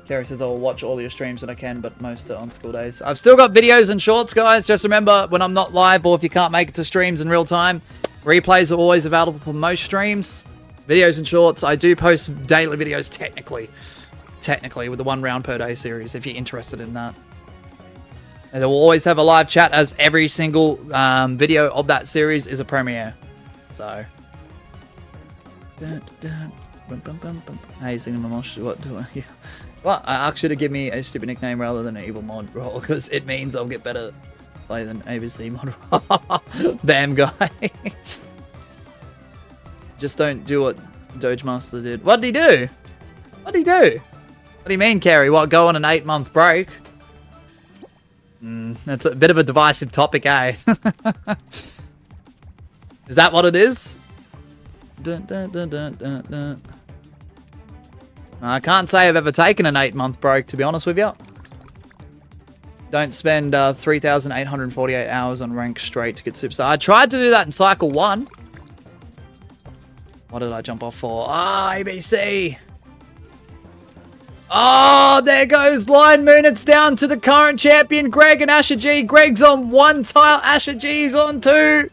Kerry says I'll watch all your streams when I can, but most are on school days. I've still got videos and shorts, guys. Just remember, when I'm not live or if you can't make it to streams in real time, replays are always available for most streams. Videos and shorts. I do post daily videos technically with the 1 round per day series if you're interested in that. And it will always have a live chat, as every single video of that series is a premiere. So. How you singing my mosh? What do I... Well, I asked you to give me a stupid nickname rather than an evil mod role, because it means I'll get better play than ABC mod role. Damn guy. Just don't do what Doge Master did. What did he do? What did he do? What do you mean, Kerry? What, go on an 8-month break? That's a bit of a divisive topic, eh? Is that what it is? I can't say I've ever taken an 8-month break, to be honest with you. Don't spend 3,848 hours on rank straight to get superstar. I tried to do that in cycle 1. What did I jump off for? Ah, ABC. Oh, there goes Line Moon. It's down to the current champion, Greg and Asher G. Greg's on 1 tile. Asher G's on 2.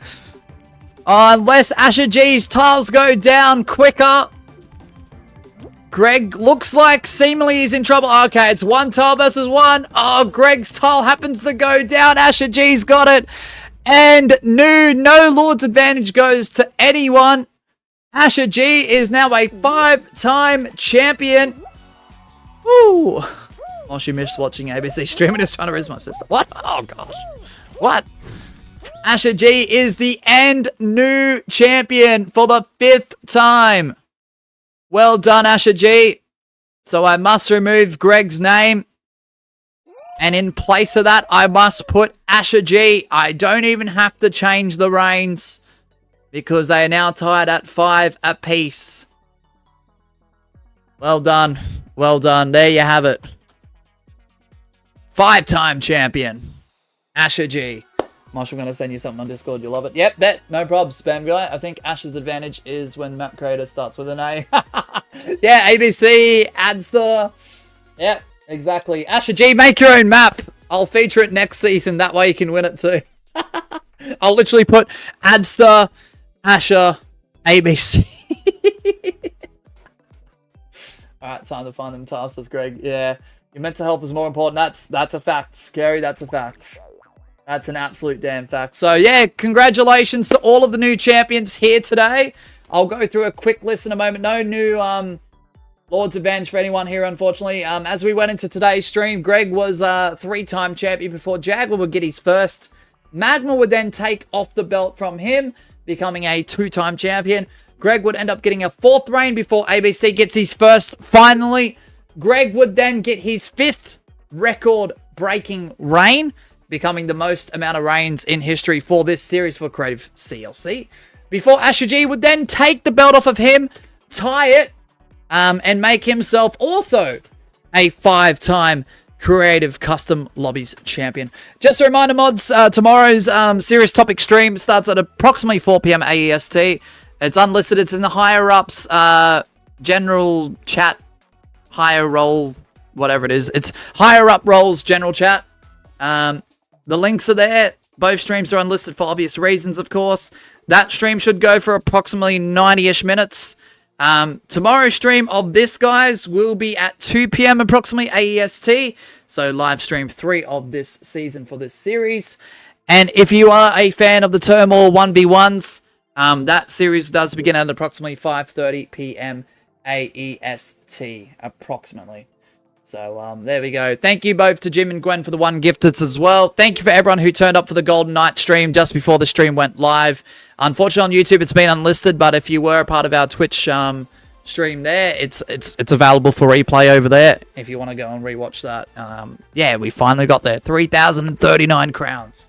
Unless Asher G's tiles go down quicker. Greg looks like seemingly he's in trouble. Okay, it's 1 tile versus 1. Oh, Greg's tile happens to go down. Asher G's got it. And no Lord's advantage goes to anyone. Asher G is now a 5-time champion. Woo! Oh, she missed watching ABC streaming. Just trying to raise my sister. What? Oh, gosh. What? Asher G is the new champion for the 5th time. Well done, Asher G. So I must remove Greg's name. And in place of that, I must put Asher G. I don't even have to change the reigns, because they are now tied at 5 apiece. Well done. Well done. There you have it. 5-time champion. Asher G. Mosh, I'm going to send you something on Discord. You'll love it. Yep, bet. No probs, spam guy. I think Ash's advantage is when map creator starts with an A. Yeah, ABC adds the... Yep, exactly. Asher G, make your own map. I'll feature it next season. That way you can win it too. I'll literally put Adster, Asher, ABC. Alright, time to find them tasks. That's Greg. Yeah, your mental health is more important. That's a fact. Scary, that's a fact. That's an absolute damn fact. So yeah, congratulations to all of the new champions here today. I'll go through a quick list in a moment. No new Lord's Advantage for anyone here, unfortunately. As we went into today's stream, Greg was a 3-time champion before Jaguar would get his first. Magma would then take off the belt from him, becoming a 2-time champion. Greg would end up getting a 4th reign before ABC gets his first. Finally, Greg would then get his 5th record-breaking reign, becoming the most amount of reigns in history for this series for Creative CLC. Before Asher G would then take the belt off of him, tie it, and make himself also a 5-time Creative Custom Lobbies Champion. Just a reminder, mods, tomorrow's serious topic stream starts at approximately 4 p.m. AEST. It's unlisted. It's in the higher-ups, general chat, higher role, whatever it is. It's higher-up roles, general chat. The links are there. Both streams are unlisted for obvious reasons, of course. That stream should go for approximately 90-ish minutes. Tomorrow's stream of this, guys, will be at 2 p.m. approximately AEST. So live stream 3 of this season for this series. And if you are a fan of the Turmoil 1v1s, That series does begin at approximately 5:30 p.m. AEST, approximately. So, there we go. Thank you both to Jim and Gwen for the 1 gifted as well. Thank you for everyone who turned up for the Golden Knight stream just before the stream went live. Unfortunately, on YouTube, it's been unlisted, but if you were a part of our Twitch stream there, it's available for replay over there if you want to go and rewatch that. Yeah, we finally got there. 3,039 crowns.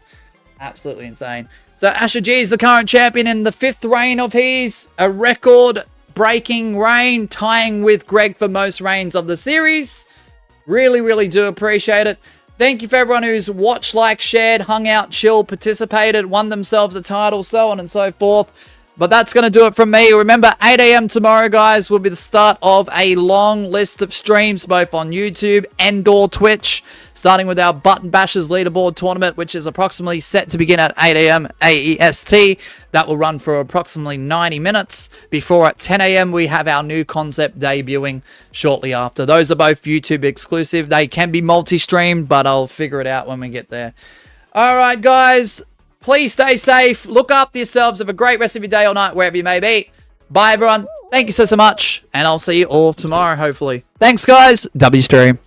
Absolutely insane. So, Asher G is the current champion in the 5th reign of his. A record-breaking reign, tying with Greg for most reigns of the series. Really, really do appreciate it. Thank you for everyone who's watched, liked, shared, hung out, chilled, participated, won themselves a title, so on and so forth. But that's going to do it from me. Remember, 8 a.m. tomorrow, guys, will be the start of a long list of streams, both on YouTube and or Twitch, starting with our Button Bashers Leaderboard Tournament, which is approximately set to begin at 8 a.m. AEST. That will run for approximately 90 minutes. Before at 10 a.m., we have our new concept debuting shortly after. Those are both YouTube exclusive. They can be multi-streamed, but I'll figure it out when we get there. All right, guys. Please stay safe. Look after yourselves. Have a great rest of your day or night, wherever you may be. Bye, everyone. Thank you so much. And I'll see you all tomorrow, hopefully. Thanks, guys. W stream.